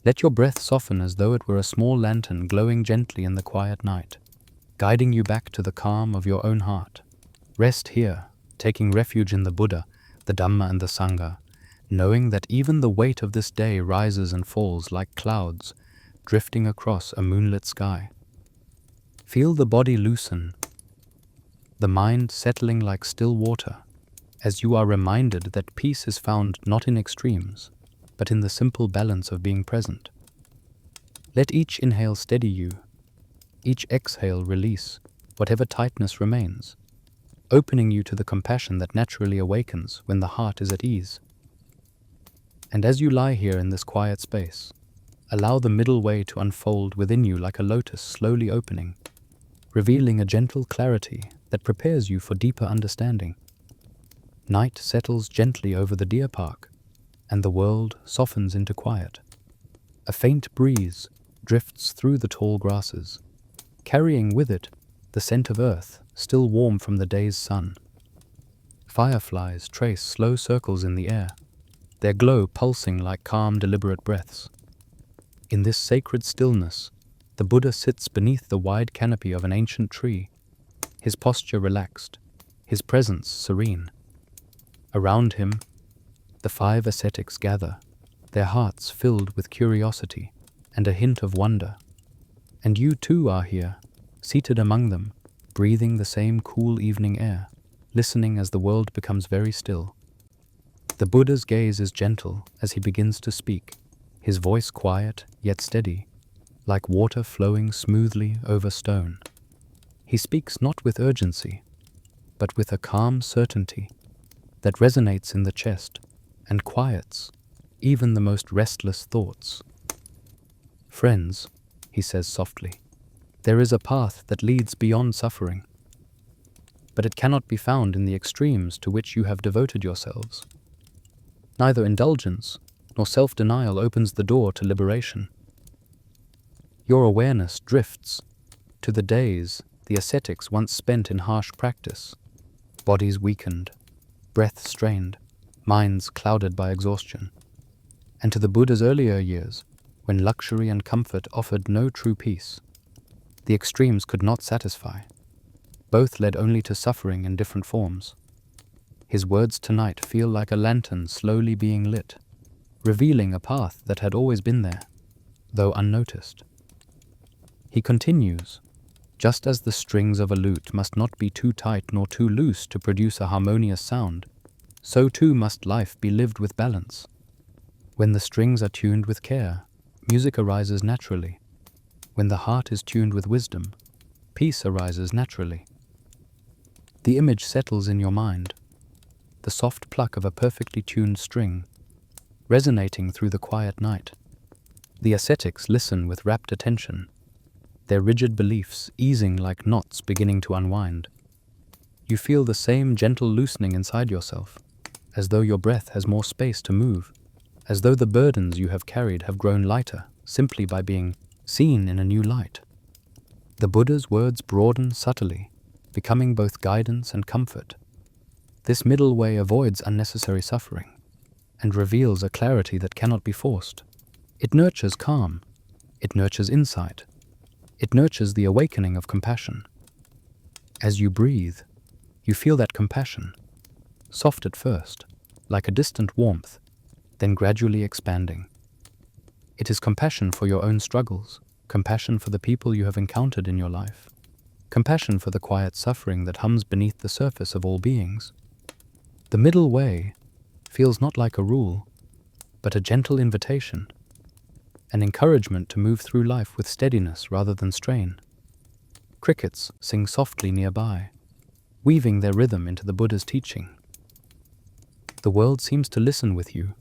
Let your breath soften as though it were a small lantern glowing gently in the quiet night, guiding you back to the calm of your own heart. Rest here, taking refuge in the Buddha, the Dhamma and the Sangha, knowing that even the weight of this day rises and falls like clouds, drifting across a moonlit sky. Feel the body loosen, the mind settling like still water, as you are reminded that peace is found not in extremes, but in the simple balance of being present. Let each inhale steady you, each exhale release whatever tightness remains, opening you to the compassion that naturally awakens when the heart is at ease. And as you lie here in this quiet space, allow the middle way to unfold within you like a lotus slowly opening, revealing a gentle clarity that prepares you for deeper understanding. Night settles gently over the deer park, and the world softens into quiet. A faint breeze drifts through the tall grasses, carrying with it the scent of earth still warm from the day's sun. Fireflies trace slow circles in the air, their glow pulsing like calm, deliberate breaths. In this sacred stillness, the Buddha sits beneath the wide canopy of an ancient tree, his posture relaxed, his presence serene. Around him, the 5 ascetics gather, their hearts filled with curiosity and a hint of wonder. And you too are here, seated among them, breathing the same cool evening air, listening as the world becomes very still. The Buddha's gaze is gentle as he begins to speak, his voice quiet yet steady, like water flowing smoothly over stone. He speaks not with urgency, but with a calm certainty that resonates in the chest and quiets even the most restless thoughts. Friends, he says softly, there is a path that leads beyond suffering, but it cannot be found in the extremes to which you have devoted yourselves. Neither indulgence nor self-denial opens the door to liberation. Your awareness drifts to the days the ascetics once spent in harsh practice, bodies weakened, breath strained, minds clouded by exhaustion, and to the Buddha's earlier years, when luxury and comfort offered no true peace. The extremes could not satisfy. Both led only to suffering in different forms. His words tonight feel like a lantern slowly being lit, revealing a path that had always been there, though unnoticed. He continues, just as the strings of a lute must not be too tight nor too loose to produce a harmonious sound, so too must life be lived with balance. When the strings are tuned with care, music arises naturally. When the heart is tuned with wisdom, peace arises naturally. The image settles in your mind, the soft pluck of a perfectly tuned string, resonating through the quiet night. The ascetics listen with rapt attention, their rigid beliefs easing like knots beginning to unwind. You feel the same gentle loosening inside yourself, as though your breath has more space to move, as though the burdens you have carried have grown lighter simply by being seen in a new light. The Buddha's words broaden subtly, becoming both guidance and comfort. This middle way avoids unnecessary suffering and reveals a clarity that cannot be forced. It nurtures calm, it nurtures insight, it nurtures the awakening of compassion. As you breathe, you feel that compassion, soft at first, like a distant warmth, then gradually expanding. It is compassion for your own struggles, compassion for the people you have encountered in your life, compassion for the quiet suffering that hums beneath the surface of all beings. The middle way feels not like a rule, but a gentle invitation, an encouragement to move through life with steadiness rather than strain. Crickets sing softly nearby, weaving their rhythm into the Buddha's teaching. The world seems to listen with you.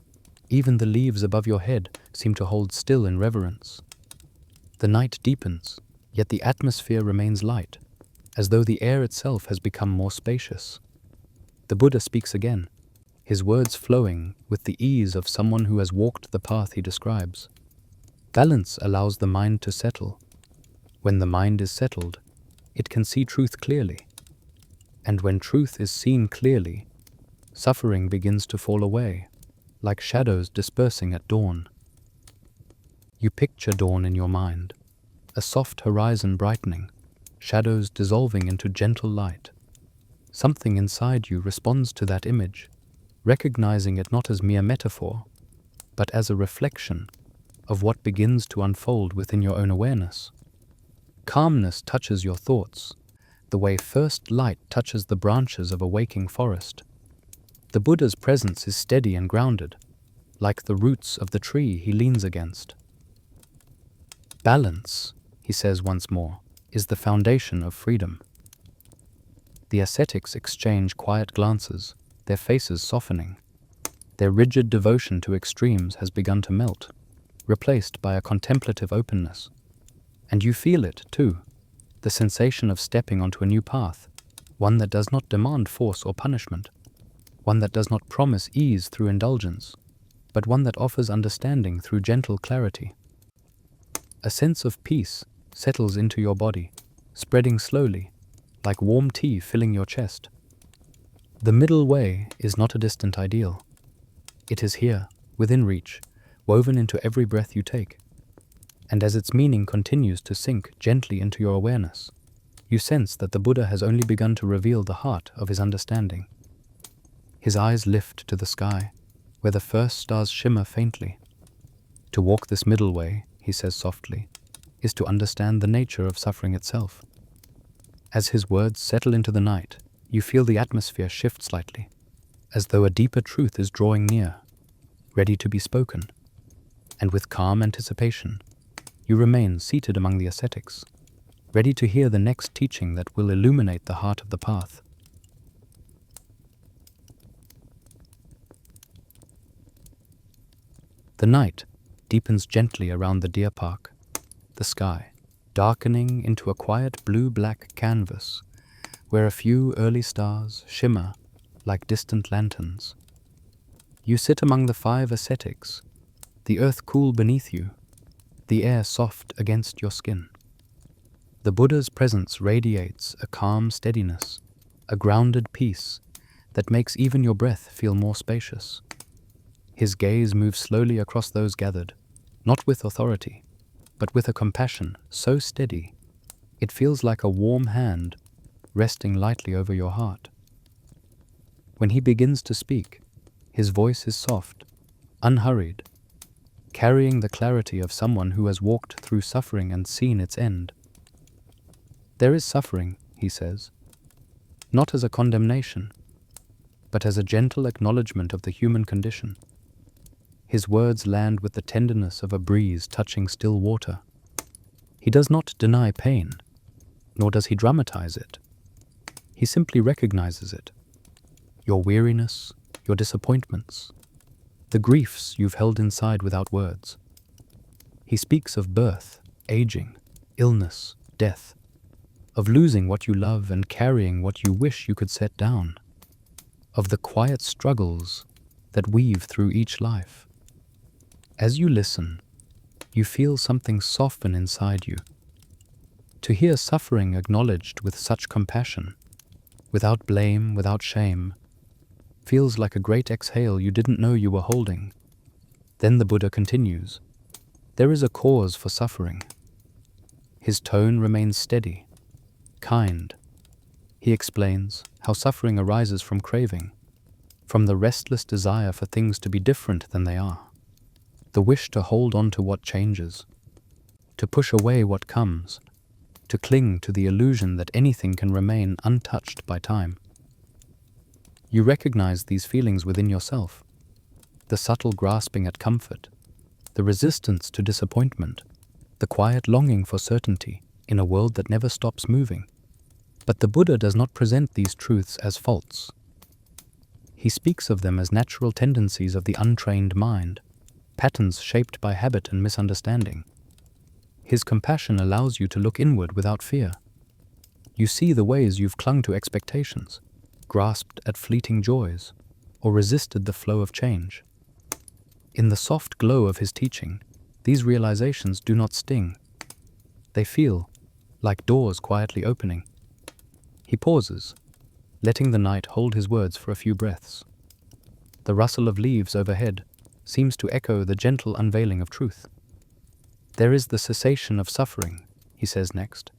Even the leaves above your head seem to hold still in reverence. The night deepens, yet the atmosphere remains light, as though the air itself has become more spacious. The Buddha speaks again, his words flowing with the ease of someone who has walked the path he describes. Balance allows the mind to settle. When the mind is settled, it can see truth clearly. And when truth is seen clearly, suffering begins to fall away, like shadows dispersing at dawn. You picture dawn in your mind, a soft horizon brightening, shadows dissolving into gentle light. Something inside you responds to that image, recognizing it not as mere metaphor, but as a reflection of what begins to unfold within your own awareness. Calmness touches your thoughts, the way first light touches the branches of a waking forest. The Buddha's presence is steady and grounded, like the roots of the tree he leans against. Balance, he says once more, is the foundation of freedom. The ascetics exchange quiet glances, their faces softening. Their rigid devotion to extremes has begun to melt, replaced by a contemplative openness. And you feel it, too, the sensation of stepping onto a new path, one that does not demand force or punishment, one that does not promise ease through indulgence, but one that offers understanding through gentle clarity. A sense of peace settles into your body, spreading slowly, like warm tea filling your chest. The middle way is not a distant ideal. It is here, within reach, woven into every breath you take. And as its meaning continues to sink gently into your awareness, you sense that the Buddha has only begun to reveal the heart of his understanding. His eyes lift to the sky, where the first stars shimmer faintly. To walk this middle way, he says softly, is to understand the nature of suffering itself. As his words settle into the night, you feel the atmosphere shift slightly, as though a deeper truth is drawing near, ready to be spoken. And with calm anticipation, you remain seated among the ascetics, ready to hear the next teaching that will illuminate the heart of the path. The night deepens gently around the deer park, the sky darkening into a quiet blue-black canvas where a few early stars shimmer like distant lanterns. You sit among the 5 ascetics, the earth cool beneath you, the air soft against your skin. The Buddha's presence radiates a calm steadiness, a grounded peace that makes even your breath feel more spacious. His gaze moves slowly across those gathered, not with authority, but with a compassion so steady, it feels like a warm hand resting lightly over your heart. When he begins to speak, his voice is soft, unhurried, carrying the clarity of someone who has walked through suffering and seen its end. There is suffering, he says, not as a condemnation, but as a gentle acknowledgement of the human condition. His words land with the tenderness of a breeze touching still water. He does not deny pain, nor does he dramatize it. He simply recognizes it. Your weariness, your disappointments, the griefs you've held inside without words. He speaks of birth, aging, illness, death, of losing what you love and carrying what you wish you could set down, of the quiet struggles that weave through each life. As you listen, you feel something soften inside you. To hear suffering acknowledged with such compassion, without blame, without shame, feels like a great exhale you didn't know you were holding. Then the Buddha continues, there is a cause for suffering. His tone remains steady, kind. He explains how suffering arises from craving, from the restless desire for things to be different than they are. The wish to hold on to what changes, to push away what comes, to cling to the illusion that anything can remain untouched by time. You recognize these feelings within yourself, the subtle grasping at comfort, the resistance to disappointment, the quiet longing for certainty in a world that never stops moving. But the Buddha does not present these truths as faults. He speaks of them as natural tendencies of the untrained mind, patterns shaped by habit and misunderstanding. His compassion allows you to look inward without fear. You see the ways you've clung to expectations, grasped at fleeting joys, or resisted the flow of change. In the soft glow of his teaching, these realizations do not sting. They feel like doors quietly opening. He pauses, letting the night hold his words for a few breaths. The rustle of leaves overhead seems to echo the gentle unveiling of truth. There is the cessation of suffering, he says next,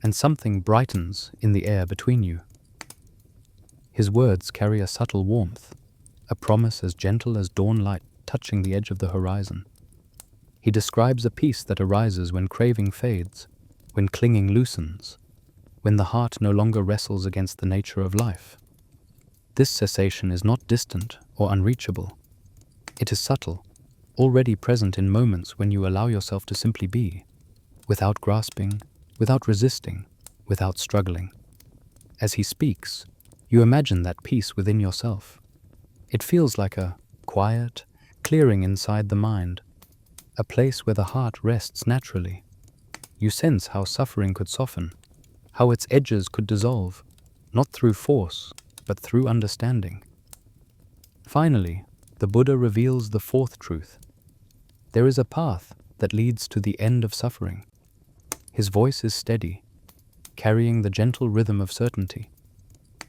and something brightens in the air between you. His words carry a subtle warmth, a promise as gentle as dawn light touching the edge of the horizon. He describes a peace that arises when craving fades, when clinging loosens, when the heart no longer wrestles against the nature of life. This cessation is not distant or unreachable. It is subtle, already present in moments when you allow yourself to simply be, without grasping, without resisting, without struggling. As he speaks, you imagine that peace within yourself. It feels like a quiet clearing inside the mind, a place where the heart rests naturally. You sense how suffering could soften, how its edges could dissolve, not through force, but through understanding. Finally, the Buddha reveals the fourth truth. There is a path that leads to the end of suffering. His voice is steady, carrying the gentle rhythm of certainty.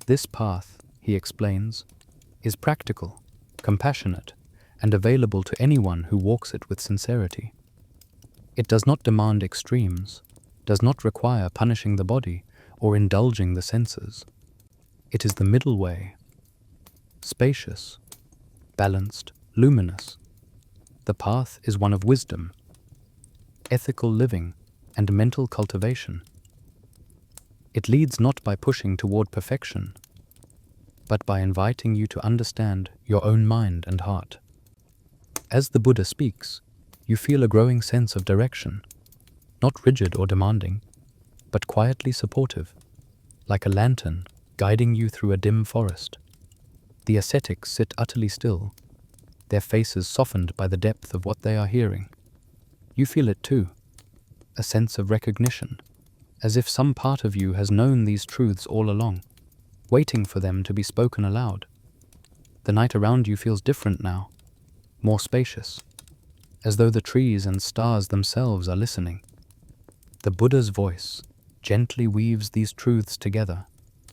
This path, he explains, is practical, compassionate, and available to anyone who walks it with sincerity. It does not demand extremes, does not require punishing the body or indulging the senses. It is the middle way, spacious, balanced, luminous. The path is one of wisdom, ethical living, and mental cultivation. It leads not by pushing toward perfection, but by inviting you to understand your own mind and heart. As the Buddha speaks, you feel a growing sense of direction, not rigid or demanding, but quietly supportive, like a lantern guiding you through a dim forest. The ascetics sit utterly still, their faces softened by the depth of what they are hearing. You feel it too, a sense of recognition, as if some part of you has known these truths all along, waiting for them to be spoken aloud. The night around you feels different now, more spacious, as though the trees and stars themselves are listening. The Buddha's voice gently weaves these truths together,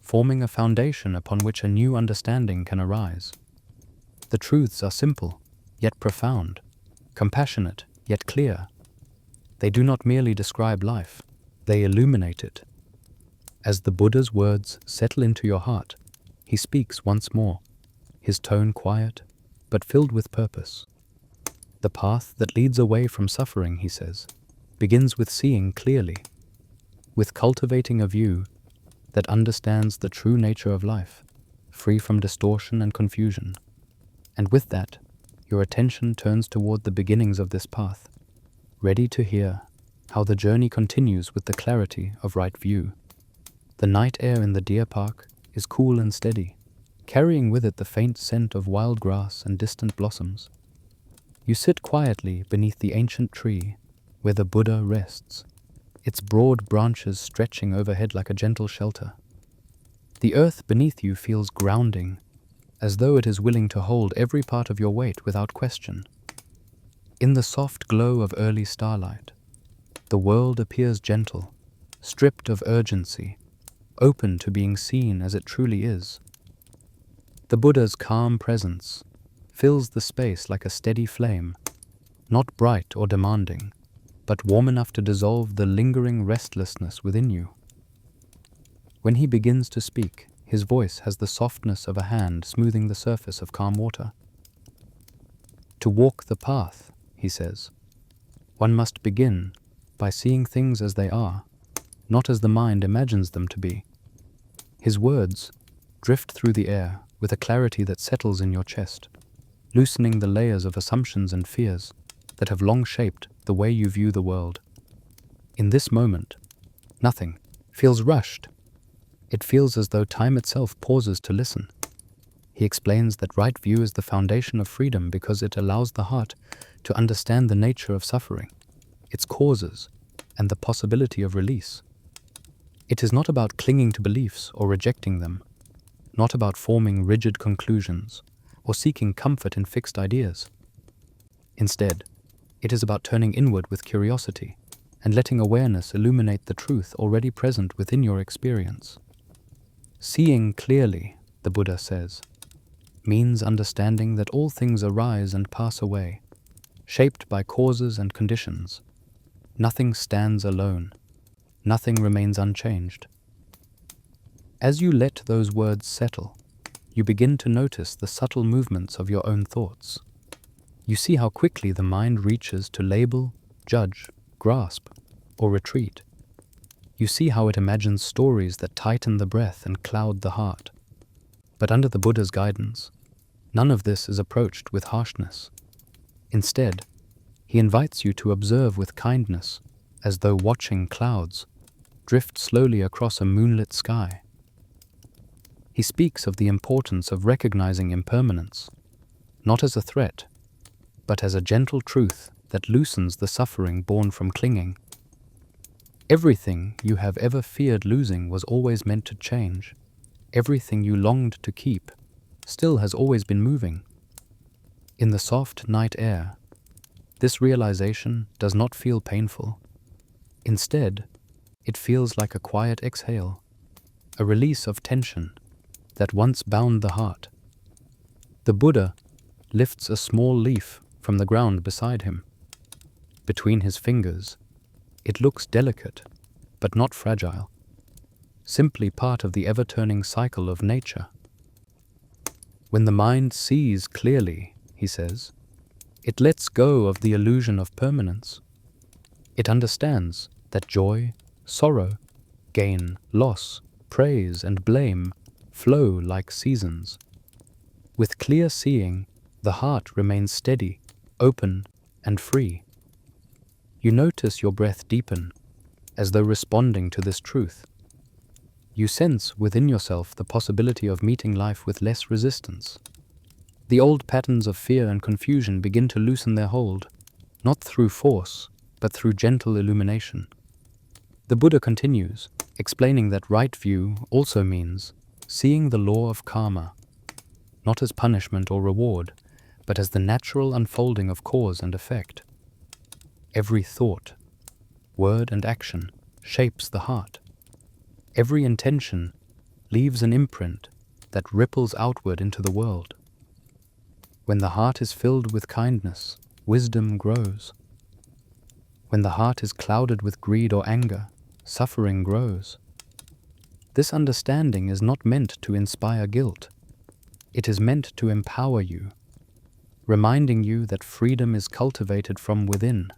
forming a foundation upon which a new understanding can arise. The truths are simple, yet profound, compassionate, yet clear. They do not merely describe life, they illuminate it. As the Buddha's words settle into your heart, he speaks once more, his tone quiet, but filled with purpose. The path that leads away from suffering, he says, begins with seeing clearly, with cultivating a view that understands the true nature of life, free from distortion and confusion. And with that, your attention turns toward the beginnings of this path, ready to hear how the journey continues with the clarity of right view. The night air in the deer park is cool and steady, carrying with it the faint scent of wild grass and distant blossoms. You sit quietly beneath the ancient tree where the Buddha rests, its broad branches stretching overhead like a gentle shelter. The earth beneath you feels grounding, as though it is willing to hold every part of your weight without question. In the soft glow of early starlight, the world appears gentle, stripped of urgency, open to being seen as it truly is. The Buddha's calm presence fills the space like a steady flame, not bright or demanding, but warm enough to dissolve the lingering restlessness within you. When he begins to speak, his voice has the softness of a hand smoothing the surface of calm water. To walk the path, he says, one must begin by seeing things as they are, not as the mind imagines them to be. His words drift through the air with a clarity that settles in your chest, loosening the layers of assumptions and fears that have long shaped the way you view the world. In this moment, nothing feels rushed. It feels as though time itself pauses to listen. He explains that right view is the foundation of freedom because it allows the heart to understand the nature of suffering, its causes, and the possibility of release. It is not about clinging to beliefs or rejecting them, not about forming rigid conclusions or seeking comfort in fixed ideas. Instead, it is about turning inward with curiosity and letting awareness illuminate the truth already present within your experience. Seeing clearly, the Buddha says, means understanding that all things arise and pass away, shaped by causes and conditions. Nothing stands alone. Nothing remains unchanged. As you let those words settle, you begin to notice the subtle movements of your own thoughts. You see how quickly the mind reaches to label, judge, grasp, or retreat. You see how it imagines stories that tighten the breath and cloud the heart. But under the Buddha's guidance, none of this is approached with harshness. Instead, he invites you to observe with kindness, as though watching clouds drift slowly across a moonlit sky. He speaks of the importance of recognizing impermanence, not as a threat, but as a gentle truth that loosens the suffering born from clinging. Everything you have ever feared losing was always meant to change. Everything you longed to keep still has always been moving. In the soft night air, this realization does not feel painful. Instead, it feels like a quiet exhale, a release of tension that once bound the heart. The Buddha lifts a small leaf from the ground beside him. Between his fingers, it looks delicate, but not fragile, simply part of the ever-turning cycle of nature. When the mind sees clearly, he says, it lets go of the illusion of permanence. It understands that joy, sorrow, gain, loss, praise, and blame flow like seasons. With clear seeing, the heart remains steady, open, and free. You notice your breath deepen, as though responding to this truth. You sense within yourself the possibility of meeting life with less resistance. The old patterns of fear and confusion begin to loosen their hold, not through force, but through gentle illumination. The Buddha continues, explaining that right view also means seeing the law of karma, not as punishment or reward, but as the natural unfolding of cause and effect. Every thought, word, and action shapes the heart. Every intention leaves an imprint that ripples outward into the world. When the heart is filled with kindness, wisdom grows. When the heart is clouded with greed or anger, suffering grows. This understanding is not meant to inspire guilt. It is meant to empower you, reminding you that freedom is cultivated from within.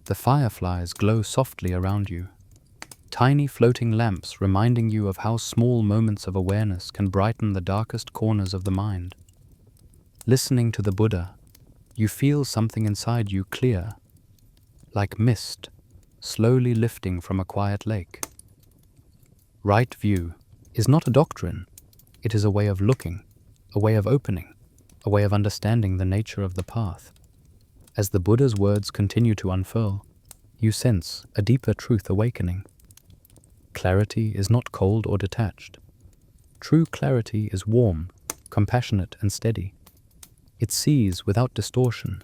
The fireflies glow softly around you, tiny floating lamps reminding you of how small moments of awareness can brighten the darkest corners of the mind. Listening to the Buddha, you feel something inside you clear, like mist, slowly lifting from a quiet lake. Right view is not a doctrine, it is a way of looking, a way of opening, a way of understanding the nature of the path. As the Buddha's words continue to unfurl, you sense a deeper truth awakening. Clarity is not cold or detached. True clarity is warm, compassionate, and steady. It sees without distortion,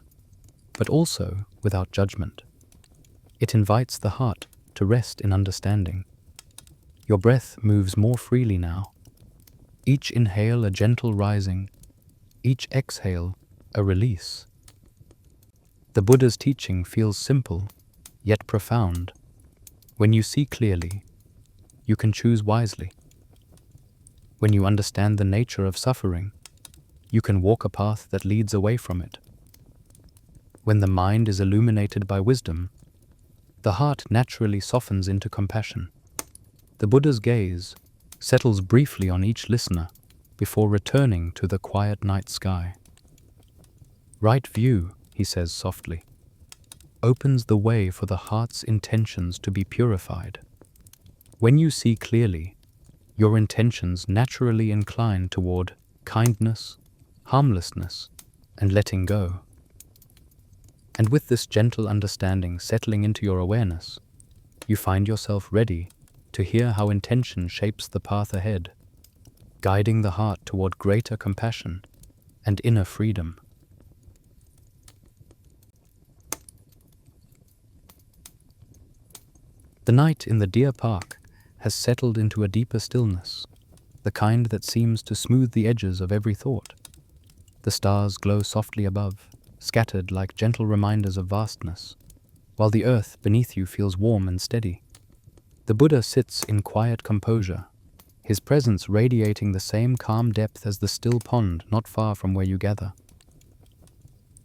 but also without judgment. It invites the heart to rest in understanding. Your breath moves more freely now. Each inhale a gentle rising, each exhale a release. The Buddha's teaching feels simple, yet profound. When you see clearly, you can choose wisely. When you understand the nature of suffering, you can walk a path that leads away from it. When the mind is illuminated by wisdom, the heart naturally softens into compassion. The Buddha's gaze settles briefly on each listener before returning to the quiet night sky. Right view, he says softly, opens the way for the heart's intentions to be purified. When you see clearly, your intentions naturally incline toward kindness, harmlessness, and letting go. And with this gentle understanding settling into your awareness, you find yourself ready to hear how intention shapes the path ahead, guiding the heart toward greater compassion and inner freedom. The night in the deer park has settled into a deeper stillness, the kind that seems to smooth the edges of every thought. The stars glow softly above, scattered like gentle reminders of vastness, while the earth beneath you feels warm and steady. The Buddha sits in quiet composure, his presence radiating the same calm depth as the still pond not far from where you gather.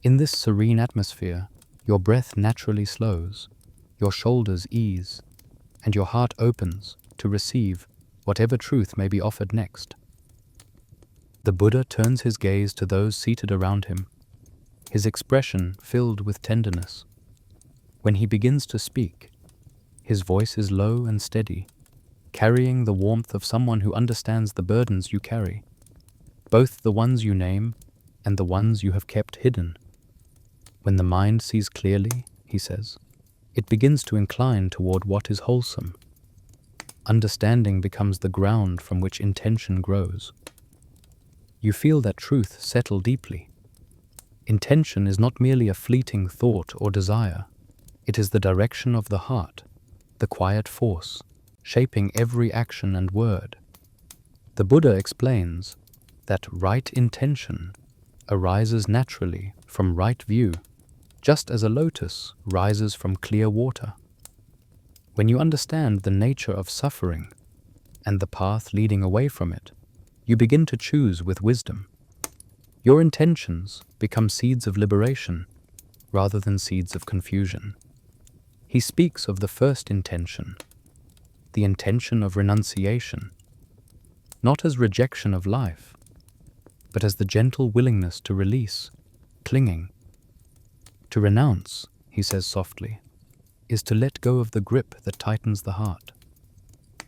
In this serene atmosphere, your breath naturally slows, your shoulders ease, and your heart opens to receive whatever truth may be offered next. The Buddha turns his gaze to those seated around him, his expression filled with tenderness. When he begins to speak, his voice is low and steady, carrying the warmth of someone who understands the burdens you carry, both the ones you name and the ones you have kept hidden. When the mind sees clearly, he says, it begins to incline toward what is wholesome. Understanding becomes the ground from which intention grows. You feel that truth settle deeply. Intention is not merely a fleeting thought or desire. It is the direction of the heart, the quiet force, shaping every action and word. The Buddha explains that right intention arises naturally from right view, just as a lotus rises from clear water. When you understand the nature of suffering and the path leading away from it, you begin to choose with wisdom. Your intentions become seeds of liberation rather than seeds of confusion. He speaks of the first intention, the intention of renunciation, not as rejection of life, but as the gentle willingness to release clinging. To renounce, he says softly, is to let go of the grip that tightens the heart.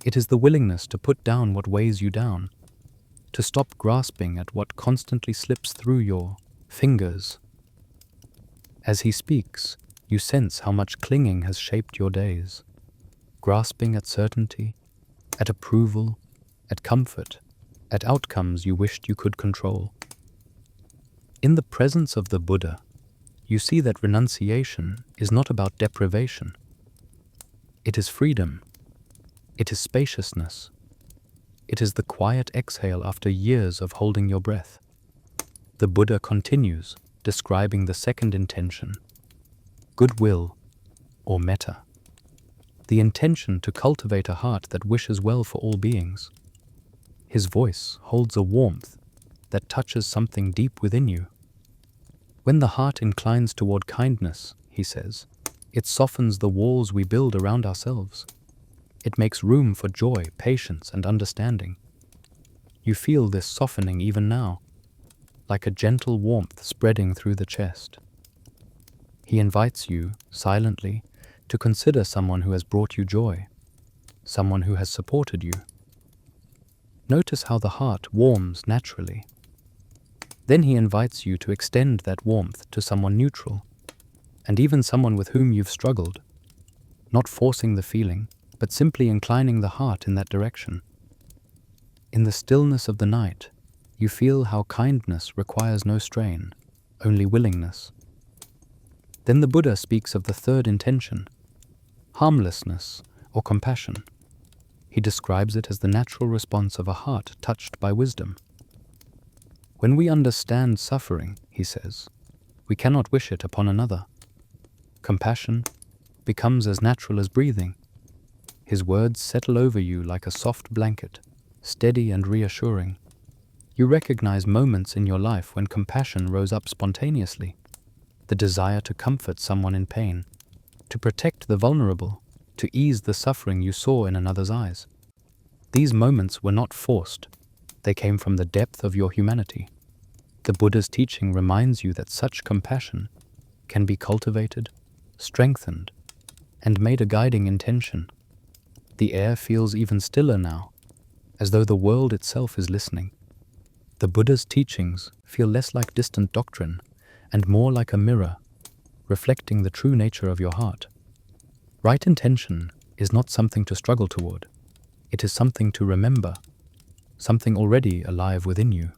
It is the willingness to put down what weighs you down, to stop grasping at what constantly slips through your fingers. As he speaks, you sense how much clinging has shaped your days, grasping at certainty, at approval, at comfort, at outcomes you wished you could control. In the presence of the Buddha, you see that renunciation is not about deprivation. It is freedom. It is spaciousness. It is the quiet exhale after years of holding your breath. The Buddha continues, describing the second intention, goodwill or metta, the intention to cultivate a heart that wishes well for all beings. His voice holds a warmth that touches something deep within you. When the heart inclines toward kindness, he says, it softens the walls we build around ourselves. It makes room for joy, patience, and understanding. You feel this softening even now, like a gentle warmth spreading through the chest. He invites you, silently, to consider someone who has brought you joy, someone who has supported you. Notice how the heart warms naturally. Then he invites you to extend that warmth to someone neutral, and even someone with whom you've struggled, not forcing the feeling, but simply inclining the heart in that direction. In the stillness of the night, you feel how kindness requires no strain, only willingness. Then the Buddha speaks of the third intention, harmlessness or compassion. He describes it as the natural response of a heart touched by wisdom. When we understand suffering, he says, we cannot wish it upon another. Compassion becomes as natural as breathing. His words settle over you like a soft blanket, steady and reassuring. You recognize moments in your life when compassion rose up spontaneously, the desire to comfort someone in pain, to protect the vulnerable, to ease the suffering you saw in another's eyes. These moments were not forced. They came from the depth of your humanity. The Buddha's teaching reminds you that such compassion can be cultivated, strengthened, and made a guiding intention. The air feels even stiller now, as though the world itself is listening. The Buddha's teachings feel less like distant doctrine and more like a mirror, reflecting the true nature of your heart. Right intention is not something to struggle toward. It is something to remember, something already alive within you.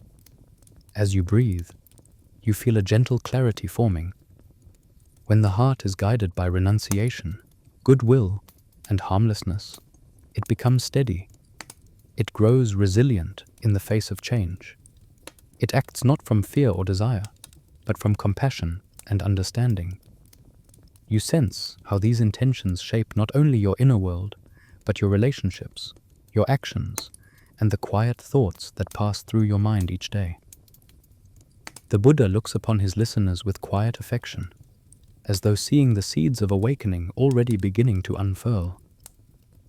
As you breathe, you feel a gentle clarity forming. When the heart is guided by renunciation, goodwill, and harmlessness, it becomes steady. It grows resilient in the face of change. It acts not from fear or desire, but from compassion and understanding. You sense how these intentions shape not only your inner world, but your relationships, your actions, and the quiet thoughts that pass through your mind each day. The Buddha looks upon his listeners with quiet affection, as though seeing the seeds of awakening already beginning to unfurl.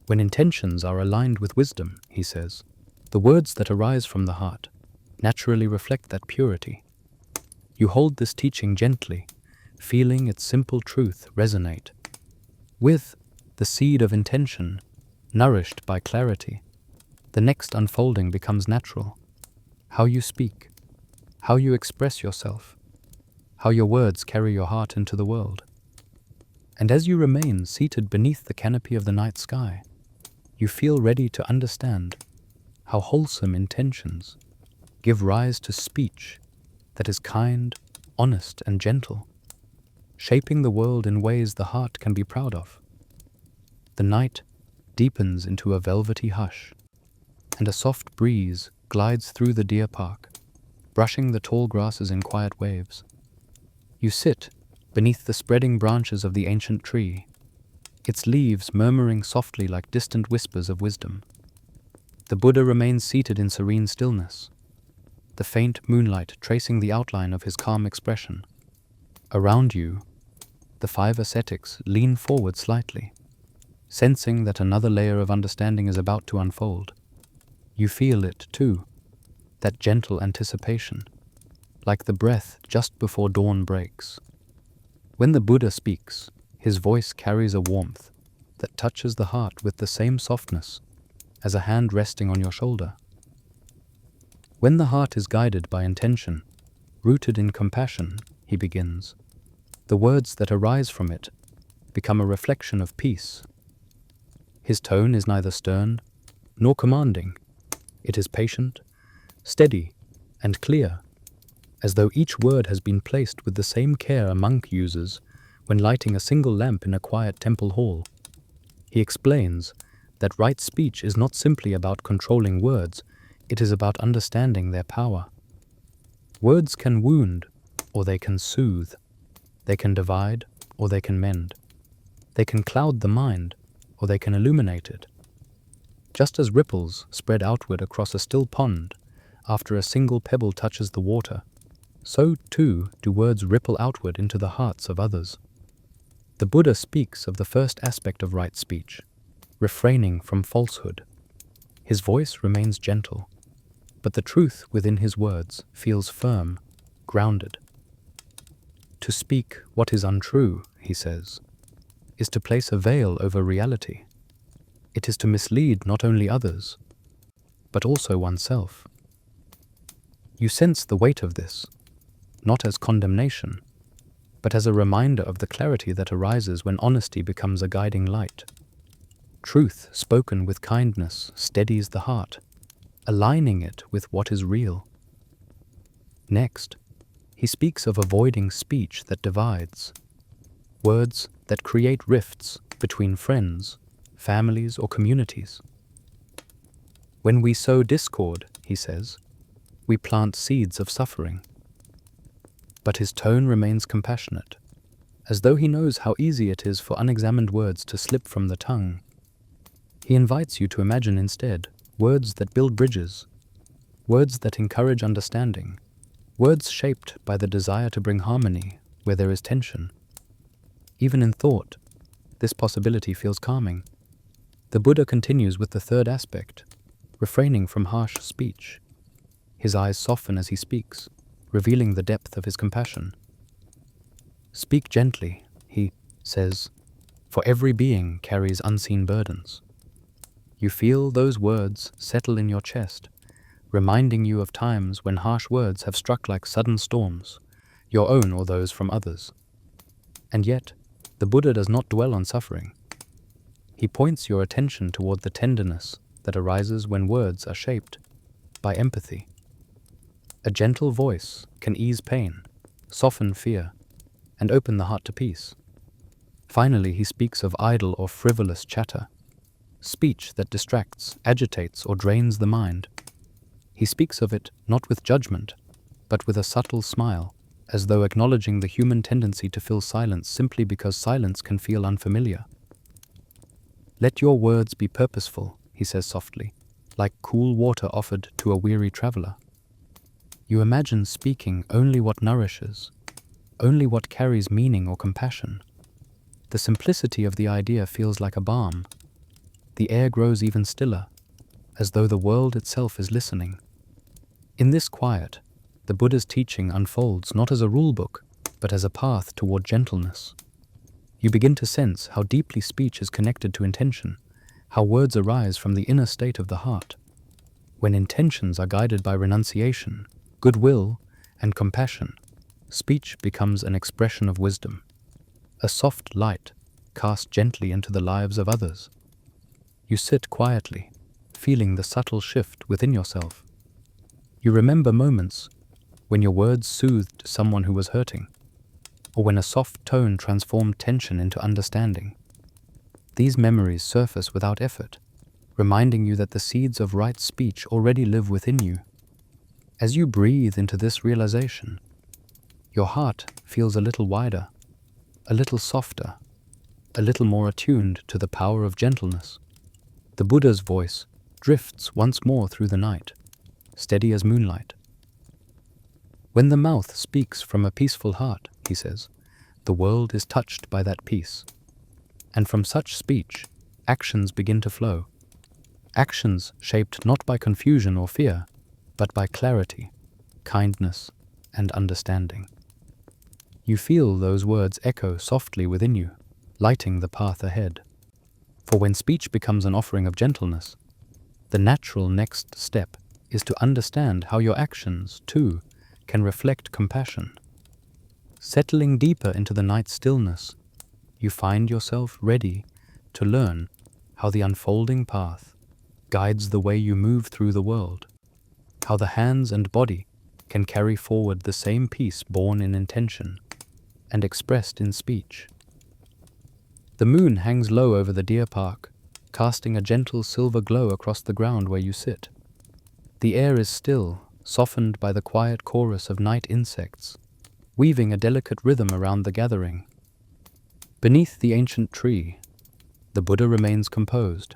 When intentions are aligned with wisdom, he says, the words that arise from the heart naturally reflect that purity. You hold this teaching gently, feeling its simple truth resonate. With the seed of intention, nourished by clarity, the next unfolding becomes natural. How you speak, how you express yourself, how your words carry your heart into the world. And as you remain seated beneath the canopy of the night sky, you feel ready to understand how wholesome intentions give rise to speech that is kind, honest, and gentle, shaping the world in ways the heart can be proud of. The night deepens into a velvety hush, and a soft breeze glides through the deer park, brushing the tall grasses in quiet waves. You sit beneath the spreading branches of the ancient tree, its leaves murmuring softly like distant whispers of wisdom. The Buddha remains seated in serene stillness, the faint moonlight tracing the outline of his calm expression. Around you, the 5 ascetics lean forward slightly, sensing that another layer of understanding is about to unfold. You feel it, too, that gentle anticipation, like the breath just before dawn breaks. When the Buddha speaks, his voice carries a warmth that touches the heart with the same softness as a hand resting on your shoulder. When the heart is guided by intention, rooted in compassion, he begins, the words that arise from it become a reflection of peace. His tone is neither stern nor commanding. It is patient, steady, and clear, as though each word has been placed with the same care a monk uses when lighting a single lamp in a quiet temple hall. He explains that right speech is not simply about controlling words, it is about understanding their power. Words can wound, or they can soothe. They can divide, or they can mend. They can cloud the mind, or they can illuminate it. Just as ripples spread outward across a still pond after a single pebble touches the water, so too do words ripple outward into the hearts of others. The Buddha speaks of the first aspect of right speech, refraining from falsehood. His voice remains gentle, but the truth within his words feels firm, grounded. To speak what is untrue, he says, is to place a veil over reality. It is to mislead not only others, but also oneself. You sense the weight of this, not as condemnation, but as a reminder of the clarity that arises when honesty becomes a guiding light. Truth spoken with kindness steadies the heart, aligning it with what is real. Next, he speaks of avoiding speech that divides, words that create rifts between friends, families, or communities. When we sow discord, he says, we plant seeds of suffering. But his tone remains compassionate, as though he knows how easy it is for unexamined words to slip from the tongue. He invites you to imagine instead words that build bridges, words that encourage understanding, words shaped by the desire to bring harmony where there is tension. Even in thought, this possibility feels calming. The Buddha continues with the third aspect, refraining from harsh speech. His eyes soften as he speaks, revealing the depth of his compassion. Speak gently, he says, for every being carries unseen burdens. You feel those words settle in your chest, reminding you of times when harsh words have struck like sudden storms, your own or those from others. And yet, the Buddha does not dwell on suffering. He points your attention toward the tenderness that arises when words are shaped by empathy. A gentle voice can ease pain, soften fear, and open the heart to peace. Finally, he speaks of idle or frivolous chatter, speech that distracts, agitates, or drains the mind. He speaks of it not with judgment, but with a subtle smile, as though acknowledging the human tendency to fill silence simply because silence can feel unfamiliar. "Let your words be purposeful," he says softly, like cool water offered to a weary traveler. You imagine speaking only what nourishes, only what carries meaning or compassion. The simplicity of the idea feels like a balm. The air grows even stiller, as though the world itself is listening. In this quiet, the Buddha's teaching unfolds not as a rule book, but as a path toward gentleness. You begin to sense how deeply speech is connected to intention, how words arise from the inner state of the heart. When intentions are guided by renunciation, goodwill, and compassion, speech becomes an expression of wisdom, a soft light cast gently into the lives of others. You sit quietly, feeling the subtle shift within yourself. You remember moments when your words soothed someone who was hurting, or when a soft tone transformed tension into understanding. These memories surface without effort, reminding you that the seeds of right speech already live within you. As you breathe into this realization, your heart feels a little wider, a little softer, a little more attuned to the power of gentleness. The Buddha's voice drifts once more through the night, steady as moonlight. When the mouth speaks from a peaceful heart, he says, the world is touched by that peace. And from such speech, actions begin to flow. Actions shaped not by confusion or fear, but by clarity, kindness, and understanding. You feel those words echo softly within you, lighting the path ahead. For when speech becomes an offering of gentleness, the natural next step is to understand how your actions, too, can reflect compassion. Settling deeper into the night stillness, you find yourself ready to learn how the unfolding path guides the way you move through the world, how the hands and body can carry forward the same peace born in intention and expressed in speech. The moon hangs low over the deer park, casting a gentle silver glow across the ground where you sit. The air is still, softened by the quiet chorus of night insects, weaving a delicate rhythm around the gathering. Beneath the ancient tree, the Buddha remains composed,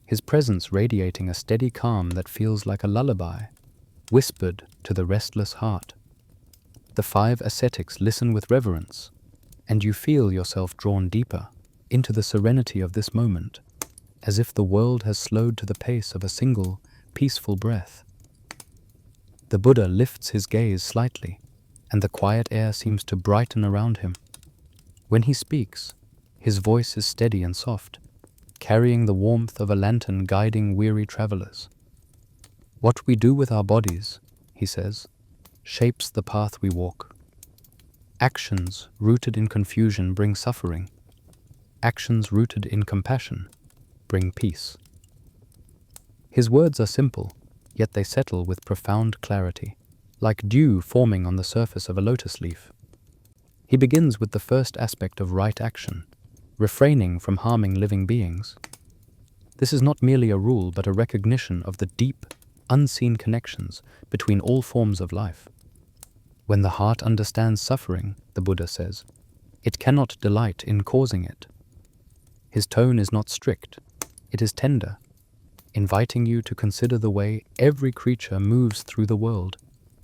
his presence radiating a steady calm that feels like a lullaby, whispered to the restless heart. The 5 ascetics listen with reverence, and you feel yourself drawn deeper into the serenity of this moment, as if the world has slowed to the pace of a single, peaceful breath. The Buddha lifts his gaze slightly, and the quiet air seems to brighten around him. When he speaks, his voice is steady and soft, carrying the warmth of a lantern guiding weary travelers. What we do with our bodies, he says, shapes the path we walk. Actions rooted in confusion bring suffering. Actions rooted in compassion bring peace. His words are simple, yet they settle with profound clarity, like dew forming on the surface of a lotus leaf. He begins with the first aspect of right action, refraining from harming living beings. This is not merely a rule, but a recognition of the deep, unseen connections between all forms of life. When the heart understands suffering, the Buddha says, it cannot delight in causing it. His tone is not strict, it is tender, inviting you to consider the way every creature moves through the world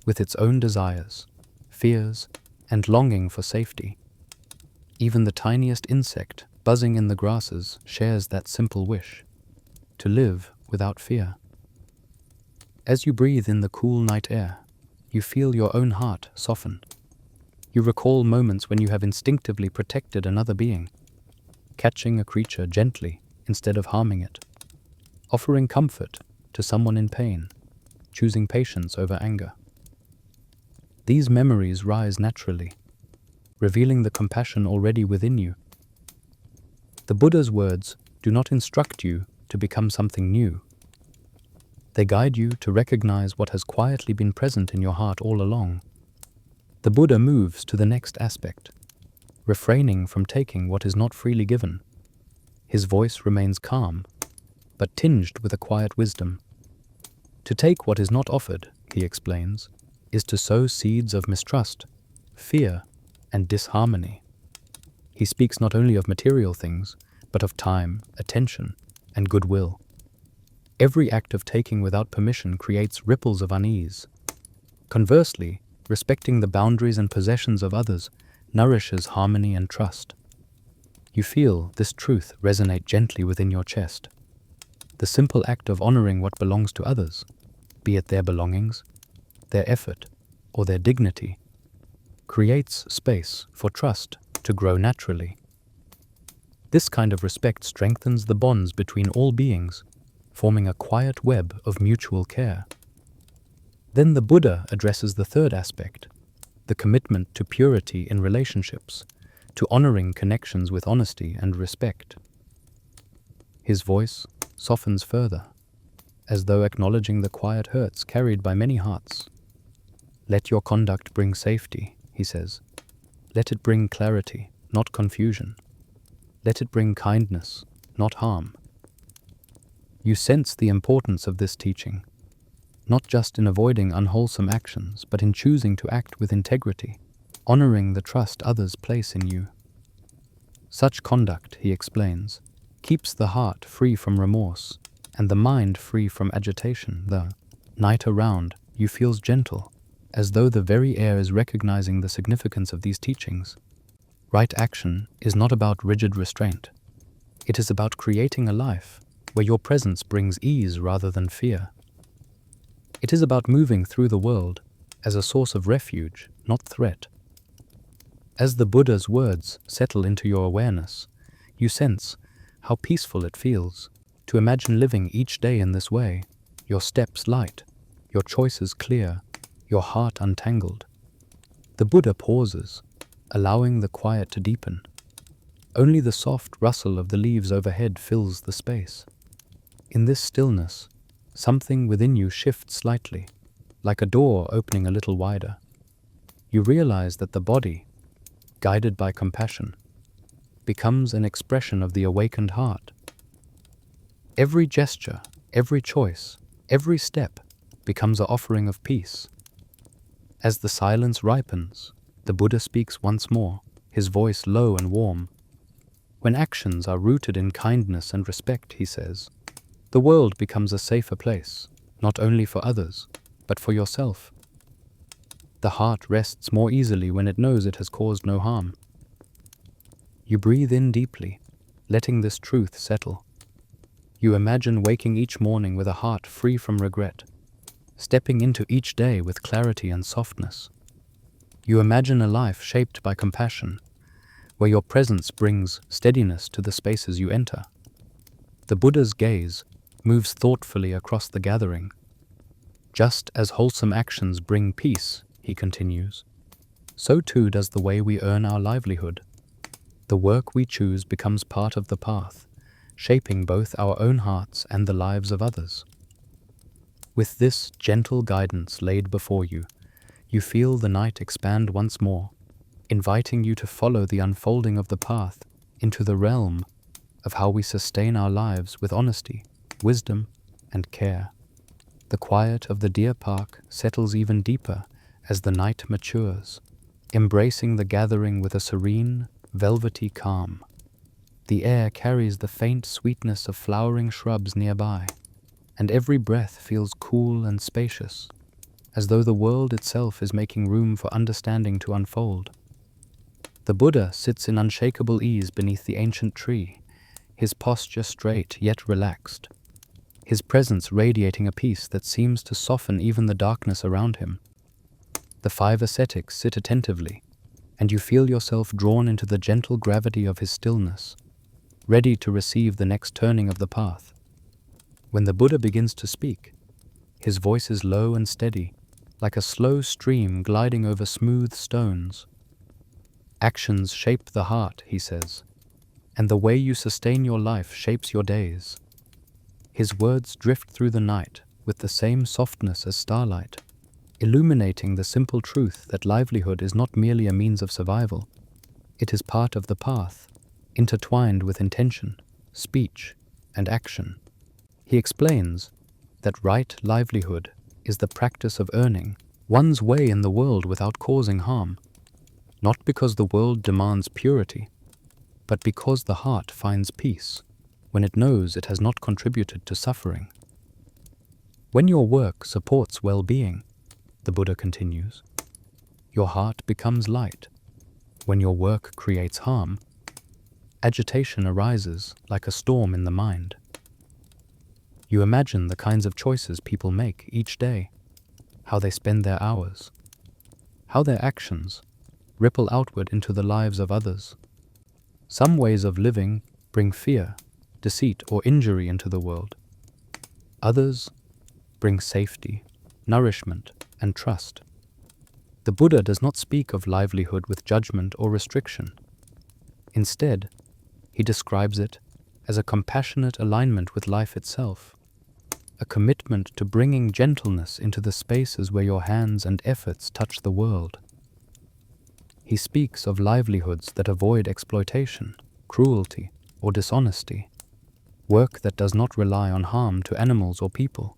with its own desires, fears, and longing for safety. Even the tiniest insect buzzing in the grasses shares that simple wish, to live without fear. As you breathe in the cool night air, you feel your own heart soften. You recall moments when you have instinctively protected another being, catching a creature gently instead of harming it, offering comfort to someone in pain, choosing patience over anger. These memories rise naturally, revealing the compassion already within you. The Buddha's words do not instruct you to become something new. They guide you to recognize what has quietly been present in your heart all along. The Buddha moves to the next aspect, refraining from taking what is not freely given. His voice remains calm, but tinged with a quiet wisdom. To take what is not offered, he explains, is to sow seeds of mistrust, fear, and disharmony. He speaks not only of material things, but of time, attention, and goodwill. Every act of taking without permission creates ripples of unease. Conversely, respecting the boundaries and possessions of others nourishes harmony and trust. You feel this truth resonate gently within your chest. The simple act of honoring what belongs to others, be it their belongings, their effort, or their dignity, creates space for trust to grow naturally. This kind of respect strengthens the bonds between all beings, forming a quiet web of mutual care. Then the Buddha addresses the third aspect, the commitment to purity in relationships, to honoring connections with honesty and respect. His voice softens further, as though acknowledging the quiet hurts carried by many hearts. Let your conduct bring safety, he says. Let it bring clarity, not confusion. Let it bring kindness, not harm. You sense the importance of this teaching, not just in avoiding unwholesome actions, but in choosing to act with integrity, honoring the trust others place in you. Such conduct, he explains, keeps the heart free from remorse and the mind free from agitation. The night around you feels gentle, as though the very air is recognizing the significance of these teachings. Right action is not about rigid restraint. It is about creating a life where your presence brings ease rather than fear. It is about moving through the world as a source of refuge, not threat. As the Buddha's words settle into your awareness, you sense how peaceful it feels to imagine living each day in this way, your steps light, your choices clear, your heart untangled. The Buddha pauses, allowing the quiet to deepen. Only the soft rustle of the leaves overhead fills the space. In this stillness, something within you shifts slightly, like a door opening a little wider. You realize that the body, guided by compassion, becomes an expression of the awakened heart. Every gesture, every choice, every step becomes an offering of peace. As the silence ripens, the Buddha speaks once more, his voice low and warm. When actions are rooted in kindness and respect, he says, the world becomes a safer place, not only for others, but for yourself. The heart rests more easily when it knows it has caused no harm. You breathe in deeply, letting this truth settle. You imagine waking each morning with a heart free from regret, stepping into each day with clarity and softness. You imagine a life shaped by compassion, where your presence brings steadiness to the spaces you enter. The Buddha's gaze moves thoughtfully across the gathering. Just as wholesome actions bring peace, he continues, so too does the way we earn our livelihood. The work we choose becomes part of the path, shaping both our own hearts and the lives of others. With this gentle guidance laid before you, you feel the night expand once more, inviting you to follow the unfolding of the path into the realm of how we sustain our lives with honesty, wisdom, and care. The quiet of the deer park settles even deeper as the night matures, embracing the gathering with a serene, velvety calm. The air carries the faint sweetness of flowering shrubs nearby, and every breath feels cool and spacious, as though the world itself is making room for understanding to unfold. The Buddha sits in unshakable ease beneath the ancient tree, his posture straight yet relaxed, his presence radiating a peace that seems to soften even the darkness around him. The 5 ascetics sit attentively, and you feel yourself drawn into the gentle gravity of his stillness, ready to receive the next turning of the path. When the Buddha begins to speak, his voice is low and steady, like a slow stream gliding over smooth stones. Actions shape the heart, he says, and the way you sustain your life shapes your days. His words drift through the night with the same softness as starlight, illuminating the simple truth that livelihood is not merely a means of survival. It is part of the path, intertwined with intention, speech, and action. He explains that right livelihood is the practice of earning one's way in the world without causing harm. not because the world demands purity, but because the heart finds peace when it knows it has not contributed to suffering. When your work supports well-being, the Buddha continues, your heart becomes light. When your work creates harm, agitation arises like a storm in the mind. You imagine the kinds of choices people make each day, how they spend their hours, how their actions ripple outward into the lives of others. Some ways of living bring fear, deceit, or injury into the world. Others bring safety, nourishment, and trust. The Buddha does not speak of livelihood with judgment or restriction. Instead, he describes it as a compassionate alignment with life itself, a commitment to bringing gentleness into the spaces where your hands and efforts touch the world. He speaks of livelihoods that avoid exploitation, cruelty, or dishonesty, work that does not rely on harm to animals or people,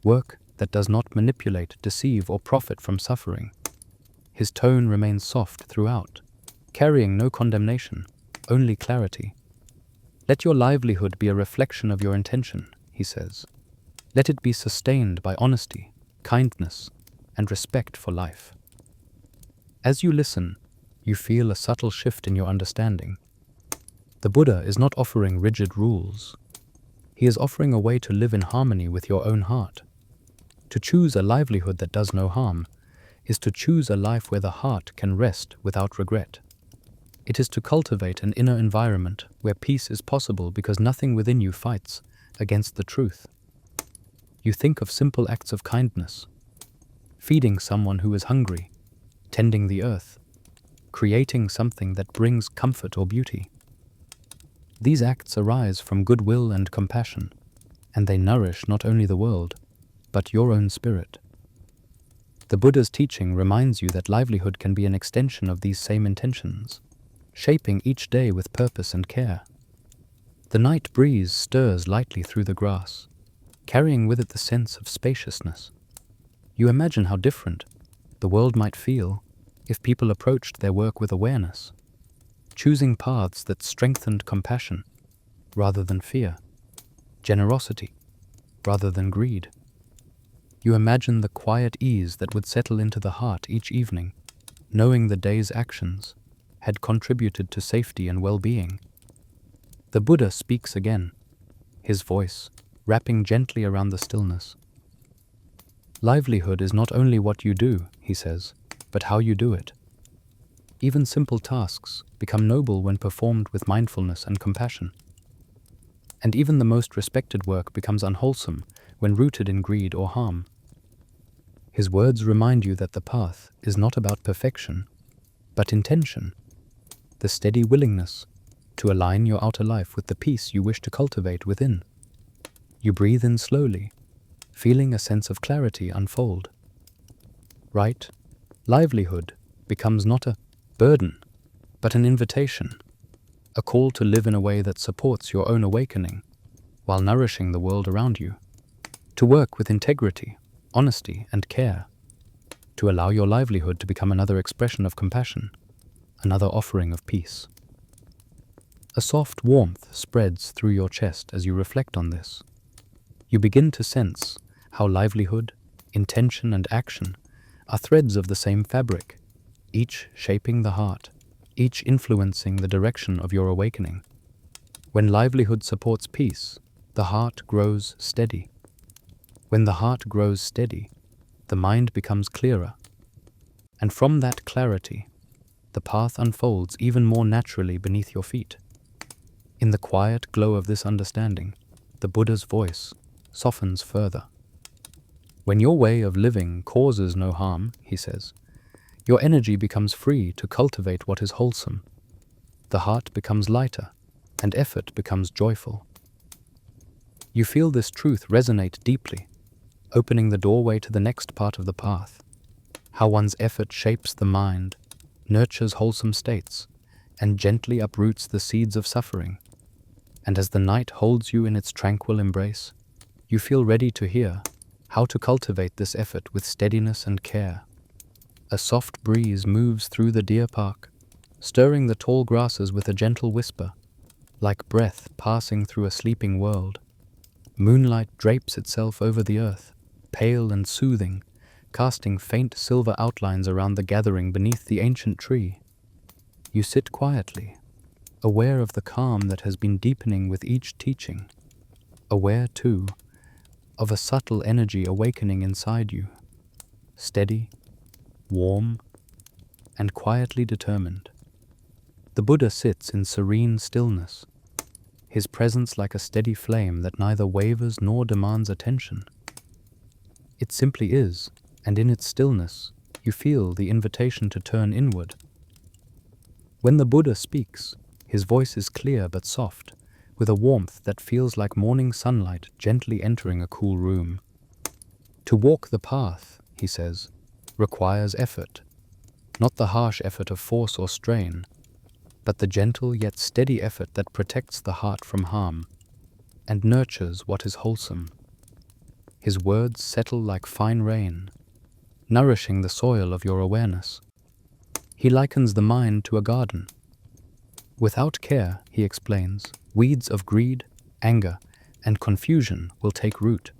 work that does not manipulate, deceive, or profit from suffering. His tone remains soft throughout, carrying no condemnation, only clarity. Let your livelihood be a reflection of your intention, he says. Let it be sustained by honesty, kindness, and respect for life. As you listen, you feel a subtle shift in your understanding. The Buddha is not offering rigid rules. He is offering a way to live in harmony with your own heart. To choose a livelihood that does no harm is to choose a life where the heart can rest without regret. It is to cultivate an inner environment where peace is possible because nothing within you fights against the truth. You think of simple acts of kindness, feeding someone who is hungry, tending the earth, creating something that brings comfort or beauty. These acts arise from goodwill and compassion, and they nourish not only the world, but your own spirit. The Buddha's teaching reminds you that livelihood can be an extension of these same intentions, shaping each day with purpose and care. The night breeze stirs lightly through the grass, carrying with it the sense of spaciousness. You imagine how different the world might feel if people approached their work with awareness, choosing paths that strengthened compassion rather than fear, generosity rather than greed. You imagine the quiet ease that would settle into the heart each evening, knowing the day's actions had contributed to safety and well-being. The Buddha speaks again, his voice wrapping gently around the stillness. Livelihood is not only what you do, he says, but how you do it. Even simple tasks become noble when performed with mindfulness and compassion. And even the most respected work becomes unwholesome when rooted in greed or harm. His words remind you that the path is not about perfection, but intention, the steady willingness to align your outer life with the peace you wish to cultivate within. You breathe in slowly, feeling a sense of clarity unfold. Right, livelihood becomes not a burden, but an invitation, a call to live in a way that supports your own awakening while nourishing the world around you, to work with integrity, honesty, and care, to allow your livelihood to become another expression of compassion, another offering of peace. A soft warmth spreads through your chest as you reflect on this. You begin to sense how livelihood, intention, and action are threads of the same fabric, each shaping the heart, each influencing the direction of your awakening. When livelihood supports peace, the heart grows steady. When the heart grows steady, the mind becomes clearer. And from that clarity, the path unfolds even more naturally beneath your feet. In the quiet glow of this understanding, the Buddha's voice softens further. When your way of living causes no harm, he says, your energy becomes free to cultivate what is wholesome. The heart becomes lighter, and effort becomes joyful. You feel this truth resonate deeply, opening the doorway to the next part of the path, how one's effort shapes the mind, nurtures wholesome states, and gently uproots the seeds of suffering. And as the night holds you in its tranquil embrace, you feel ready to hear how to cultivate this effort with steadiness and care. A soft breeze moves through the deer park, stirring the tall grasses with a gentle whisper, like breath passing through a sleeping world. Moonlight drapes itself over the earth, pale and soothing, casting faint silver outlines around the gathering beneath the ancient tree. You sit quietly, aware of the calm that has been deepening with each teaching, aware, too, of a subtle energy awakening inside you, steady, warm, and quietly determined. The Buddha sits in serene stillness, his presence like a steady flame that neither wavers nor demands attention. It simply is, and in its stillness, you feel the invitation to turn inward. When the Buddha speaks, his voice is clear but soft, with a warmth that feels like morning sunlight gently entering a cool room. To walk the path, he says, requires effort, not the harsh effort of force or strain, but the gentle yet steady effort that protects the heart from harm and nurtures what is wholesome. His words settle like fine rain, nourishing the soil of your awareness. He likens the mind to a garden. Without care, he explains, weeds of greed, anger, and confusion will take root,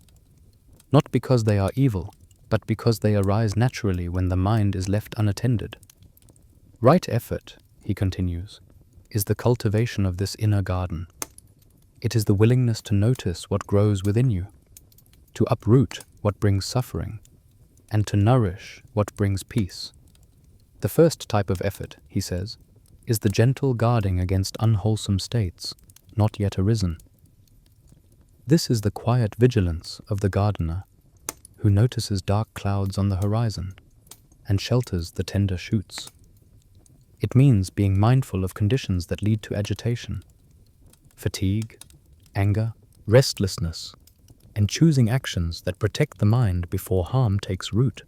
not because they are evil, but because they arise naturally when the mind is left unattended. Right effort, he continues, is the cultivation of this inner garden. It is the willingness to notice what grows within you, to uproot what brings suffering, and to nourish what brings peace. The first type of effort, he says, is the gentle guarding against unwholesome states, not yet arisen. This is the quiet vigilance of the gardener, who notices dark clouds on the horizon and shelters the tender shoots. It means being mindful of conditions that lead to agitation, fatigue, anger, restlessness, and choosing actions that protect the mind before harm takes root.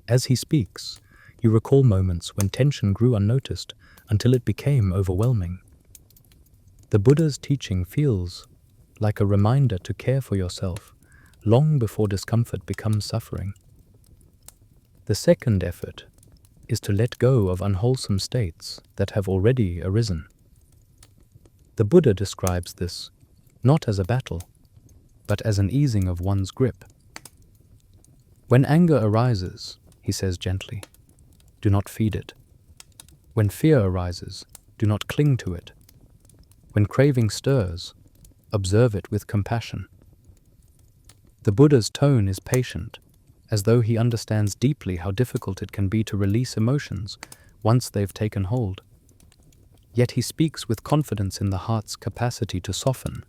As he speaks, you recall moments when tension grew unnoticed until it became overwhelming. The Buddha's teaching feels like a reminder to care for yourself long before discomfort becomes suffering. The second effort is to let go of unwholesome states that have already arisen. The Buddha describes this not as a battle, but as an easing of one's grip. When anger arises, he says gently, do not feed it. When fear arises, do not cling to it. When craving stirs, observe it with compassion. The Buddha's tone is patient, as though he understands deeply how difficult it can be to release emotions once they've taken hold. Yet he speaks with confidence in the heart's capacity to soften,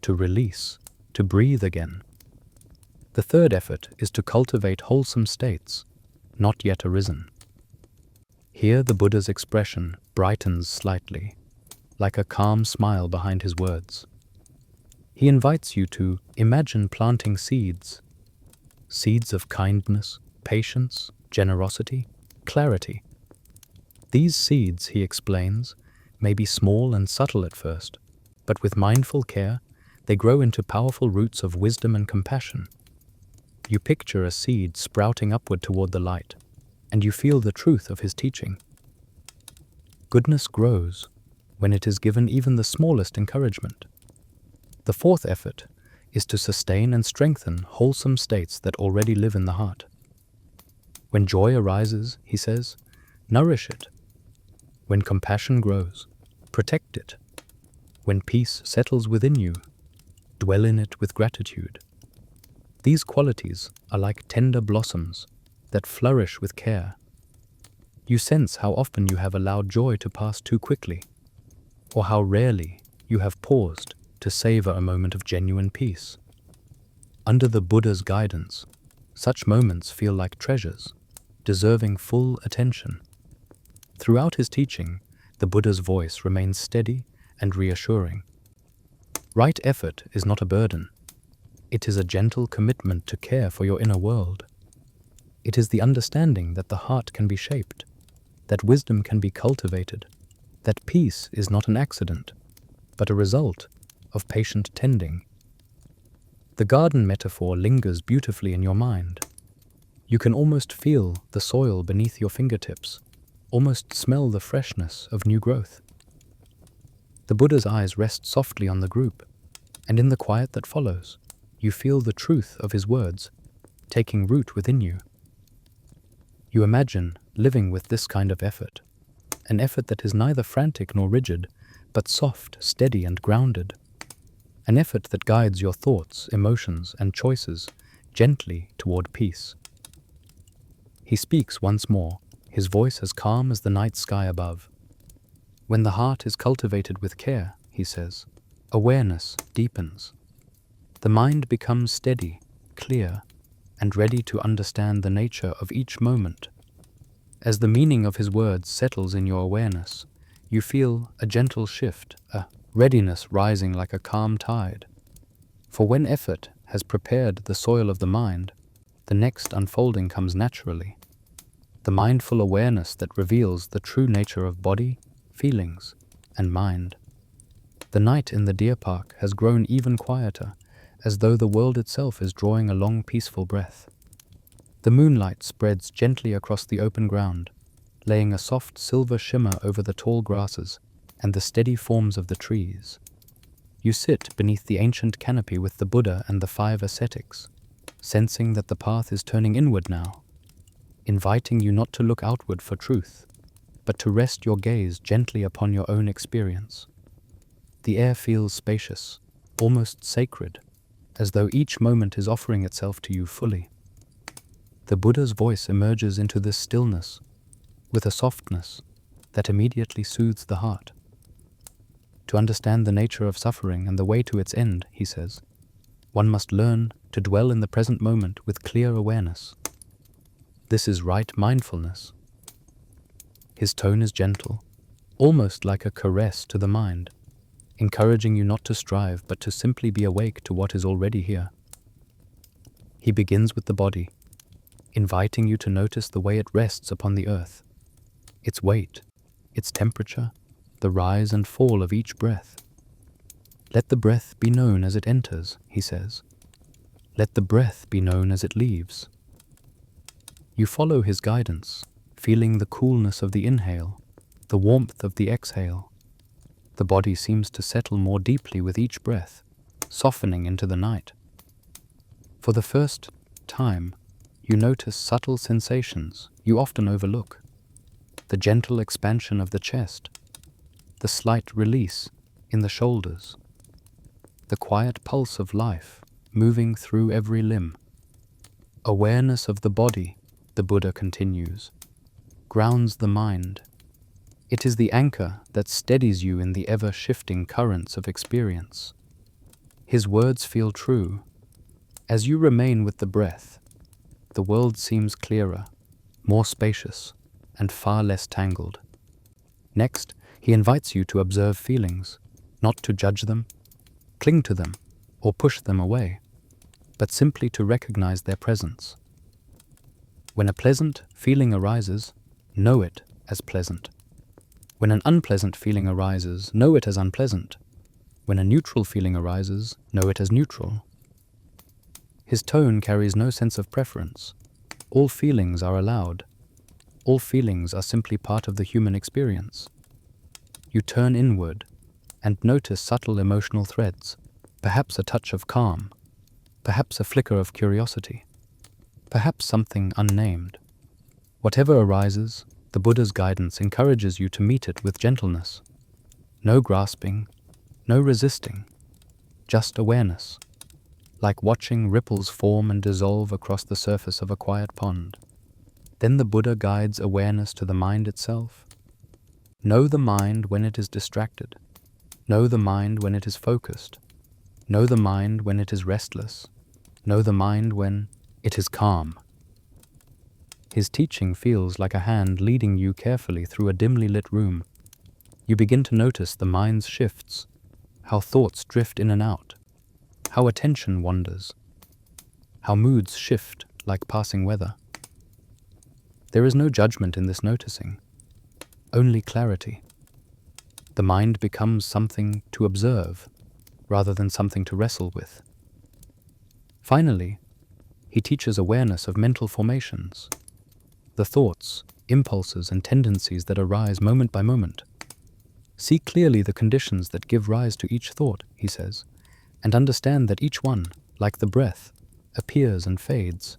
to release, to breathe again. The third effort is to cultivate wholesome states, not yet arisen. Here the Buddha's expression brightens slightly, like a calm smile behind his words. He invites you to imagine planting seeds of kindness, patience, generosity, clarity. These seeds, he explains, may be small and subtle at first, but with mindful care, they grow into powerful roots of wisdom and compassion. You picture a seed sprouting upward toward the light, and you feel the truth of his teaching. Goodness grows when it is given even the smallest encouragement. The fourth effort is to sustain and strengthen wholesome states that already live in the heart. When joy arises, he says, nourish it. When compassion grows, protect it. When peace settles within you, dwell in it with gratitude. These qualities are like tender blossoms that flourish with care. You sense how often you have allowed joy to pass too quickly, or how rarely you have paused to savor a moment of genuine peace. Under the Buddha's guidance, such moments feel like treasures, deserving full attention. Throughout his teaching, the Buddha's voice remains steady and reassuring. Right effort is not a burden. It is a gentle commitment to care for your inner world. It is the understanding that the heart can be shaped, that wisdom can be cultivated, that peace is not an accident, but a result of patient tending. The garden metaphor lingers beautifully in your mind. You can almost feel the soil beneath your fingertips, almost smell the freshness of new growth. The Buddha's eyes rest softly on the group, and in the quiet that follows, you feel the truth of his words taking root within you. You imagine living with this kind of effort, an effort that is neither frantic nor rigid, but soft, steady, and grounded. An effort that guides your thoughts, emotions, and choices gently toward peace. He speaks once more, his voice as calm as the night sky above. When the heart is cultivated with care, he says, awareness deepens. The mind becomes steady, clear, and ready to understand the nature of each moment. As the meaning of his words settles in your awareness, you feel a gentle shift, a readiness rising like a calm tide. For when effort has prepared the soil of the mind, the next unfolding comes naturally. The mindful awareness that reveals the true nature of body, feelings, and mind. The night in the deer park has grown even quieter, as though the world itself is drawing a long peaceful breath. The moonlight spreads gently across the open ground, laying a soft silver shimmer over the tall grasses and the steady forms of the trees. You sit beneath the ancient canopy with the Buddha and the 5 ascetics, sensing that the path is turning inward now, inviting you not to look outward for truth, but to rest your gaze gently upon your own experience. The air feels spacious, almost sacred, as though each moment is offering itself to you fully. The Buddha's voice emerges into this stillness with a softness that immediately soothes the heart. To understand the nature of suffering and the way to its end, he says, one must learn to dwell in the present moment with clear awareness. This is right mindfulness. His tone is gentle, almost like a caress to the mind, encouraging you not to strive but to simply be awake to what is already here. He begins with the body, inviting you to notice the way it rests upon the earth, its weight, its temperature, the rise and fall of each breath. Let the breath be known as it enters, he says. Let the breath be known as it leaves. You follow his guidance, feeling the coolness of the inhale, the warmth of the exhale. The body seems to settle more deeply with each breath, softening into the night. For the first time, you notice subtle sensations you often overlook. The gentle expansion of the chest, the slight release in the shoulders, the quiet pulse of life moving through every limb. Awareness of the body, the Buddha continues, grounds the mind. It is the anchor that steadies you in the ever-shifting currents of experience. His words feel true. As you remain with the breath, the world seems clearer, more spacious, and far less tangled. Next, he invites you to observe feelings, not to judge them, cling to them, or push them away, but simply to recognize their presence. When a pleasant feeling arises, know it as pleasant. When an unpleasant feeling arises, know it as unpleasant. When a neutral feeling arises, know it as neutral. His tone carries no sense of preference. All feelings are allowed. All feelings are simply part of the human experience. You turn inward and notice subtle emotional threads, perhaps a touch of calm, perhaps a flicker of curiosity, perhaps something unnamed. Whatever arises, the Buddha's guidance encourages you to meet it with gentleness. No grasping, no resisting, just awareness, like watching ripples form and dissolve across the surface of a quiet pond. Then the Buddha guides awareness to the mind itself. Know the mind when it is distracted. Know the mind when it is focused. Know the mind when it is restless. Know the mind when it is calm. His teaching feels like a hand leading you carefully through a dimly lit room. You begin to notice the mind's shifts, how thoughts drift in and out, how attention wanders, how moods shift like passing weather. There is no judgment in this noticing, only clarity. The mind becomes something to observe rather than something to wrestle with. Finally, he teaches awareness of mental formations, the thoughts, impulses, and tendencies that arise moment by moment. See clearly the conditions that give rise to each thought, he says, and understand that each one, like the breath, appears and fades.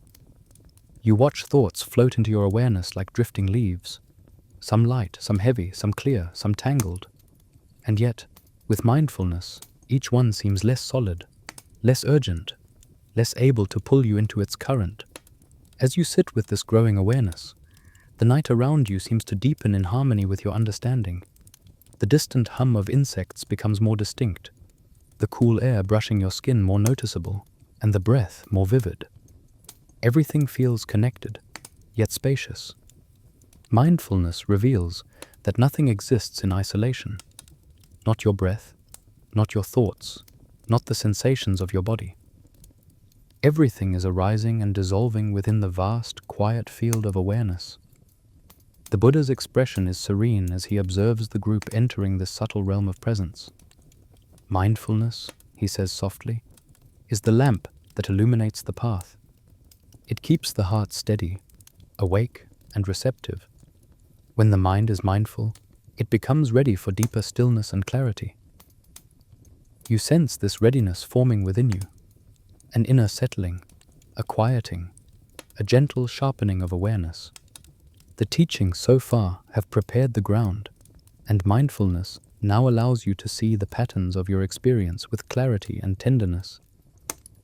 You watch thoughts float into your awareness like drifting leaves, some light, some heavy, some clear, some tangled. And yet, with mindfulness, each one seems less solid, less urgent, less able to pull you into its current. As you sit with this growing awareness, the night around you seems to deepen in harmony with your understanding. The distant hum of insects becomes more distinct, the cool air brushing your skin more noticeable, and the breath more vivid. Everything feels connected, yet spacious. Mindfulness reveals that nothing exists in isolation. Not your breath, not your thoughts, not the sensations of your body. Everything is arising and dissolving within the vast, quiet field of awareness. The Buddha's expression is serene as he observes the group entering this subtle realm of presence. Mindfulness, he says softly, is the lamp that illuminates the path. It keeps the heart steady, awake, and receptive. When the mind is mindful, it becomes ready for deeper stillness and clarity. You sense this readiness forming within you, an inner settling, a quieting, a gentle sharpening of awareness. The teachings so far have prepared the ground, and mindfulness now allows you to see the patterns of your experience with clarity and tenderness.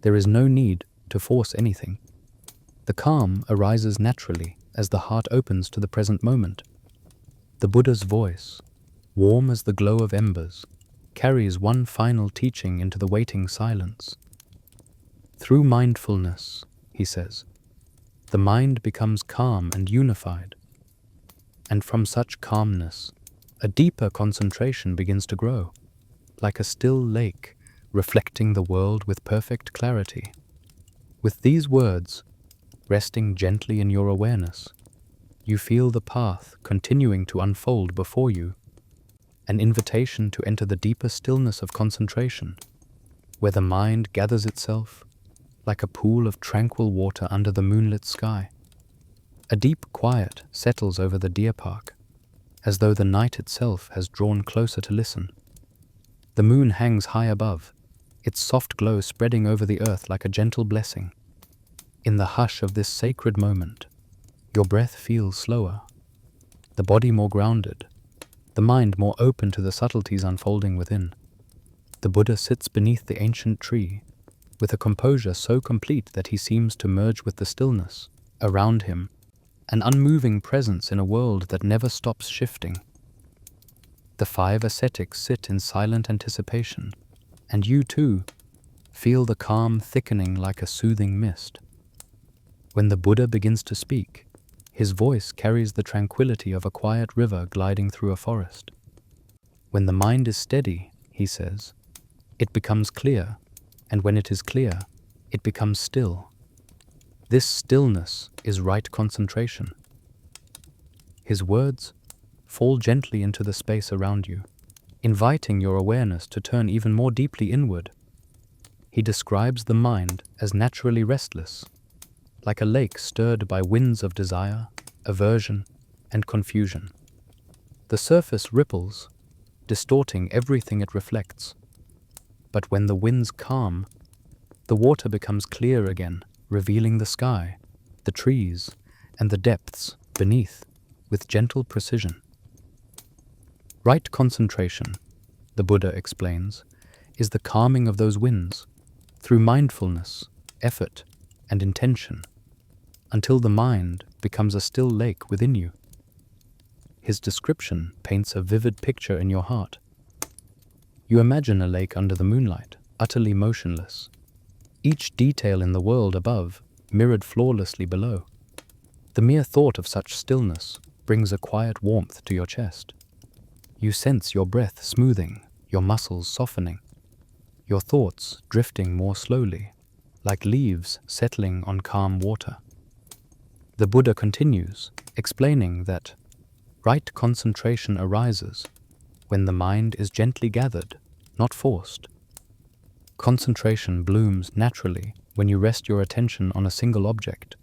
There is no need to force anything. The calm arises naturally as the heart opens to the present moment. The Buddha's voice, warm as the glow of embers, carries one final teaching into the waiting silence. Through mindfulness, he says, the mind becomes calm and unified. And from such calmness, a deeper concentration begins to grow, like a still lake reflecting the world with perfect clarity. With these words, resting gently in your awareness, you feel the path continuing to unfold before you, an invitation to enter the deeper stillness of concentration, where the mind gathers itself like a pool of tranquil water under the moonlit sky. A deep quiet settles over the deer park, as though the night itself has drawn closer to listen. The moon hangs high above, its soft glow spreading over the earth like a gentle blessing. In the hush of this sacred moment, your breath feels slower, the body more grounded, the mind more open to the subtleties unfolding within. The Buddha sits beneath the ancient tree, with a composure so complete that he seems to merge with the stillness around him, an unmoving presence in a world that never stops shifting. The 5 ascetics sit in silent anticipation, and you too feel the calm thickening like a soothing mist. When the Buddha begins to speak, his voice carries the tranquility of a quiet river gliding through a forest. When the mind is steady, he says, it becomes clear, and when it is clear, it becomes still. This stillness is right concentration. His words fall gently into the space around you, inviting your awareness to turn even more deeply inward. He describes the mind as naturally restless, like a lake stirred by winds of desire, aversion, and confusion. The surface ripples, distorting everything it reflects. But when the winds calm, the water becomes clear again, revealing the sky, the trees, and the depths beneath with gentle precision. Right concentration, the Buddha explains, is the calming of those winds through mindfulness, effort, and intention, until the mind becomes a still lake within you. His description paints a vivid picture in your heart. You imagine a lake under the moonlight, utterly motionless, each detail in the world above mirrored flawlessly below. The mere thought of such stillness brings a quiet warmth to your chest. You sense your breath smoothing, your muscles softening, your thoughts drifting more slowly, like leaves settling on calm water. The Buddha continues, explaining that right concentration arises when the mind is gently gathered, not forced. Concentration blooms naturally when you rest your attention on a single object,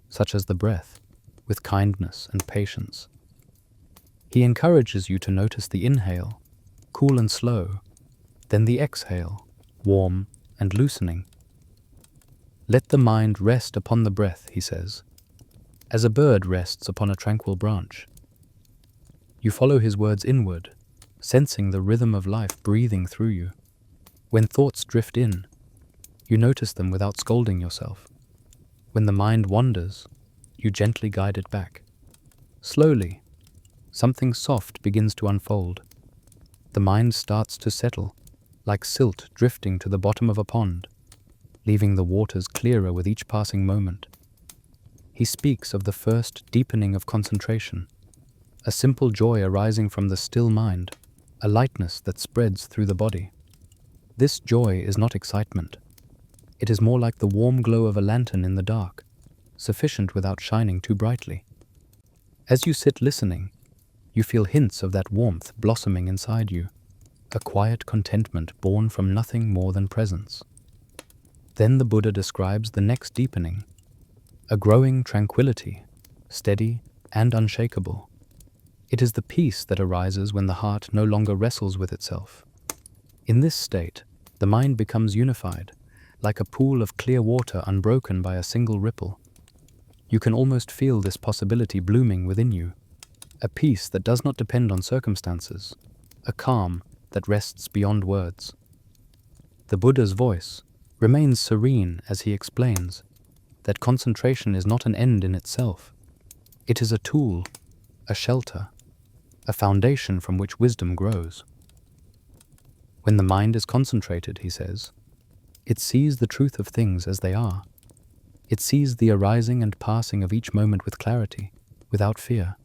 such as the breath, with kindness and patience. He encourages you to notice the inhale, cool and slow, then the exhale, warm and loosening. Let the mind rest upon the breath, he says, as a bird rests upon a tranquil branch. You follow his words inward, sensing the rhythm of life breathing through you. When thoughts drift in, you notice them without scolding yourself. When the mind wanders, you gently guide it back. Slowly, something soft begins to unfold. The mind starts to settle, like silt drifting to the bottom of a pond, leaving the waters clearer with each passing moment. He speaks of the first deepening of concentration, a simple joy arising from the still mind, a lightness that spreads through the body. This joy is not excitement. It is more like the warm glow of a lantern in the dark, sufficient without shining too brightly. As you sit listening, you feel hints of that warmth blossoming inside you, a quiet contentment born from nothing more than presence. Then the Buddha describes the next deepening, a growing tranquility, steady and unshakable. It is the peace that arises when the heart no longer wrestles with itself. In this state, the mind becomes unified, like a pool of clear water unbroken by a single ripple. You can almost feel this possibility blooming within you, a peace that does not depend on circumstances, a calm that rests beyond words. The Buddha's voice remains serene as he explains that concentration is not an end in itself. It is a tool, a shelter, a foundation from which wisdom grows. When the mind is concentrated, he says, it sees the truth of things as they are. It sees the arising and passing of each moment with clarity, without fear.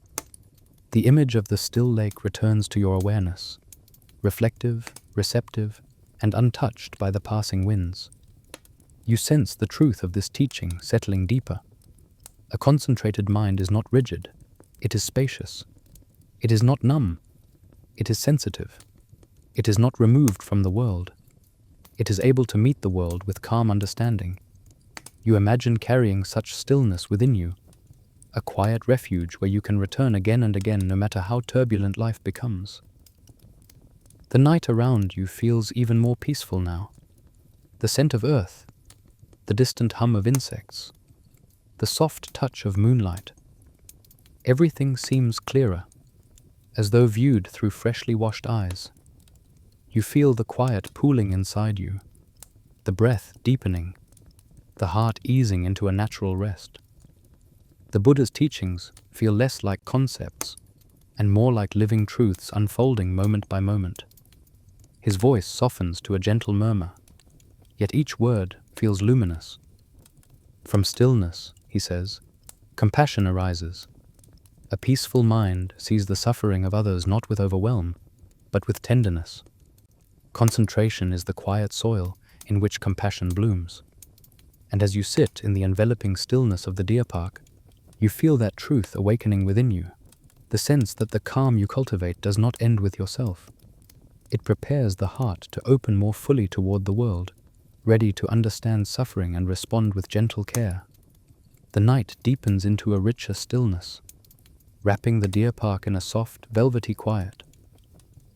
The image of the still lake returns to your awareness, reflective, receptive, and untouched by the passing winds. You sense the truth of this teaching settling deeper. A concentrated mind is not rigid, it is spacious. It is not numb, it is sensitive. It is not removed from the world. It is able to meet the world with calm understanding. You imagine carrying such stillness within you, a quiet refuge where you can return again and again no matter how turbulent life becomes. The night around you feels even more peaceful now. The scent of earth, the distant hum of insects, the soft touch of moonlight. Everything seems clearer, as though viewed through freshly washed eyes. You feel the quiet pooling inside you, the breath deepening, the heart easing into a natural rest. The Buddha's teachings feel less like concepts and more like living truths unfolding moment by moment. His voice softens to a gentle murmur, yet each word feels luminous. From stillness, he says, compassion arises. A peaceful mind sees the suffering of others not with overwhelm, but with tenderness. Concentration is the quiet soil in which compassion blooms. And as you sit in the enveloping stillness of the deer park, you feel that truth awakening within you, the sense that the calm you cultivate does not end with yourself. It prepares the heart to open more fully toward the world, ready to understand suffering and respond with gentle care. The night deepens into a richer stillness, wrapping the deer park in a soft, velvety quiet.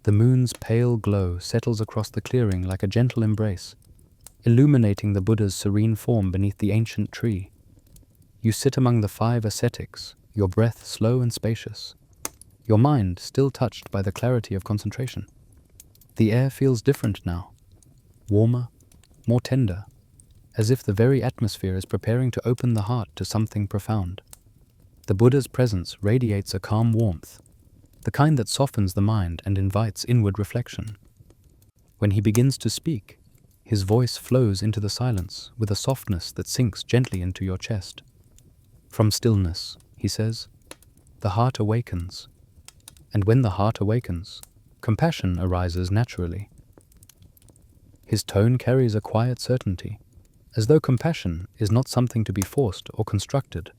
The moon's pale glow settles across the clearing like a gentle embrace, illuminating the Buddha's serene form beneath the ancient tree. You sit among the 5 ascetics, your breath slow and spacious, your mind still touched by the clarity of concentration. The air feels different now, warmer, more tender, as if the very atmosphere is preparing to open the heart to something profound. The Buddha's presence radiates a calm warmth, the kind that softens the mind and invites inward reflection. When he begins to speak, his voice flows into the silence with a softness that sinks gently into your chest. From stillness, he says, the heart awakens. And when the heart awakens, compassion arises naturally. His tone carries a quiet certainty, as though compassion is not something to be forced or constructed,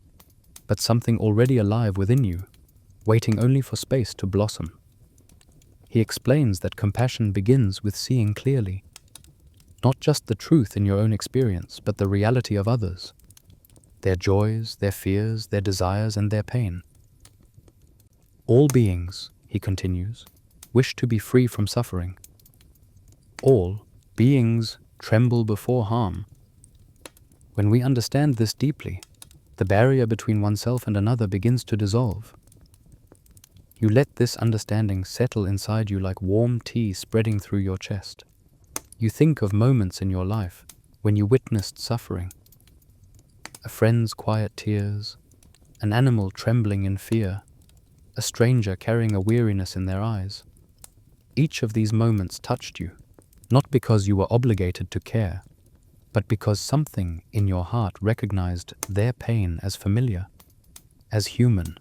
but something already alive within you, waiting only for space to blossom. He explains that compassion begins with seeing clearly. not just the truth in your own experience, but the reality of others, their joys, their fears, their desires, and their pain. All beings, he continues, wish to be free from suffering. All beings tremble before harm. When we understand this deeply, the barrier between oneself and another begins to dissolve. You let this understanding settle inside you like warm tea spreading through your chest. You think of moments in your life when you witnessed suffering. A friend's quiet tears, an animal trembling in fear, a stranger carrying a weariness in their eyes. Each of these moments touched you, not because you were obligated to care, but because something in your heart recognized their pain as familiar, as human,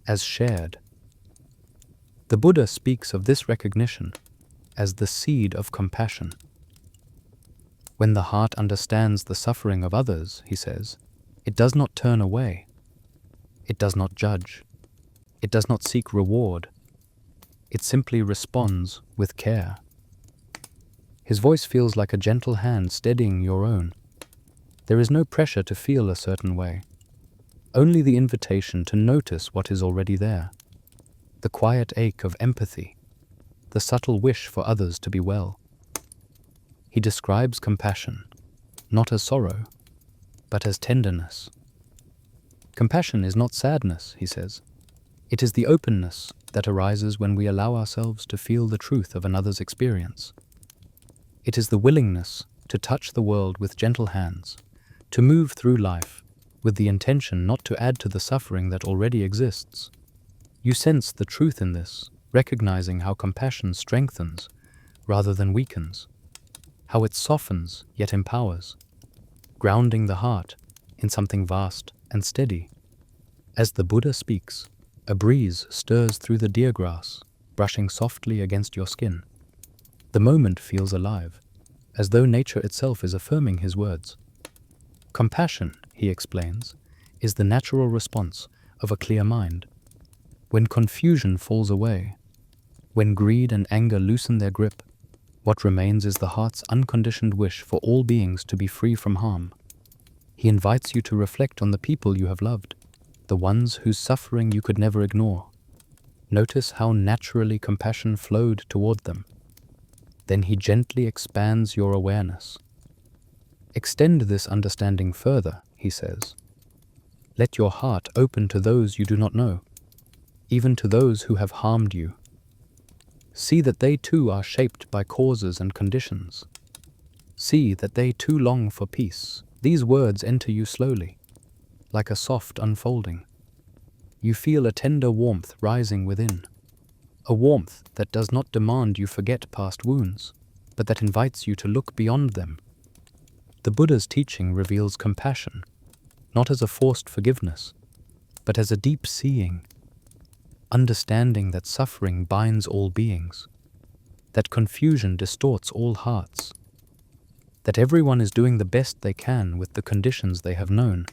as shared. The Buddha speaks of this recognition as the seed of compassion. When the heart understands the suffering of others, he says, it does not turn away. It does not judge. It does not seek reward. It simply responds with care. His voice feels like a gentle hand steadying your own. There is no pressure to feel a certain way, only the invitation to notice what is already there, the quiet ache of empathy, the subtle wish for others to be well. He describes compassion, not as sorrow, but as tenderness. Compassion is not sadness, he says. It is the openness that arises when we allow ourselves to feel the truth of another's experience. It is the willingness to touch the world with gentle hands, to move through life with the intention not to add to the suffering that already exists. You sense the truth in this, recognizing how compassion strengthens rather than weakens, how it softens yet empowers, grounding the heart in something vast and steady. As the Buddha speaks, a breeze stirs through the deer grass, brushing softly against your skin. The moment feels alive, as though nature itself is affirming his words. Compassion, he explains, is the natural response of a clear mind. When confusion falls away, when greed and anger loosen their grip, what remains is the heart's unconditioned wish for all beings to be free from harm. He invites you to reflect on the people you have loved, the ones whose suffering you could never ignore. Notice how naturally compassion flowed toward them. Then he gently expands your awareness. Extend this understanding further, he says. Let your heart open to those you do not know, even to those who have harmed you. See that they too are shaped by causes and conditions. See that they too long for peace. These words enter you slowly, like a soft unfolding. You feel a tender warmth rising within, a warmth that does not demand you forget past wounds, but that invites you to look beyond them. The Buddha's teaching reveals compassion, not as a forced forgiveness, but as a deep seeing, understanding that suffering binds all beings, that confusion distorts all hearts, that everyone is doing the best they can with the conditions they have known.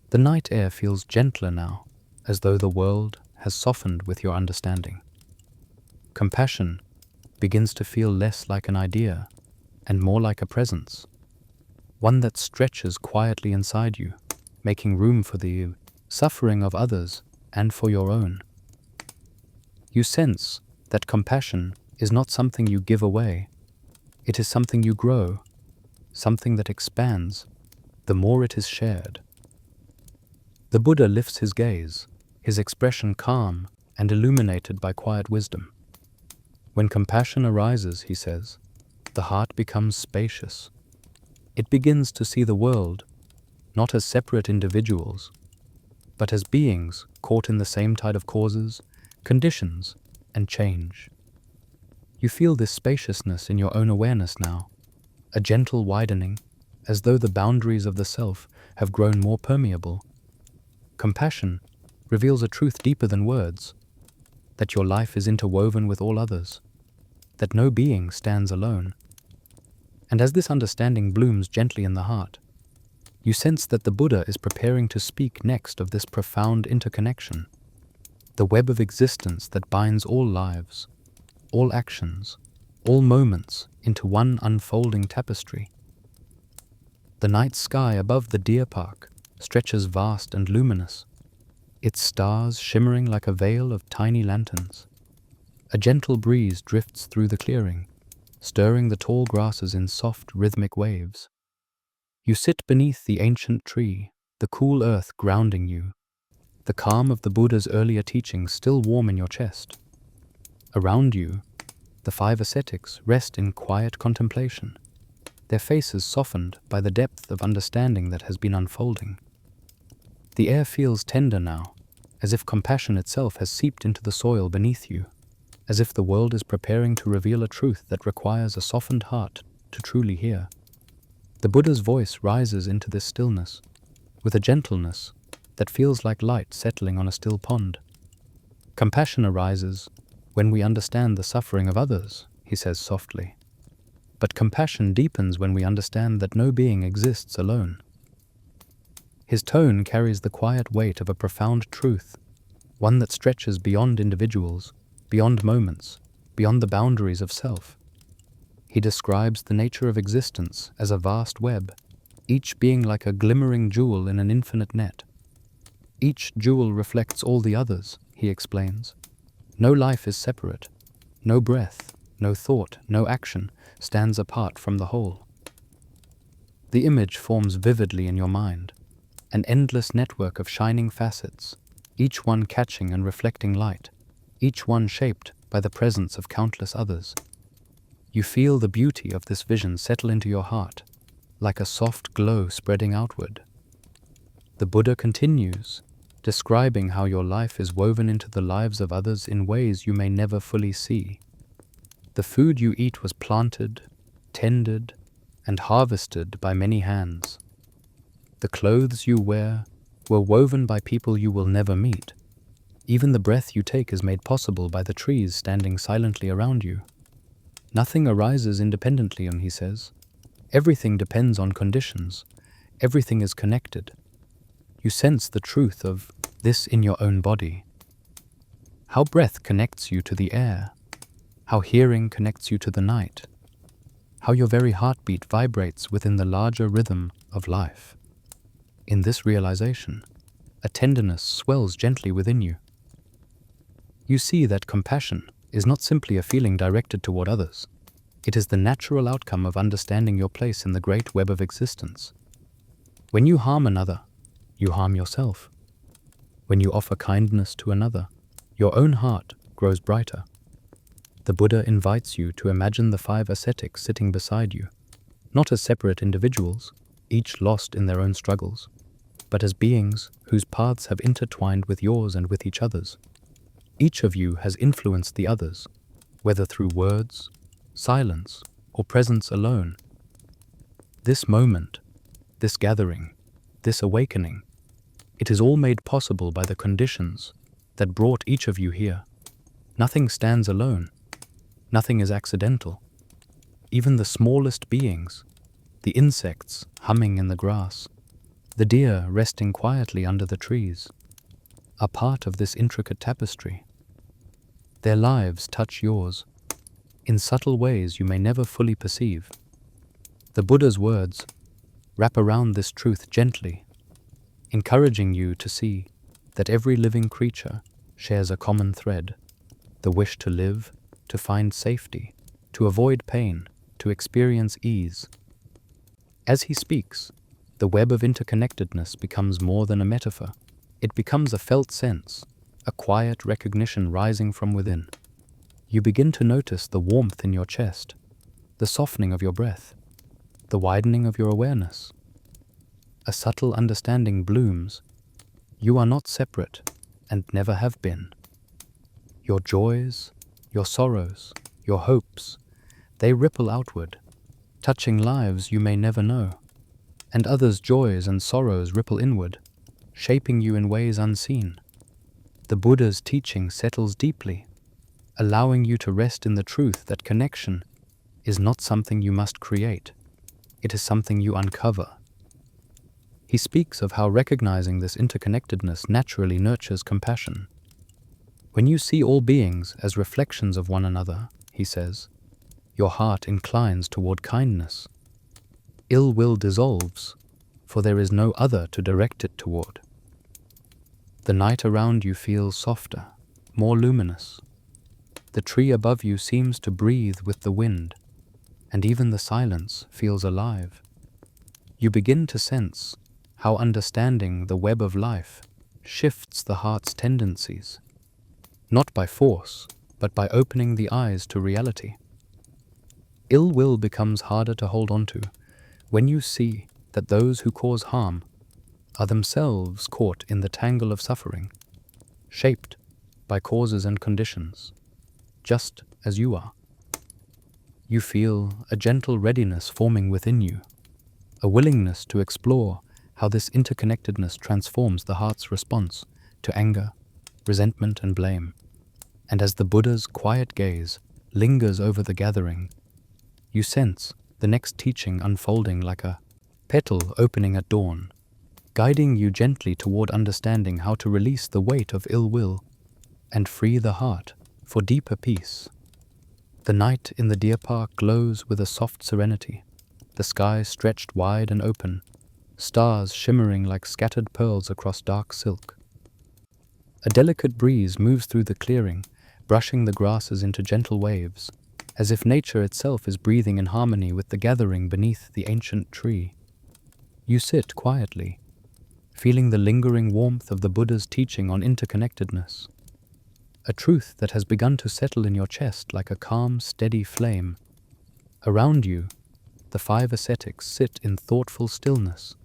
The night air feels gentler now, as though the world has softened with your understanding. Compassion begins to feel less like an idea and more like a presence, one that stretches quietly inside you, making room for the suffering of others and for your own. You sense that compassion is not something you give away. It is something you grow, something that expands the more it is shared. The Buddha lifts his gaze, his expression calm and illuminated by quiet wisdom. When compassion arises, he says, the heart becomes spacious. It begins to see the world not as separate individuals, but as beings caught in the same tide of causes, conditions, and change. You feel this spaciousness in your own awareness now, a gentle widening, as though the boundaries of the self have grown more permeable. Compassion reveals a truth deeper than words, that your life is interwoven with all others, that no being stands alone. And as this understanding blooms gently in the heart, you sense that the Buddha is preparing to speak next of this profound interconnection, the web of existence that binds all lives, all actions, all moments into one unfolding tapestry. The night sky above the deer park stretches vast and luminous, its stars shimmering like a veil of tiny lanterns. A gentle breeze drifts through the clearing, stirring the tall grasses in soft, rhythmic waves. You sit beneath the ancient tree, the cool earth grounding you, the calm of the Buddha's earlier teachings still warm in your chest. Around you, the 5 ascetics rest in quiet contemplation, their faces softened by the depth of understanding that has been unfolding. The air feels tender now, as if compassion itself has seeped into the soil beneath you, as if the world is preparing to reveal a truth that requires a softened heart to truly hear. The Buddha's voice rises into this stillness, with a gentleness that feels like light settling on a still pond. Compassion arises when we understand the suffering of others, he says softly. But compassion deepens when we understand that no being exists alone. His tone carries the quiet weight of a profound truth, one that stretches beyond individuals, beyond moments, beyond the boundaries of self. He describes the nature of existence as a vast web, each being like a glimmering jewel in an infinite net. Each jewel reflects all the others, he explains. No life is separate. No breath, no thought, no action stands apart from the whole. The image forms vividly in your mind, an endless network of shining facets, each one catching and reflecting light, each one shaped by the presence of countless others. You feel the beauty of this vision settle into your heart, like a soft glow spreading outward. The Buddha continues, describing how your life is woven into the lives of others in ways you may never fully see. The food you eat was planted, tended, and harvested by many hands. The clothes you wear were woven by people you will never meet. Even the breath you take is made possible by the trees standing silently around you. Nothing arises independently, he says. Everything depends on conditions. Everything is connected. You sense the truth of this in your own body. How breath connects you to the air. How hearing connects you to the night. How your very heartbeat vibrates within the larger rhythm of life. In this realization, a tenderness swells gently within you. You see that compassion is not simply a feeling directed toward others. It is the natural outcome of understanding your place in the great web of existence. When you harm another, you harm yourself. When you offer kindness to another, your own heart grows brighter. The Buddha invites you to imagine the 5 ascetics sitting beside you, not as separate individuals, each lost in their own struggles, but as beings whose paths have intertwined with yours and with each other's. Each of you has influenced the others, whether through words, silence, or presence alone. This moment, this gathering, this awakening, it is all made possible by the conditions that brought each of you here. Nothing stands alone. Nothing is accidental. Even the smallest beings, the insects humming in the grass, the deer resting quietly under the trees, are part of this intricate tapestry. Their lives touch yours, in subtle ways you may never fully perceive. The Buddha's words wrap around this truth gently, encouraging you to see that every living creature shares a common thread, the wish to live, to find safety, to avoid pain, to experience ease. As he speaks, the web of interconnectedness becomes more than a metaphor. It becomes a felt sense, a quiet recognition rising from within. You begin to notice the warmth in your chest, the softening of your breath, the widening of your awareness. A subtle understanding blooms. You are not separate and never have been. Your joys, your sorrows, your hopes, they ripple outward, touching lives you may never know. And others' joys and sorrows ripple inward, shaping you in ways unseen. The Buddha's teaching settles deeply, allowing you to rest in the truth that connection is not something you must create. It is something you uncover. He speaks of how recognizing this interconnectedness naturally nurtures compassion. When you see all beings as reflections of one another, he says, Your heart inclines toward kindness. Ill will dissolves, for there is no other to direct it toward. The night around you feels softer, more luminous. The tree above you seems to breathe with the wind, and even the silence feels alive. You begin to sense how understanding the web of life shifts the heart's tendencies, not by force, but by opening the eyes to reality. Ill will becomes harder to hold on to when you see that those who cause harm are themselves caught in the tangle of suffering, shaped by causes and conditions, just as you are. You feel a gentle readiness forming within you, a willingness to explore how this interconnectedness transforms the heart's response to anger, resentment, and blame. And as the Buddha's quiet gaze lingers over the gathering, you sense the next teaching unfolding like a petal opening at dawn, guiding you gently toward understanding how to release the weight of ill will and free the heart for deeper peace. The night in the deer park glows with a soft serenity, the sky stretched wide and open, stars shimmering like scattered pearls across dark silk. A delicate breeze moves through the clearing, brushing the grasses into gentle waves, as if nature itself is breathing in harmony with the gathering beneath the ancient tree. You sit quietly, feeling the lingering warmth of the Buddha's teaching on interconnectedness, a truth that has begun to settle in your chest like a calm, steady flame. Around you, the 5 ascetics sit in thoughtful stillness,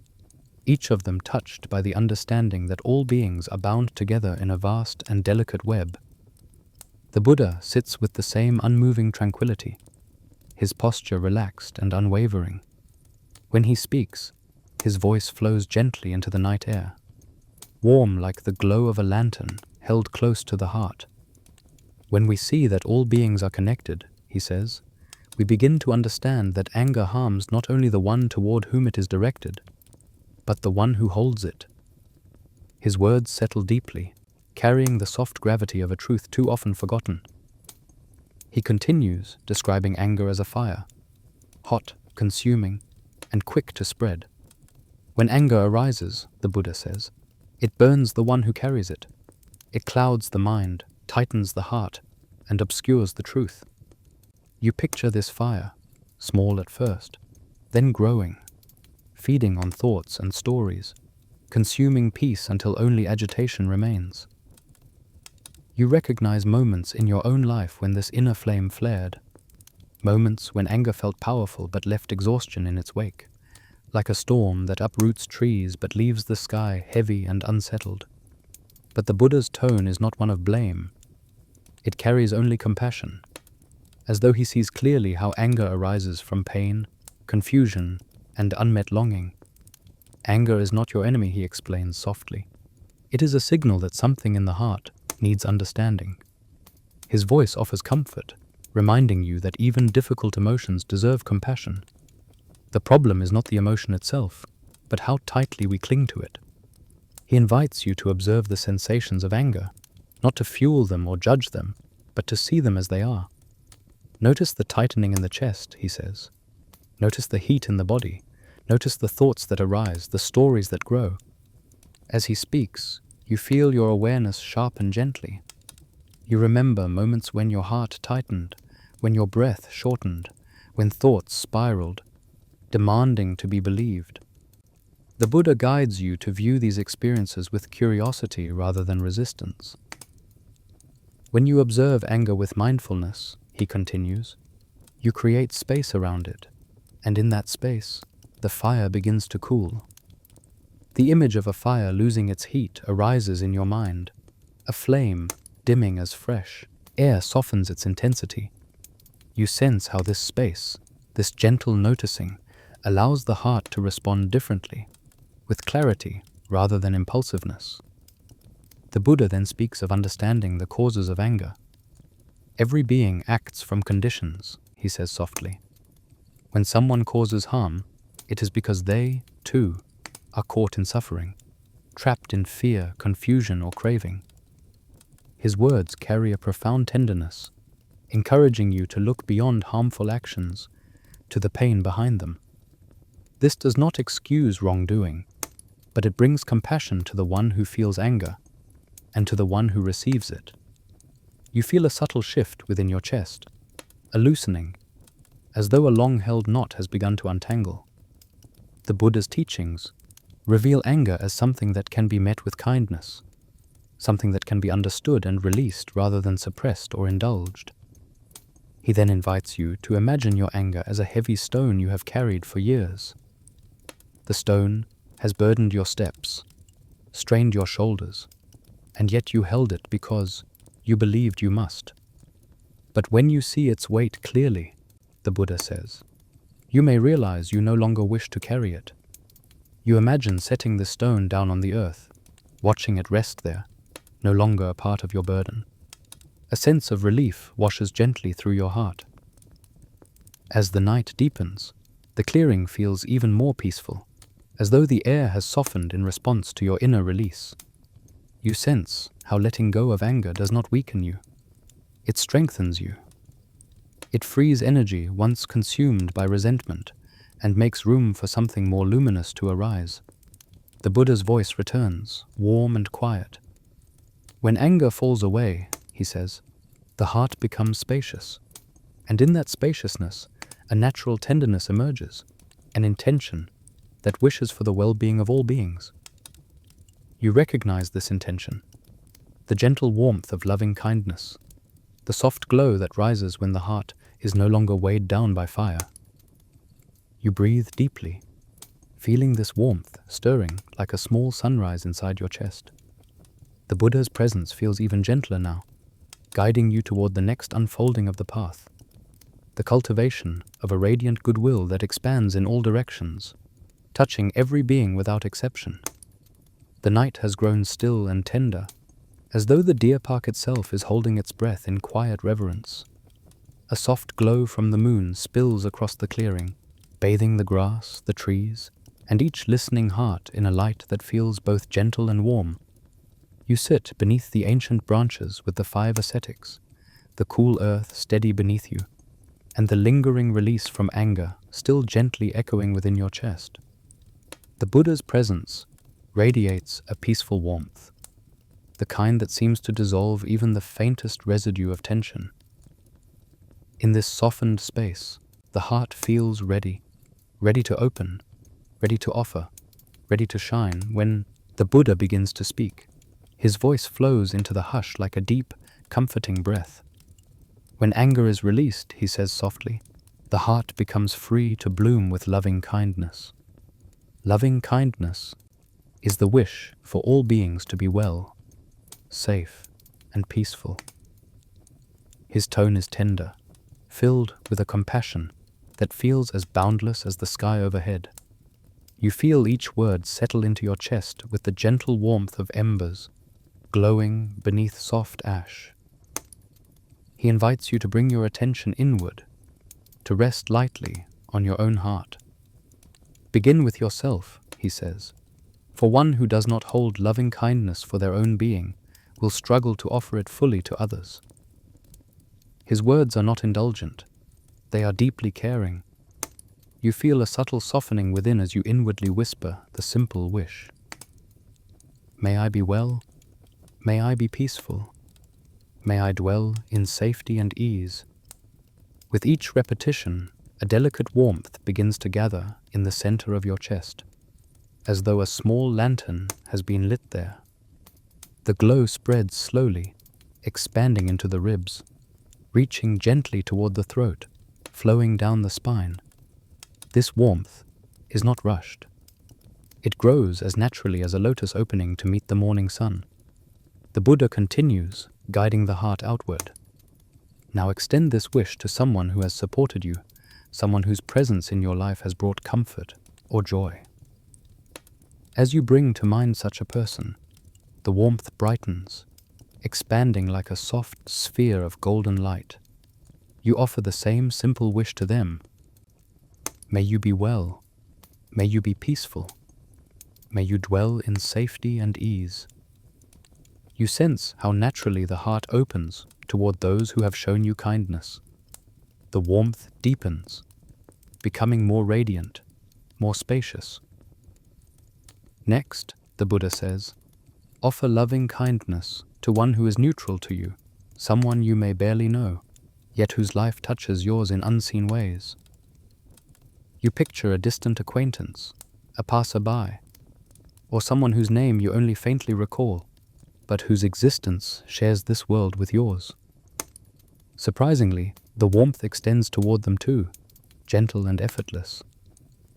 each of them touched by the understanding that all beings are bound together in a vast and delicate web. The Buddha sits with the same unmoving tranquility, his posture relaxed and unwavering. When he speaks, his voice flows gently into the night air, warm like the glow of a lantern held close to the heart. When we see that all beings are connected, he says, we begin to understand that anger harms not only the one toward whom it is directed, but the one who holds it. His words settle deeply, carrying the soft gravity of a truth too often forgotten. He continues, describing anger as a fire, hot, consuming, and quick to spread. When anger arises, the Buddha says, it burns the one who carries it. It clouds the mind, tightens the heart, and obscures the truth. You picture this fire, small at first, then growing, feeding on thoughts and stories, consuming peace until only agitation remains. You recognize moments in your own life when this inner flame flared, moments when anger felt powerful but left exhaustion in its wake, like a storm that uproots trees but leaves the sky heavy and unsettled. But the Buddha's tone is not one of blame. It carries only compassion, as though he sees clearly how anger arises from pain, confusion, and unmet longing. Anger is not your enemy, he explains softly. It is a signal that something in the heart needs understanding. His voice offers comfort, reminding you that even difficult emotions deserve compassion. The problem is not the emotion itself, but how tightly we cling to it. He invites you to observe the sensations of anger, not to fuel them or judge them, but to see them as they are. Notice the tightening in the chest, he says. Notice the heat in the body. Notice the thoughts that arise, the stories that grow. As he speaks, you feel your awareness sharpen gently. You remember moments when your heart tightened, when your breath shortened, when thoughts spiraled, demanding to be believed. The Buddha guides you to view these experiences with curiosity rather than resistance. When you observe anger with mindfulness, he continues, you create space around it, and in that space, the fire begins to cool. The image of a fire losing its heat arises in your mind, a flame dimming as fresh air softens its intensity. You sense how this space, this gentle noticing, allows the heart to respond differently, with clarity rather than impulsiveness. The Buddha then speaks of understanding the causes of anger. Every being acts from conditions, he says softly. When someone causes harm, it is because they, too, are caught in suffering, trapped in fear, confusion, or craving. His words carry a profound tenderness, encouraging you to look beyond harmful actions to the pain behind them. This does not excuse wrongdoing, but it brings compassion to the one who feels anger and to the one who receives it. You feel a subtle shift within your chest, a loosening, as though a long-held knot has begun to untangle. The Buddha's teachings reveal anger as something that can be met with kindness, something that can be understood and released rather than suppressed or indulged. He then invites you to imagine your anger as a heavy stone you have carried for years. The stone has burdened your steps, strained your shoulders, and yet you held it because you believed you must. But when you see its weight clearly, the Buddha says, you may realize you no longer wish to carry it. You imagine setting the stone down on the earth, watching it rest there, no longer a part of your burden. A sense of relief washes gently through your heart. As the night deepens, the clearing feels even more peaceful, as though the air has softened in response to your inner release. You sense how letting go of anger does not weaken you. It strengthens you. It frees energy once consumed by resentment and makes room for something more luminous to arise. The Buddha's voice returns, warm and quiet. When anger falls away, he says, the heart becomes spacious, and in that spaciousness, a natural tenderness emerges, an intention that wishes for the well-being of all beings. You recognize this intention, the gentle warmth of loving kindness, the soft glow that rises when the heart is no longer weighed down by fire. You breathe deeply, feeling this warmth stirring like a small sunrise inside your chest. The Buddha's presence feels even gentler now, guiding you toward the next unfolding of the path, the cultivation of a radiant goodwill that expands in all directions, touching every being without exception. The night has grown still and tender, as though the deer park itself is holding its breath in quiet reverence. A soft glow from the moon spills across the clearing, bathing the grass, the trees, and each listening heart in a light that feels both gentle and warm. You sit beneath the ancient branches with the 5 ascetics, the cool earth steady beneath you, and the lingering release from anger still gently echoing within your chest. The Buddha's presence radiates a peaceful warmth, the kind that seems to dissolve even the faintest residue of tension. In this softened space, the heart feels ready to open, ready to offer, ready to shine when the Buddha begins to speak. His voice flows into the hush like a deep, comforting breath. When anger is released, he says softly, the heart becomes free to bloom with loving kindness. Loving kindness is the wish for all beings to be well, safe, and peaceful. His tone is tender, filled with a compassion that feels as boundless as the sky overhead. You feel each word settle into your chest with the gentle warmth of embers glowing beneath soft ash. He invites you to bring your attention inward, to rest lightly on your own heart. Begin with yourself, he says, for one who does not hold loving kindness for their own being will struggle to offer it fully to others. His words are not indulgent, they are deeply caring. You feel a subtle softening within as you inwardly whisper the simple wish. May I be well, may I be peaceful, may I dwell in safety and ease. With each repetition, a delicate warmth begins to gather in the center of your chest, as though a small lantern has been lit there. The glow spreads slowly, expanding into the ribs, reaching gently toward the throat, flowing down the spine. This warmth is not rushed. It grows as naturally as a lotus opening to meet the morning sun. The Buddha continues, guiding the heart outward. Now extend this wish to someone who has supported you, someone whose presence in your life has brought comfort or joy. As you bring to mind such a person, the warmth brightens, expanding like a soft sphere of golden light. You offer the same simple wish to them. May you be well. May you be peaceful. May you dwell in safety and ease. You sense how naturally the heart opens toward those who have shown you kindness. The warmth deepens, becoming more radiant, more spacious. Next, the Buddha says, offer loving kindness to one who is neutral to you, someone you may barely know, yet whose life touches yours in unseen ways. You picture a distant acquaintance, a passerby, or someone whose name you only faintly recall, but whose existence shares this world with yours. Surprisingly, the warmth extends toward them too, gentle and effortless,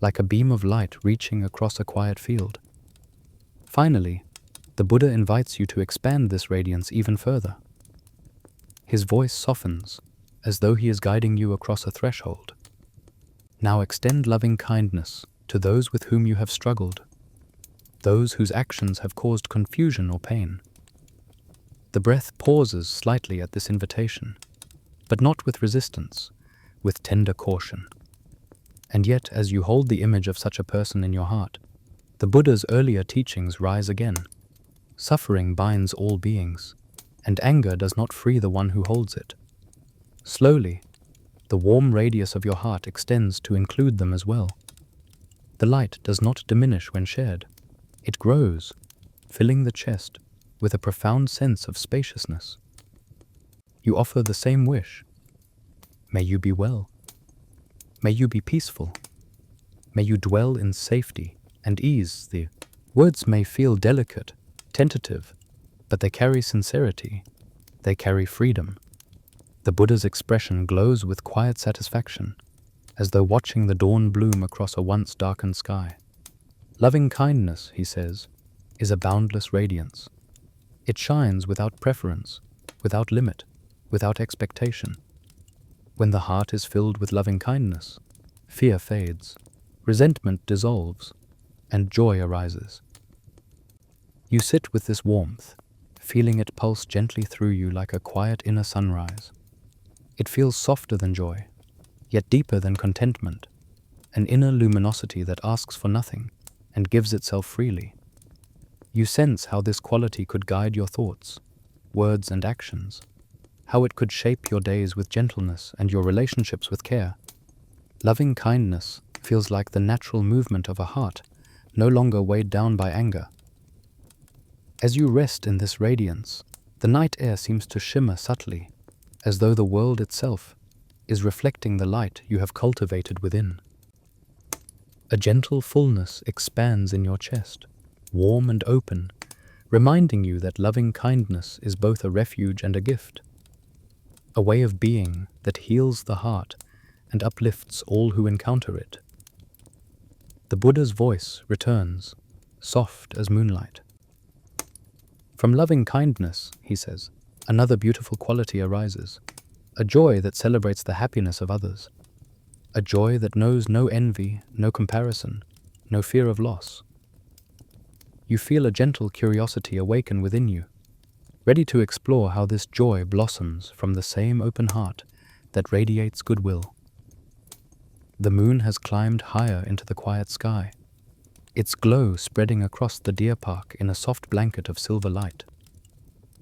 like a beam of light reaching across a quiet field. Finally, the Buddha invites you to expand this radiance even further. His voice softens, as though he is guiding you across a threshold. Now extend loving kindness to those with whom you have struggled, those whose actions have caused confusion or pain. The breath pauses slightly at this invitation, but not with resistance, with tender caution. And yet, as you hold the image of such a person in your heart, the Buddha's earlier teachings rise again. Suffering binds all beings, and anger does not free the one who holds it. Slowly, the warm radius of your heart extends to include them as well. The light does not diminish when shared. It grows, filling the chest with a profound sense of spaciousness. You offer the same wish. May you be well. May you be peaceful. May you dwell in safety and ease. The words may feel delicate, tentative, but they carry sincerity. They carry freedom. The Buddha's expression glows with quiet satisfaction, as though watching the dawn bloom across a once darkened sky. Loving kindness, he says, is a boundless radiance. It shines without preference, without limit, without expectation. When the heart is filled with loving kindness, fear fades, resentment dissolves, and joy arises. You sit with this warmth, feeling it pulse gently through you like a quiet inner sunrise. It feels softer than joy, yet deeper than contentment, an inner luminosity that asks for nothing and gives itself freely. You sense how this quality could guide your thoughts, words and actions, how it could shape your days with gentleness and your relationships with care. Loving kindness feels like the natural movement of a heart, no longer weighed down by anger. As you rest in this radiance, the night air seems to shimmer subtly, as though the world itself is reflecting the light you have cultivated within. A gentle fullness expands in your chest, warm and open, reminding you that loving kindness is both a refuge and a gift, a way of being that heals the heart and uplifts all who encounter it. The Buddha's voice returns, soft as moonlight. From loving kindness, he says, another beautiful quality arises, a joy that celebrates the happiness of others, a joy that knows no envy, no comparison, no fear of loss. You feel a gentle curiosity awaken within you, ready to explore how this joy blossoms from the same open heart that radiates goodwill. The moon has climbed higher into the quiet sky, its glow spreading across the deer park in a soft blanket of silver light.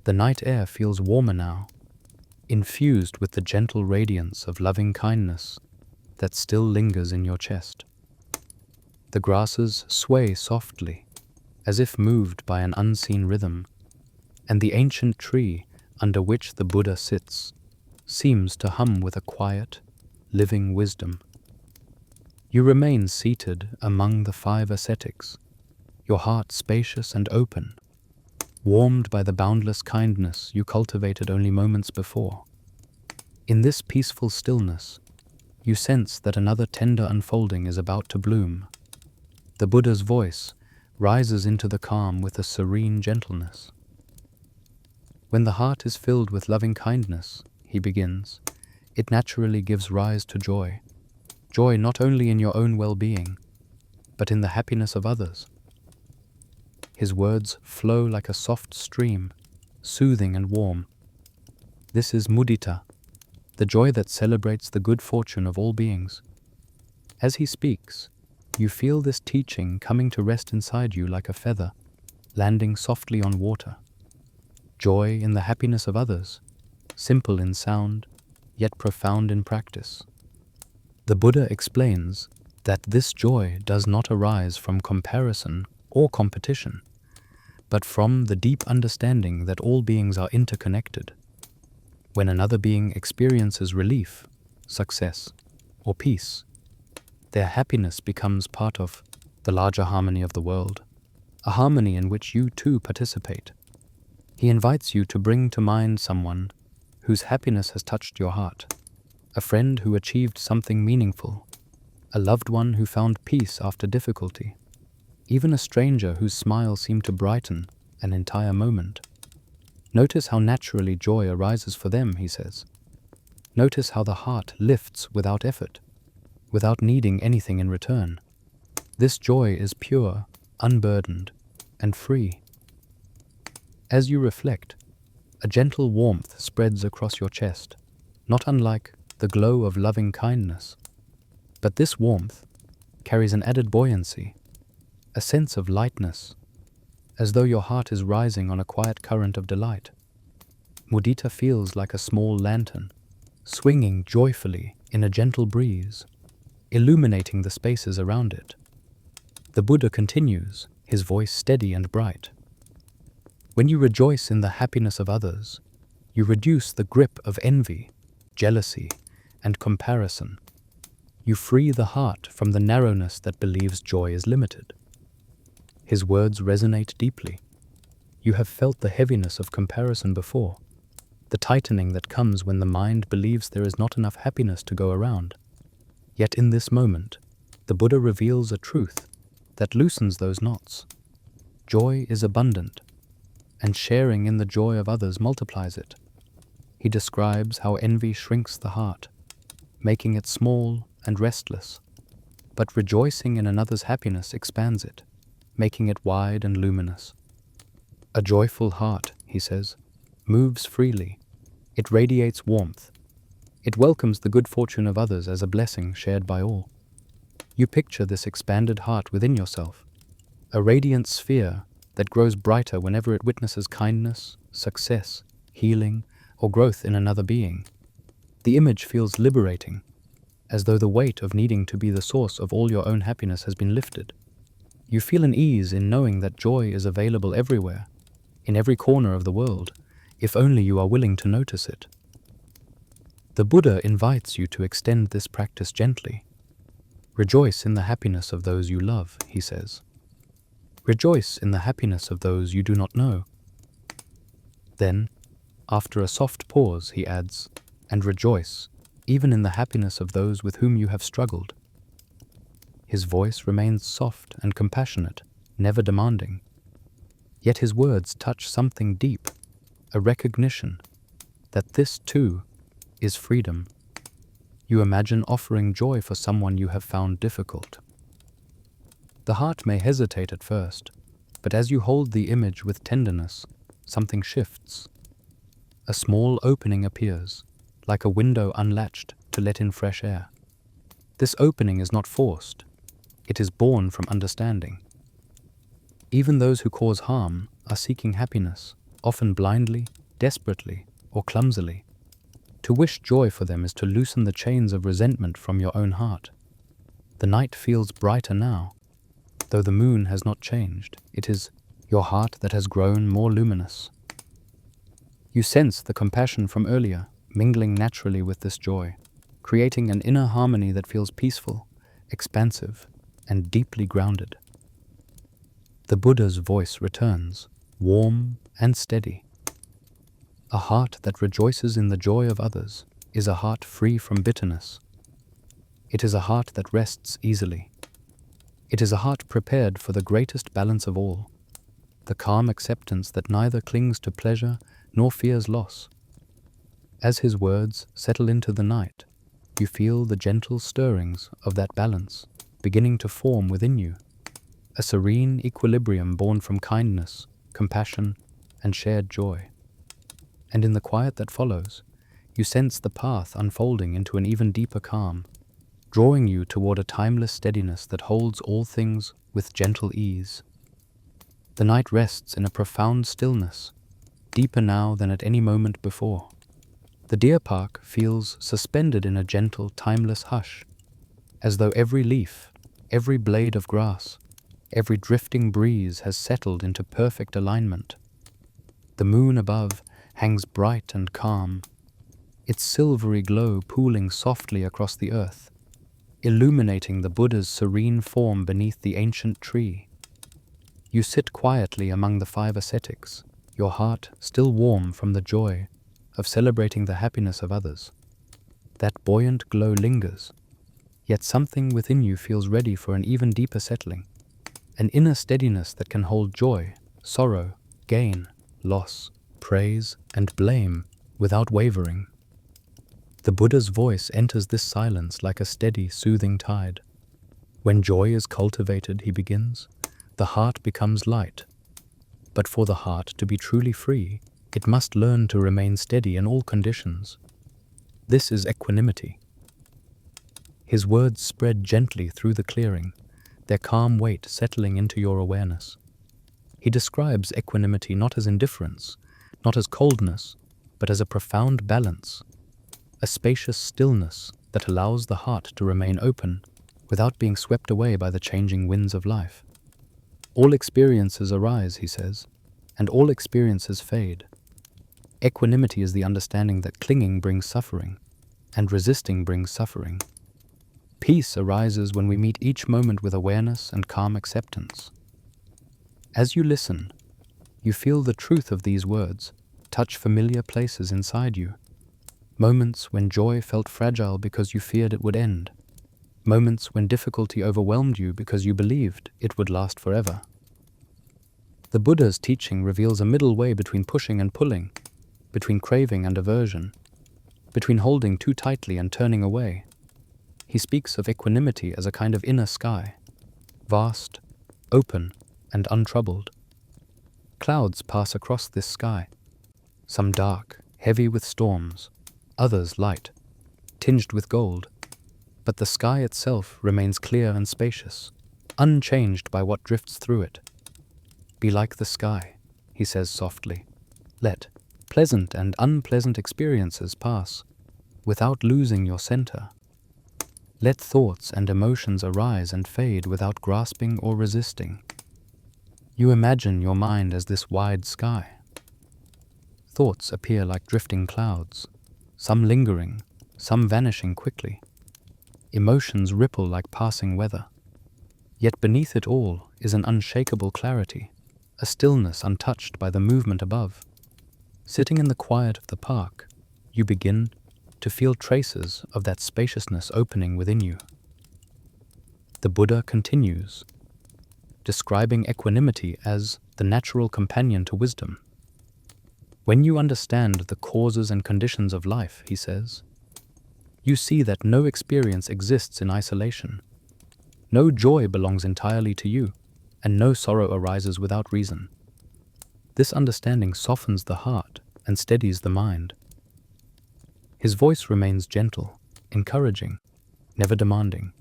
The night air feels warmer now, infused with the gentle radiance of loving kindness that still lingers in your chest. The grasses sway softly, as if moved by an unseen rhythm, and the ancient tree under which the Buddha sits seems to hum with a quiet, living wisdom. You remain seated among the 5 ascetics, your heart spacious and open, warmed by the boundless kindness you cultivated only moments before. In this peaceful stillness, you sense that another tender unfolding is about to bloom. The Buddha's voice rises into the calm with a serene gentleness. When the heart is filled with loving kindness, he begins, it naturally gives rise to joy. Joy not only in your own well-being, but in the happiness of others. His words flow like a soft stream, soothing and warm. This is mudita, the joy that celebrates the good fortune of all beings. As he speaks, you feel this teaching coming to rest inside you like a feather, landing softly on water. Joy in the happiness of others, simple in sound, yet profound in practice. The Buddha explains that this joy does not arise from comparison or competition, but from the deep understanding that all beings are interconnected. When another being experiences relief, success, or peace, their happiness becomes part of the larger harmony of the world, a harmony in which you too participate. He invites you to bring to mind someone whose happiness has touched your heart, a friend who achieved something meaningful, a loved one who found peace after difficulty, even a stranger whose smile seemed to brighten an entire moment. Notice how naturally joy arises for them, he says. Notice how the heart lifts without effort, without needing anything in return. This joy is pure, unburdened, and free. As you reflect, a gentle warmth spreads across your chest, not unlike the glow of loving kindness. But this warmth carries an added buoyancy, a sense of lightness, as though your heart is rising on a quiet current of delight. Mudita feels like a small lantern, swinging joyfully in a gentle breeze, illuminating the spaces around it. The Buddha continues, his voice steady and bright. When you rejoice in the happiness of others, you reduce the grip of envy, jealousy, and comparison. You free the heart from the narrowness that believes joy is limited. His words resonate deeply. You have felt the heaviness of comparison before, the tightening that comes when the mind believes there is not enough happiness to go around. Yet in this moment, the Buddha reveals a truth that loosens those knots. Joy is abundant, and sharing in the joy of others multiplies it. He describes how envy shrinks the heart, making it small and restless, but rejoicing in another's happiness expands it, making it wide and luminous. A joyful heart, he says, moves freely. It radiates warmth. It welcomes the good fortune of others as a blessing shared by all. You picture this expanded heart within yourself, a radiant sphere that grows brighter whenever it witnesses kindness, success, healing, or growth in another being. The image feels liberating, as though the weight of needing to be the source of all your own happiness has been lifted. You feel an ease in knowing that joy is available everywhere, in every corner of the world, if only you are willing to notice it. The Buddha invites you to extend this practice gently. Rejoice in the happiness of those you love, he says. Rejoice in the happiness of those you do not know. Then, after a soft pause, he adds, and rejoice even in the happiness of those with whom you have struggled. His voice remains soft and compassionate, never demanding. Yet his words touch something deep, a recognition that this too is freedom. You imagine offering joy for someone you have found difficult. The heart may hesitate at first, but as you hold the image with tenderness, something shifts. A small opening appears, like a window unlatched to let in fresh air. This opening is not forced. It is born from understanding. Even those who cause harm are seeking happiness, often blindly, desperately, or clumsily. To wish joy for them is to loosen the chains of resentment from your own heart. The night feels brighter now. Though the moon has not changed, it is your heart that has grown more luminous. You sense the compassion from earlier, mingling naturally with this joy, creating an inner harmony that feels peaceful, expansive, and deeply grounded. The Buddha's voice returns, warm and steady. A heart that rejoices in the joy of others is a heart free from bitterness. It is a heart that rests easily. It is a heart prepared for the greatest balance of all, the calm acceptance that neither clings to pleasure nor fears loss. As his words settle into the night, you feel the gentle stirrings of that balance beginning to form within you, a serene equilibrium born from kindness, compassion, and shared joy. And in the quiet that follows, you sense the path unfolding into an even deeper calm, drawing you toward a timeless steadiness that holds all things with gentle ease. The night rests in a profound stillness, deeper now than at any moment before. The deer park feels suspended in a gentle, timeless hush, as though every leaf, every blade of grass, every drifting breeze has settled into perfect alignment. The moon above hangs bright and calm, its silvery glow pooling softly across the earth, illuminating the Buddha's serene form beneath the ancient tree. You sit quietly among the 5 ascetics, your heart still warm from the joy of celebrating the happiness of others. That buoyant glow lingers, yet something within you feels ready for an even deeper settling, an inner steadiness that can hold joy, sorrow, gain, loss, praise, and blame without wavering. The Buddha's voice enters this silence like a steady, soothing tide. When joy is cultivated, he begins, the heart becomes light. But for the heart to be truly free, it must learn to remain steady in all conditions. This is equanimity. His words spread gently through the clearing, their calm weight settling into your awareness. He describes equanimity not as indifference, not as coldness, but as a profound balance, a spacious stillness that allows the heart to remain open without being swept away by the changing winds of life. All experiences arise, he says, and all experiences fade. Equanimity is the understanding that clinging brings suffering, and resisting brings suffering. Peace arises when we meet each moment with awareness and calm acceptance. As you listen, you feel the truth of these words touch familiar places inside you. Moments when joy felt fragile because you feared it would end. Moments when difficulty overwhelmed you because you believed it would last forever. The Buddha's teaching reveals a middle way between pushing and pulling, between craving and aversion, between holding too tightly and turning away. He speaks of equanimity as a kind of inner sky, vast, open, and untroubled. Clouds pass across this sky, some dark, heavy with storms, others light, tinged with gold, but the sky itself remains clear and spacious, unchanged by what drifts through it. Be like the sky, he says softly. Let pleasant and unpleasant experiences pass, without losing your center. Let thoughts and emotions arise and fade without grasping or resisting. You imagine your mind as this wide sky. Thoughts appear like drifting clouds, some lingering, some vanishing quickly. Emotions ripple like passing weather. Yet beneath it all is an unshakable clarity, a stillness untouched by the movement above. Sitting in the quiet of the park, you begin to feel traces of that spaciousness opening within you. The Buddha continues, describing equanimity as the natural companion to wisdom. When you understand the causes and conditions of life, he says, you see that no experience exists in isolation. No joy belongs entirely to you, and no sorrow arises without reason. This understanding softens the heart and steadies the mind. His voice remains gentle, encouraging, never demanding.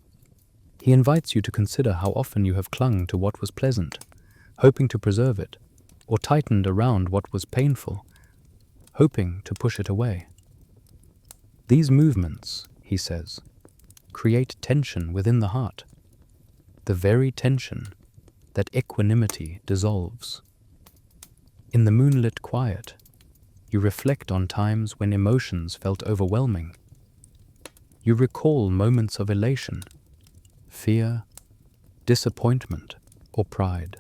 He invites you to consider how often you have clung to what was pleasant, hoping to preserve it, or tightened around what was painful, hoping to push it away. These movements, he says, create tension within the heart, the very tension that equanimity dissolves. In the moonlit quiet, you reflect on times when emotions felt overwhelming. You recall moments of elation, fear, disappointment, or pride.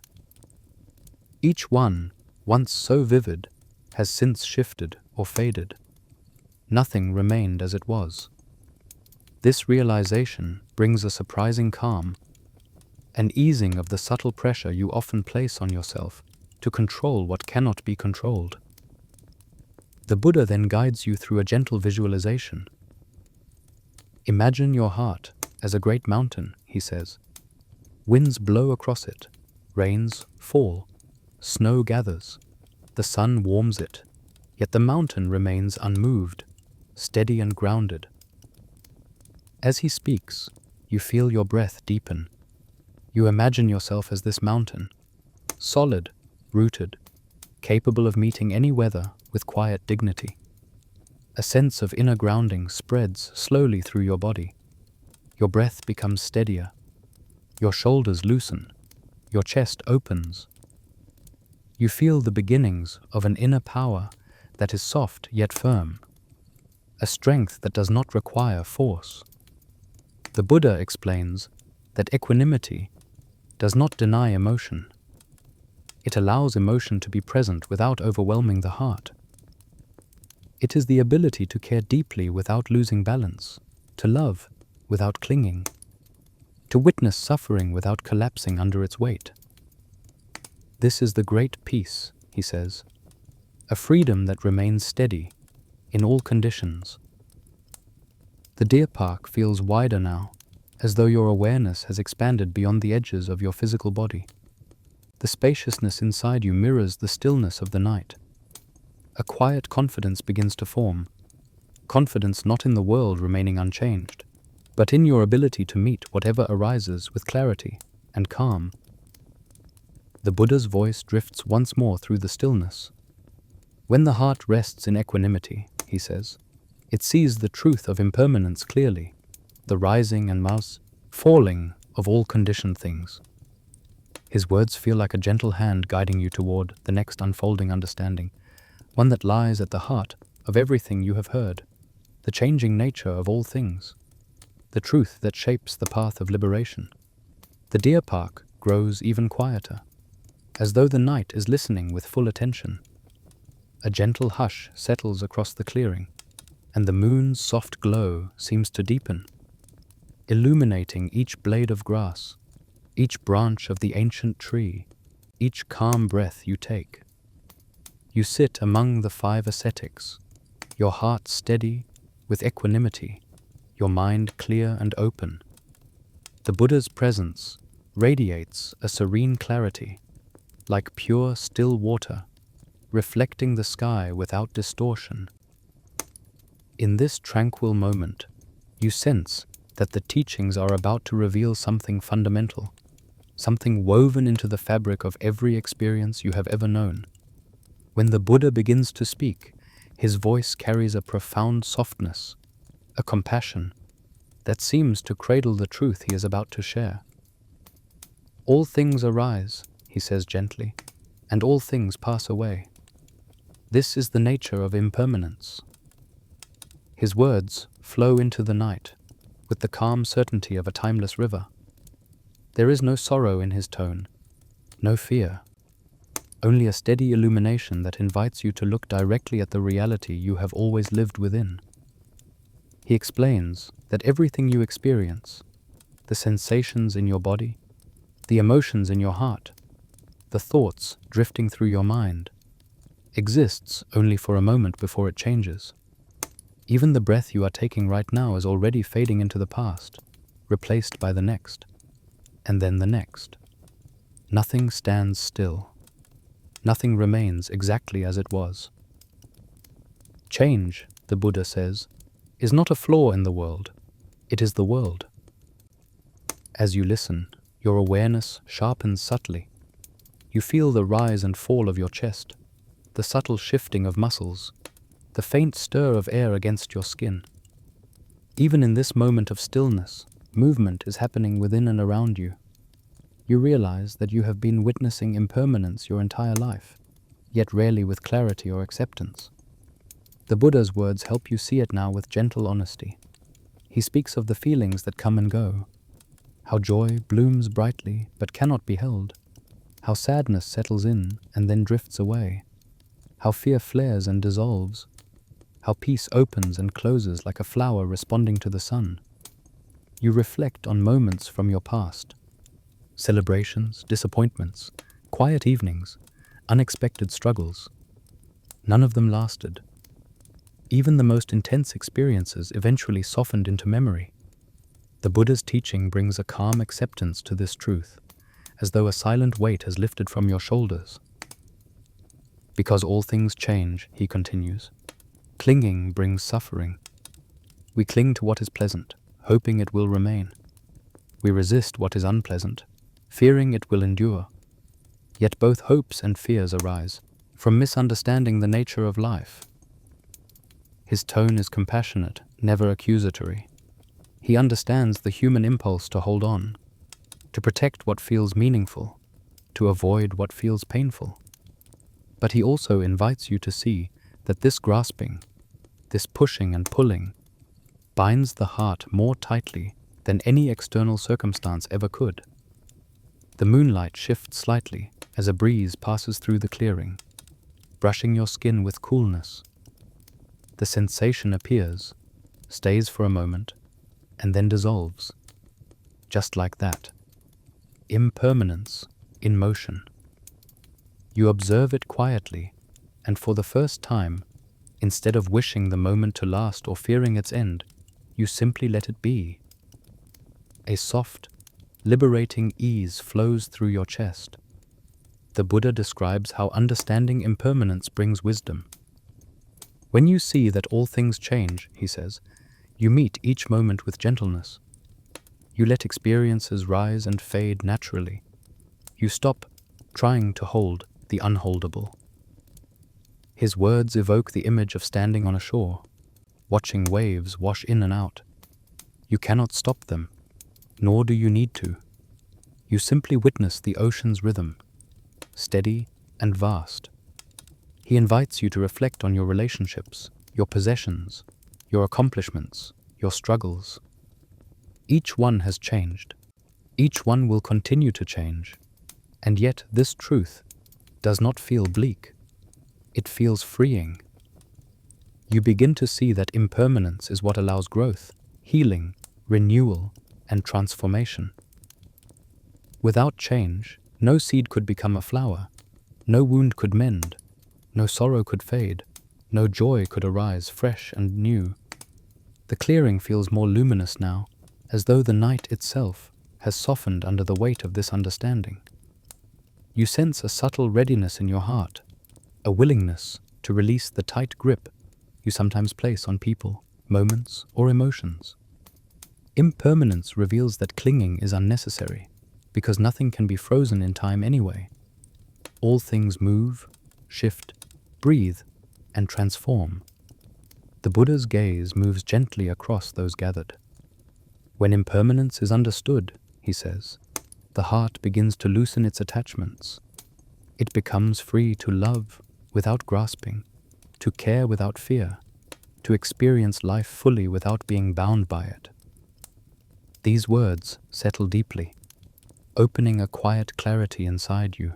Each one, once so vivid, has since shifted or faded. Nothing remained as it was. This realization brings a surprising calm, an easing of the subtle pressure you often place on yourself to control what cannot be controlled. The Buddha then guides you through a gentle visualization. Imagine your heart as a great mountain, he says. Winds blow across it, rains fall, snow gathers, the sun warms it, yet the mountain remains unmoved, steady and grounded. As he speaks, you feel your breath deepen. You imagine yourself as this mountain, solid, rooted, capable of meeting any weather with quiet dignity. A sense of inner grounding spreads slowly through your body. Your breath becomes steadier. Your shoulders loosen. Your chest opens. You feel the beginnings of an inner power that is soft yet firm, a strength that does not require force. The Buddha explains that equanimity does not deny emotion. It allows emotion to be present without overwhelming the heart. It is the ability to care deeply without losing balance, to love without clinging, to witness suffering without collapsing under its weight. This is the great peace, he says, a freedom that remains steady in all conditions. The deer park feels wider now, as though your awareness has expanded beyond the edges of your physical body. The spaciousness inside you mirrors the stillness of the night. A quiet confidence begins to form, confidence not in the world remaining unchanged, but in your ability to meet whatever arises with clarity and calm. The Buddha's voice drifts once more through the stillness. When the heart rests in equanimity, he says, it sees the truth of impermanence clearly, the rising and falling of all conditioned things. His words feel like a gentle hand guiding you toward the next unfolding understanding, one that lies at the heart of everything you have heard, the changing nature of all things, the truth that shapes the path of liberation. The deer park grows even quieter, as though the night is listening with full attention. A gentle hush settles across the clearing, and the moon's soft glow seems to deepen, illuminating each blade of grass, each branch of the ancient tree, each calm breath you take. You sit among the 5 ascetics, your heart steady with equanimity, your mind clear and open. The Buddha's presence radiates a serene clarity, like pure, still water, reflecting the sky without distortion. In this tranquil moment, you sense that the teachings are about to reveal something fundamental, something woven into the fabric of every experience you have ever known. When the Buddha begins to speak, his voice carries a profound softness, a compassion that seems to cradle the truth he is about to share. All things arise, he says gently, and all things pass away. This is the nature of impermanence. His words flow into the night with the calm certainty of a timeless river. There is no sorrow in his tone, no fear, only a steady illumination that invites you to look directly at the reality you have always lived within. He explains that everything you experience, the sensations in your body, the emotions in your heart, the thoughts drifting through your mind, exists only for a moment before it changes. Even the breath you are taking right now is already fading into the past, replaced by the next, and then the next. Nothing stands still. Nothing remains exactly as it was. Change, the Buddha says, is not a flaw in the world. It is the world. As you listen, your awareness sharpens subtly. You feel the rise and fall of your chest, the subtle shifting of muscles, the faint stir of air against your skin. Even in this moment of stillness, movement is happening within and around you. You realize that you have been witnessing impermanence your entire life, yet rarely with clarity or acceptance. The Buddha's words help you see it now with gentle honesty. He speaks of the feelings that come and go, how joy blooms brightly but cannot be held, how sadness settles in and then drifts away, how fear flares and dissolves, how peace opens and closes like a flower responding to the sun. You reflect on moments from your past, celebrations, disappointments, quiet evenings, unexpected struggles. None of them lasted. Even the most intense experiences eventually softened into memory. The Buddha's teaching brings a calm acceptance to this truth, as though a silent weight has lifted from your shoulders. Because all things change, he continues, clinging brings suffering. We cling to what is pleasant, hoping it will remain. We resist what is unpleasant, fearing it will endure. Yet both hopes and fears arise from misunderstanding the nature of life. His tone is compassionate, never accusatory. He understands the human impulse to hold on, to protect what feels meaningful, to avoid what feels painful. But he also invites you to see that this grasping, this pushing and pulling, binds the heart more tightly than any external circumstance ever could. The moonlight shifts slightly as a breeze passes through the clearing, brushing your skin with coolness. The sensation appears, stays for a moment, and then dissolves. Just like that. Impermanence in motion. You observe it quietly, and for the first time, instead of wishing the moment to last or fearing its end, you simply let it be. A soft, liberating ease flows through your chest. The Buddha describes how understanding impermanence brings wisdom. When you see that all things change, he says, you meet each moment with gentleness. You let experiences rise and fade naturally. You stop trying to hold the unholdable. His words evoke the image of standing on a shore, watching waves wash in and out. You cannot stop them, nor do you need to. You simply witness the ocean's rhythm, steady and vast. He invites you to reflect on your relationships, your possessions, your accomplishments, your struggles. Each one has changed. Each one will continue to change. And yet this truth does not feel bleak. It feels freeing. You begin to see that impermanence is what allows growth, healing, renewal, and transformation. Without change, no seed could become a flower, no wound could mend, no sorrow could fade, no joy could arise fresh and new. The clearing feels more luminous now, as though the night itself has softened under the weight of this understanding. You sense a subtle readiness in your heart, a willingness to release the tight grip you sometimes place on people, moments, or emotions. Impermanence reveals that clinging is unnecessary, because nothing can be frozen in time anyway. All things move, shift, breathe, and transform. The Buddha's gaze moves gently across those gathered. When impermanence is understood, he says, the heart begins to loosen its attachments. It becomes free to love without grasping, to care without fear, to experience life fully without being bound by it. These words settle deeply, opening a quiet clarity inside you.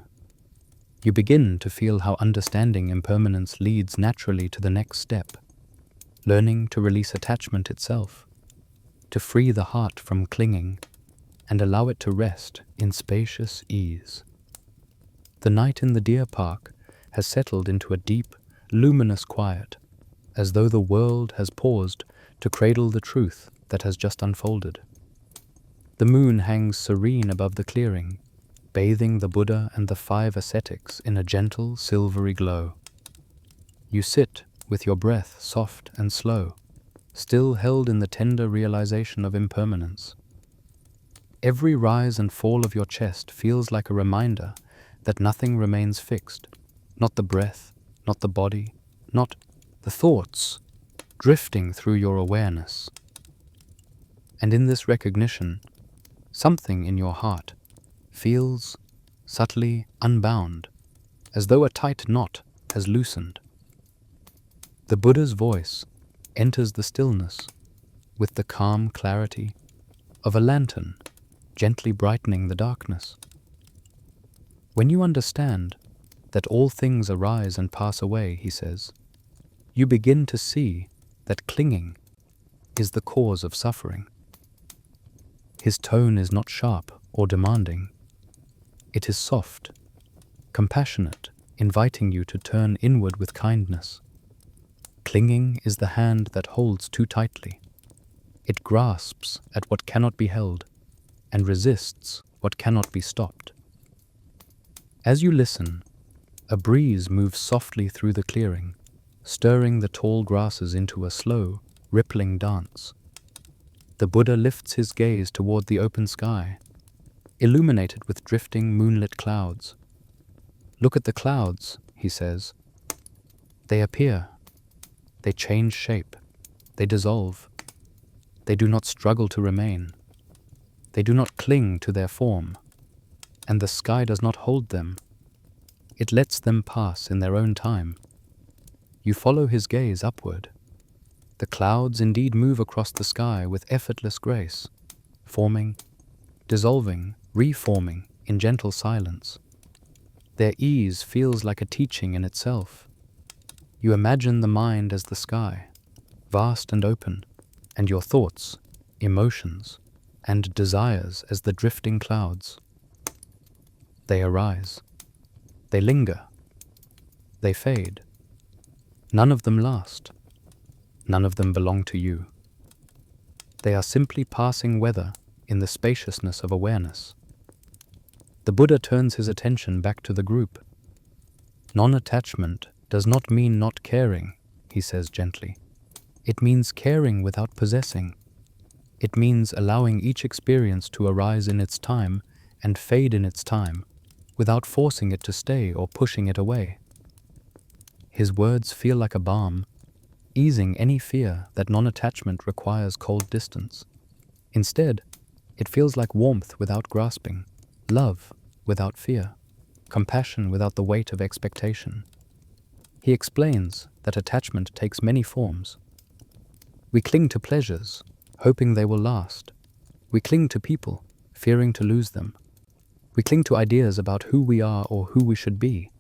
You begin to feel how understanding impermanence leads naturally to the next step, learning to release attachment itself, to free the heart from clinging, and allow it to rest in spacious ease. The night in the deer park has settled into a deep, luminous quiet, as though the world has paused to cradle the truth that has just unfolded. The moon hangs serene above the clearing, bathing the Buddha and the 5 ascetics in a gentle, silvery glow. You sit with your breath soft and slow, still held in the tender realization of impermanence. Every rise and fall of your chest feels like a reminder that nothing remains fixed, not the breath, not the body, not the thoughts drifting through your awareness. And in this recognition, something in your heart feels subtly unbound, as though a tight knot has loosened. The Buddha's voice enters the stillness with the calm clarity of a lantern gently brightening the darkness. When you understand that all things arise and pass away, he says, you begin to see that clinging is the cause of suffering. His tone is not sharp or demanding. It is soft, compassionate, inviting you to turn inward with kindness. Clinging is the hand that holds too tightly. It grasps at what cannot be held and resists what cannot be stopped. As you listen, a breeze moves softly through the clearing, stirring the tall grasses into a slow, rippling dance. The Buddha lifts his gaze toward the open sky, illuminated with drifting moonlit clouds. Look at the clouds, he says. They appear, They change shape. They dissolve. They do not struggle to remain. They do not cling to their form. And the sky does not hold them. It lets them pass in their own time. You follow his gaze upward. The clouds indeed move across the sky with effortless grace, forming, dissolving, reforming in gentle silence. Their ease feels like a teaching in itself. You imagine the mind as the sky, vast and open, and your thoughts, emotions, and desires as the drifting clouds. They arise. They linger. They fade. None of them last. None of them belong to you. They are simply passing weather in the spaciousness of awareness. The Buddha turns his attention back to the group. Non-attachment does not mean not caring, he says gently. It means caring without possessing. It means allowing each experience to arise in its time and fade in its time, without forcing it to stay or pushing it away. His words feel like a balm, easing any fear that non-attachment requires cold distance. Instead, it feels like warmth without grasping, love without fear, compassion without the weight of expectation. He explains that attachment takes many forms. We cling to pleasures, hoping they will last. We cling to people, fearing to lose them. We cling to ideas about who we are or who we should be.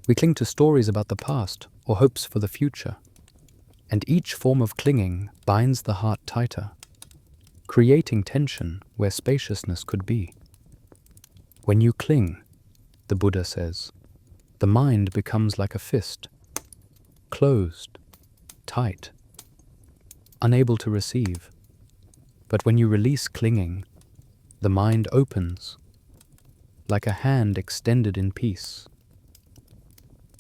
We cling to stories about the past or hopes for the future. And each form of clinging binds the heart tighter, creating tension where spaciousness could be. When you cling, the Buddha says, the mind becomes like a fist, closed, tight, unable to receive. But when you release clinging, the mind opens, like a hand extended in peace.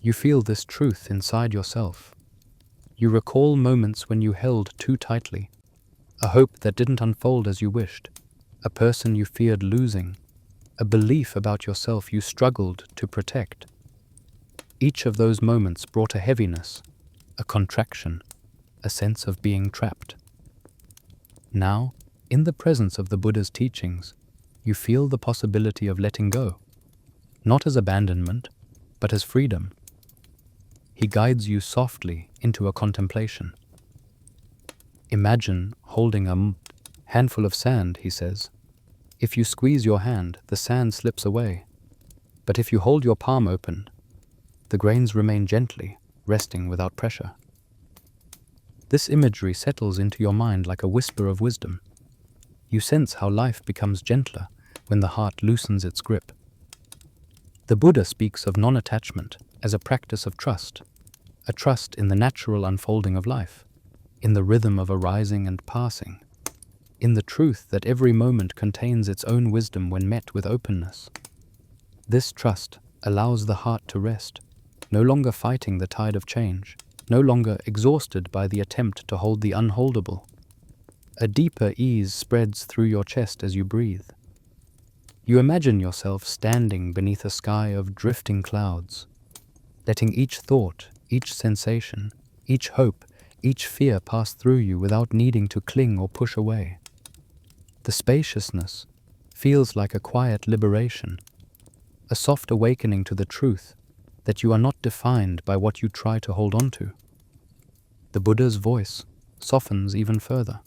You feel this truth inside yourself. You recall moments when you held too tightly, a hope that didn't unfold as you wished, a person you feared losing, a belief about yourself you struggled to protect. Each of those moments brought a heaviness, a contraction, a sense of being trapped. Now, in the presence of the Buddha's teachings, you feel the possibility of letting go, not as abandonment, but as freedom. He guides you softly into a contemplation. Imagine holding a handful of sand, he says. If you squeeze your hand, the sand slips away. But if you hold your palm open, the grains remain gently, resting without pressure. This imagery settles into your mind like a whisper of wisdom. You sense how life becomes gentler when the heart loosens its grip. The Buddha speaks of non-attachment as a practice of trust, a trust in the natural unfolding of life, in the rhythm of arising and passing, in the truth that every moment contains its own wisdom when met with openness. This trust allows the heart to rest, no longer fighting the tide of change, no longer exhausted by the attempt to hold the unholdable. A deeper ease spreads through your chest as you breathe. You imagine yourself standing beneath a sky of drifting clouds, letting each thought, each sensation, each hope, each fear pass through you without needing to cling or push away. The spaciousness feels like a quiet liberation, a soft awakening to the truth that you are not defined by what you try to hold on to. The Buddha's voice softens even further.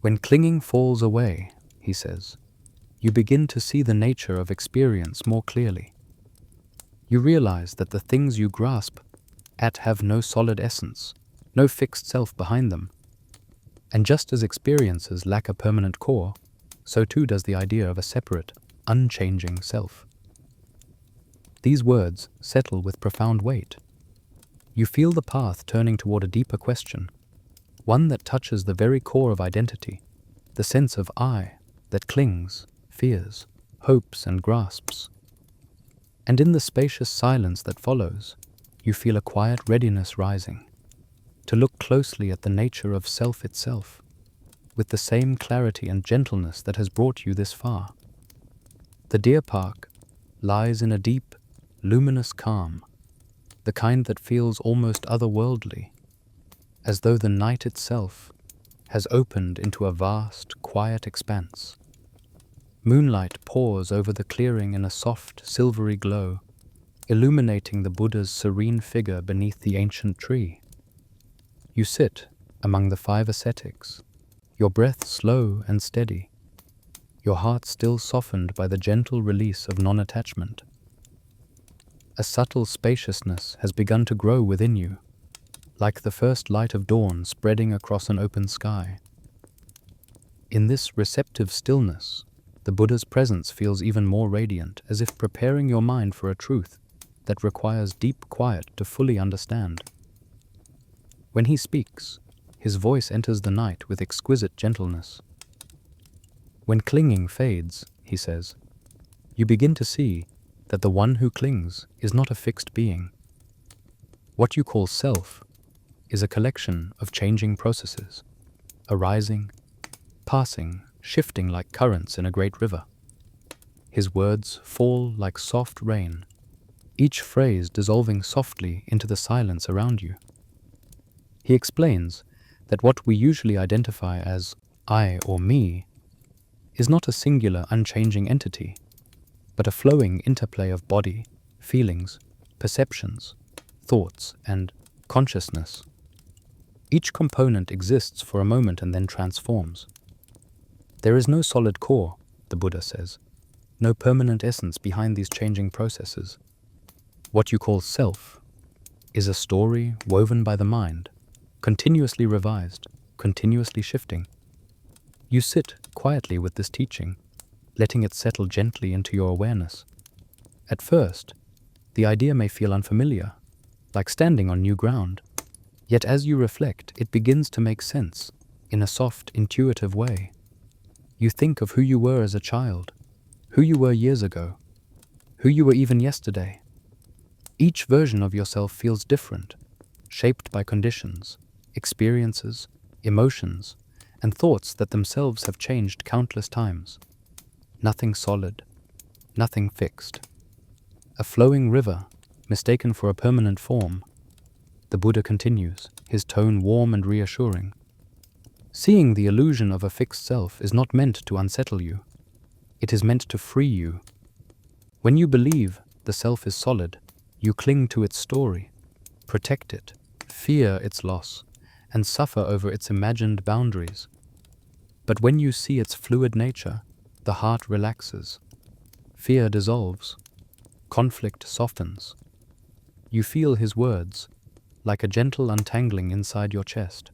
When clinging falls away, he says, you begin to see the nature of experience more clearly. You realize that the things you grasp at have no solid essence, no fixed self behind them. And just as experiences lack a permanent core, so too does the idea of a separate, unchanging self. These words settle with profound weight. You feel the path turning toward a deeper question, one that touches the very core of identity, the sense of I that clings, fears, hopes, and grasps. And in the spacious silence that follows, you feel a quiet readiness rising, to look closely at the nature of self itself, with the same clarity and gentleness that has brought you this far. The deer park lies in a deep, luminous calm, the kind that feels almost otherworldly, as though the night itself has opened into a vast, quiet expanse. Moonlight pours over the clearing in a soft, silvery glow, illuminating the Buddha's serene figure beneath the ancient tree. You sit among the 5 ascetics, your breath slow and steady, your heart still softened by the gentle release of non-attachment. A subtle spaciousness has begun to grow within you, like the first light of dawn spreading across an open sky. In this receptive stillness, the Buddha's presence feels even more radiant, as if preparing your mind for a truth that requires deep quiet to fully understand. When he speaks, his voice enters the night with exquisite gentleness. When clinging fades, he says, you begin to see that the one who clings is not a fixed being. What you call self is a collection of changing processes, arising, passing, shifting like currents in a great river. His words fall like soft rain, each phrase dissolving softly into the silence around you. He explains that what we usually identify as I or me is not a singular, unchanging entity, but a flowing interplay of body, feelings, perceptions, thoughts, and consciousness. Each component exists for a moment and then transforms. There is no solid core, the Buddha says, no permanent essence behind these changing processes. What you call self is a story woven by the mind, continuously revised, continuously shifting. You sit quietly with this teaching, letting it settle gently into your awareness. At first, the idea may feel unfamiliar, like standing on new ground. Yet as you reflect, it begins to make sense in a soft, intuitive way. You think of who you were as a child, who you were years ago, who you were even yesterday. Each version of yourself feels different, shaped by conditions, experiences, emotions, and thoughts that themselves have changed countless times. Nothing solid, nothing fixed. A flowing river, mistaken for a permanent form. The Buddha continues, his tone warm and reassuring. Seeing the illusion of a fixed self is not meant to unsettle you. It is meant to free you. When you believe the self is solid, you cling to its story, protect it, fear its loss, and suffer over its imagined boundaries. But when you see its fluid nature, the heart relaxes. Fear dissolves. Conflict softens. You feel his words, like a gentle untangling inside your chest.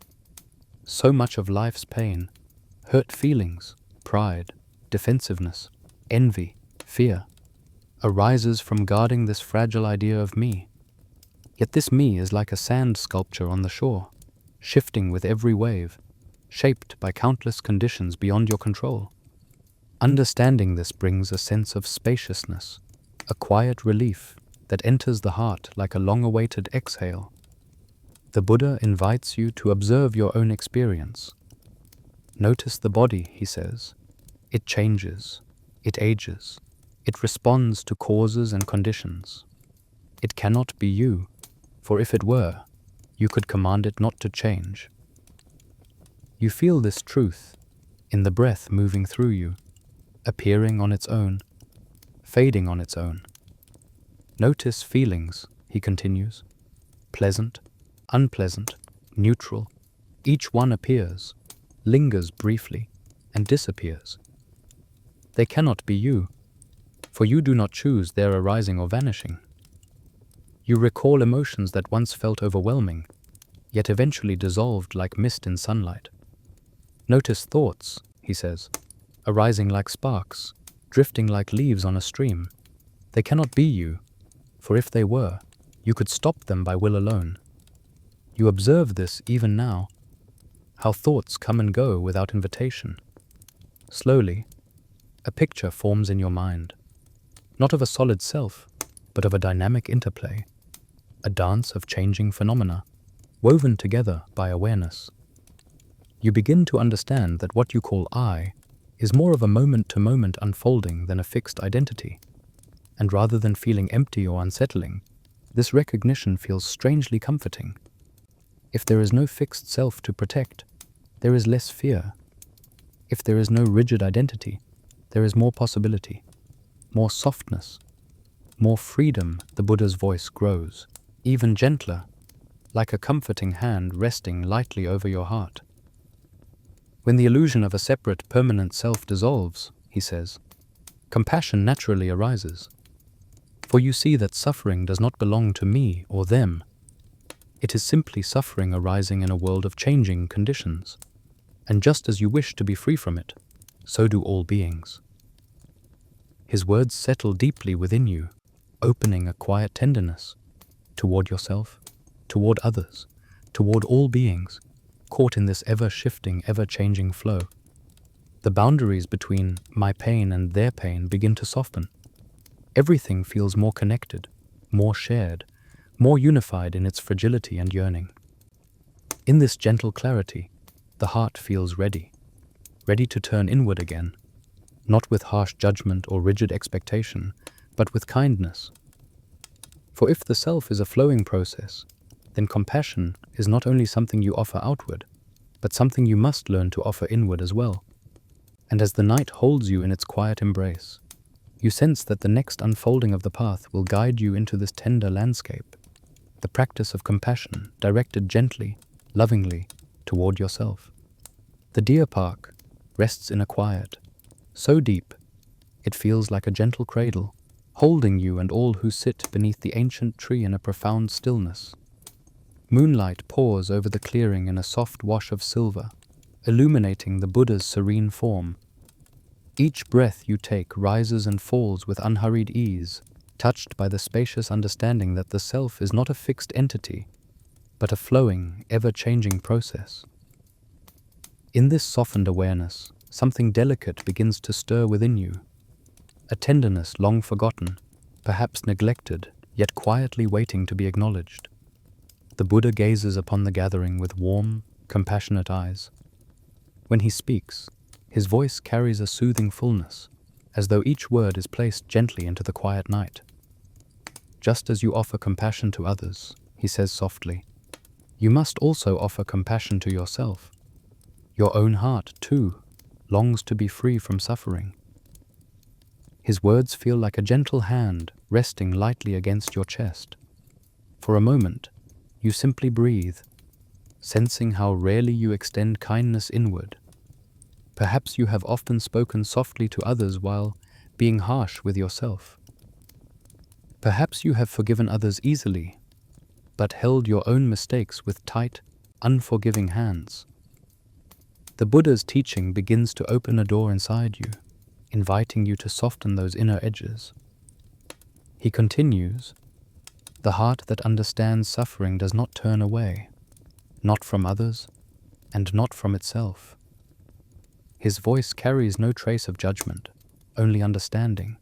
So much of life's pain, hurt feelings, pride, defensiveness, envy, fear, arises from guarding this fragile idea of me. Yet this me is like a sand sculpture on the shore, shifting with every wave, shaped by countless conditions beyond your control. Understanding this brings a sense of spaciousness, a quiet relief that enters the heart like a long-awaited exhale. The Buddha invites you to observe your own experience. Notice the body, he says. It changes, it ages, it responds to causes and conditions. It cannot be you, for if it were, you could command it not to change. You feel this truth in the breath moving through you, appearing on its own, fading on its own. Notice feelings, he continues, pleasant, unpleasant, neutral. Each one appears, lingers briefly, and disappears. They cannot be you, for you do not choose their arising or vanishing. You recall emotions that once felt overwhelming, yet eventually dissolved like mist in sunlight. Notice thoughts, he says, arising like sparks, drifting like leaves on a stream. They cannot be you, for if they were, you could stop them by will alone. You observe this even now, how thoughts come and go without invitation. Slowly, a picture forms in your mind, not of a solid self, but of a dynamic interplay, a dance of changing phenomena, woven together by awareness. You begin to understand that what you call I is more of a moment-to-moment unfolding than a fixed identity. And rather than feeling empty or unsettling, this recognition feels strangely comforting. If there is no fixed self to protect, there is less fear. If there is no rigid identity, there is more possibility, more softness, more freedom. The Buddha's voice grows, even gentler, like a comforting hand resting lightly over your heart. When the illusion of a separate, permanent self dissolves, he says, compassion naturally arises. For you see that suffering does not belong to me or them. It is simply suffering arising in a world of changing conditions. And just as you wish to be free from it, so do all beings. His words settle deeply within you, opening a quiet tenderness toward yourself, toward others, toward all beings, caught in this ever-shifting, ever-changing flow. The boundaries between my pain and their pain begin to soften. Everything feels more connected, more shared, more unified in its fragility and yearning. In this gentle clarity, the heart feels ready to turn inward again, not with harsh judgment or rigid expectation, but with kindness. For if the self is a flowing process, then compassion is not only something you offer outward, but something you must learn to offer inward as well. And as the night holds you in its quiet embrace, you sense that the next unfolding of the path will guide you into this tender landscape, the practice of compassion directed gently, lovingly, toward yourself. The deer park rests in a quiet so deep it feels like a gentle cradle, holding you and all who sit beneath the ancient tree in a profound stillness. Moonlight pours over the clearing in a soft wash of silver, illuminating the Buddha's serene form. Each breath you take rises and falls with unhurried ease, touched by the spacious understanding that the self is not a fixed entity, but a flowing, ever-changing process. In this softened awareness, something delicate begins to stir within you, a tenderness long forgotten, perhaps neglected, yet quietly waiting to be acknowledged. The Buddha gazes upon the gathering with warm, compassionate eyes. When he speaks, his voice carries a soothing fullness, as though each word is placed gently into the quiet night. Just as you offer compassion to others, he says softly, you must also offer compassion to yourself. Your own heart, too, longs to be free from suffering. His words feel like a gentle hand resting lightly against your chest. For a moment, you simply breathe, sensing how rarely you extend kindness inward. Perhaps you have often spoken softly to others while being harsh with yourself. Perhaps you have forgiven others easily, but held your own mistakes with tight, unforgiving hands. The Buddha's teaching begins to open a door inside you, inviting you to soften those inner edges. He continues, the heart that understands suffering does not turn away, not from others, and not from itself. His voice carries no trace of judgment, only understanding.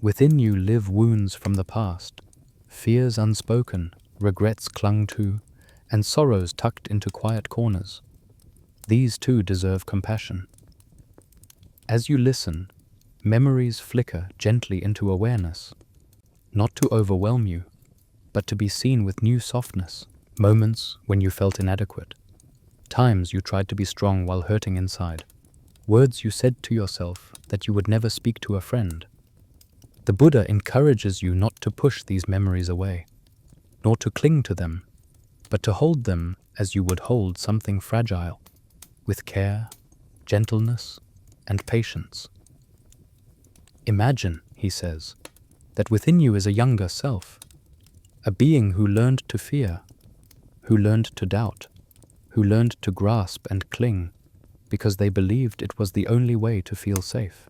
Within you live wounds from the past, fears unspoken, regrets clung to, and sorrows tucked into quiet corners. These too deserve compassion. As you listen, memories flicker gently into awareness, not to overwhelm you, but to be seen with new softness. Moments when you felt inadequate, times you tried to be strong while hurting inside, words you said to yourself that you would never speak to a friend. The Buddha encourages you not to push these memories away, nor to cling to them, but to hold them as you would hold something fragile, with care, gentleness, and patience. Imagine, he says, that within you is a younger self, a being who learned to fear, who learned to doubt, who learned to grasp and cling, because they believed it was the only way to feel safe.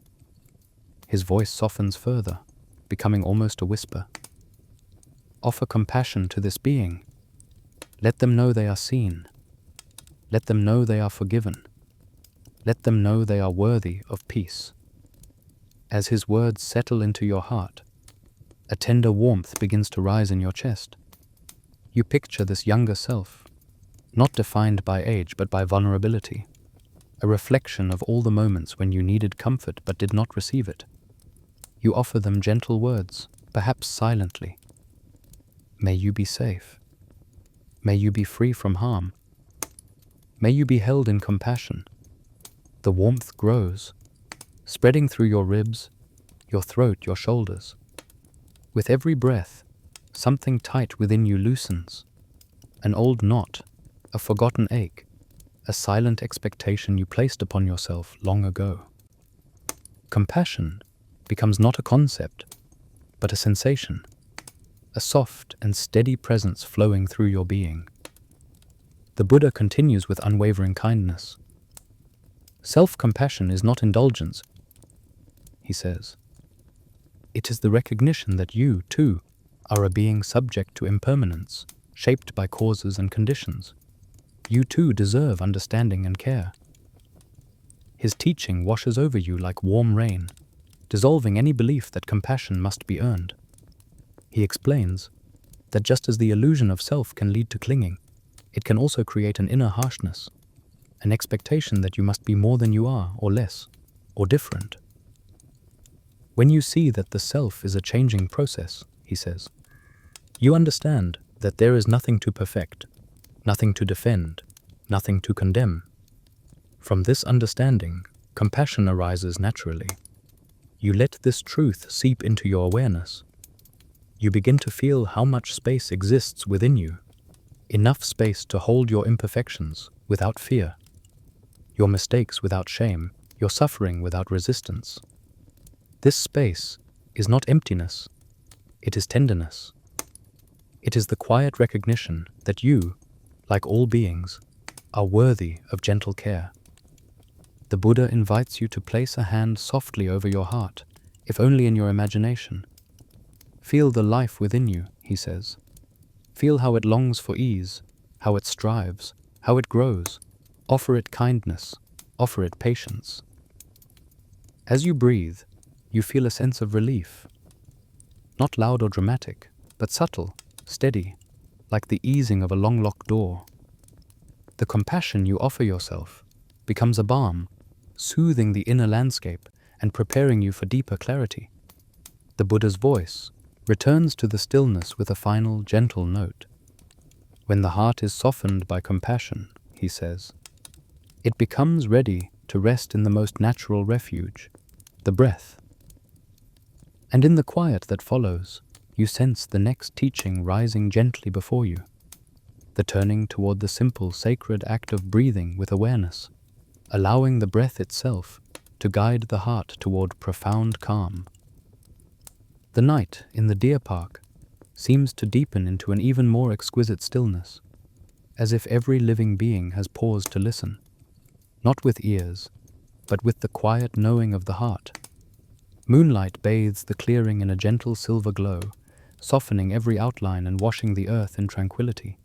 His voice softens further, becoming almost a whisper. Offer compassion to this being. Let them know they are seen. Let them know they are forgiven. Let them know they are worthy of peace. As his words settle into your heart, a tender warmth begins to rise in your chest. You picture this younger self, not defined by age but by vulnerability, a reflection of all the moments when you needed comfort but did not receive it. You offer them gentle words, perhaps silently. May you be safe. May you be free from harm. May you be held in compassion. The warmth grows, spreading through your ribs, your throat, your shoulders. With every breath, something tight within you loosens. An old knot, a forgotten ache, a silent expectation you placed upon yourself long ago. Compassion becomes not a concept, but a sensation, a soft and steady presence flowing through your being. The Buddha continues with unwavering kindness. Self-compassion is not indulgence, he says. It is the recognition that you, too, are a being subject to impermanence, shaped by causes and conditions. You, too, deserve understanding and care. His teaching washes over you like warm rain, dissolving any belief that compassion must be earned. He explains that just as the illusion of self can lead to clinging, it can also create an inner harshness, an expectation that you must be more than you are, or less, or different. When you see that the self is a changing process, he says, you understand that there is nothing to perfect, nothing to defend, nothing to condemn. From this understanding, compassion arises naturally. You let this truth seep into your awareness. You begin to feel how much space exists within you, enough space to hold your imperfections without fear, your mistakes without shame, your suffering without resistance. This space is not emptiness, it is tenderness. It is the quiet recognition that you, like all beings, are worthy of gentle care. The Buddha invites you to place a hand softly over your heart, if only in your imagination. Feel the life within you, he says. Feel how it longs for ease, how it strives, how it grows. Offer it kindness, offer it patience. As you breathe, you feel a sense of relief. Not loud or dramatic, but subtle, steady, like the easing of a long-locked door. The compassion you offer yourself becomes a balm, soothing the inner landscape and preparing you for deeper clarity. The Buddha's voice returns to the stillness with a final, gentle note. When the heart is softened by compassion, he says, it becomes ready to rest in the most natural refuge, the breath. And in the quiet that follows, you sense the next teaching rising gently before you, the turning toward the simple, sacred act of breathing with awareness, allowing the breath itself to guide the heart toward profound calm. The night in the deer park seems to deepen into an even more exquisite stillness, as if every living being has paused to listen, not with ears, but with the quiet knowing of the heart. Moonlight bathes the clearing in a gentle silver glow, softening every outline and washing the earth in tranquility.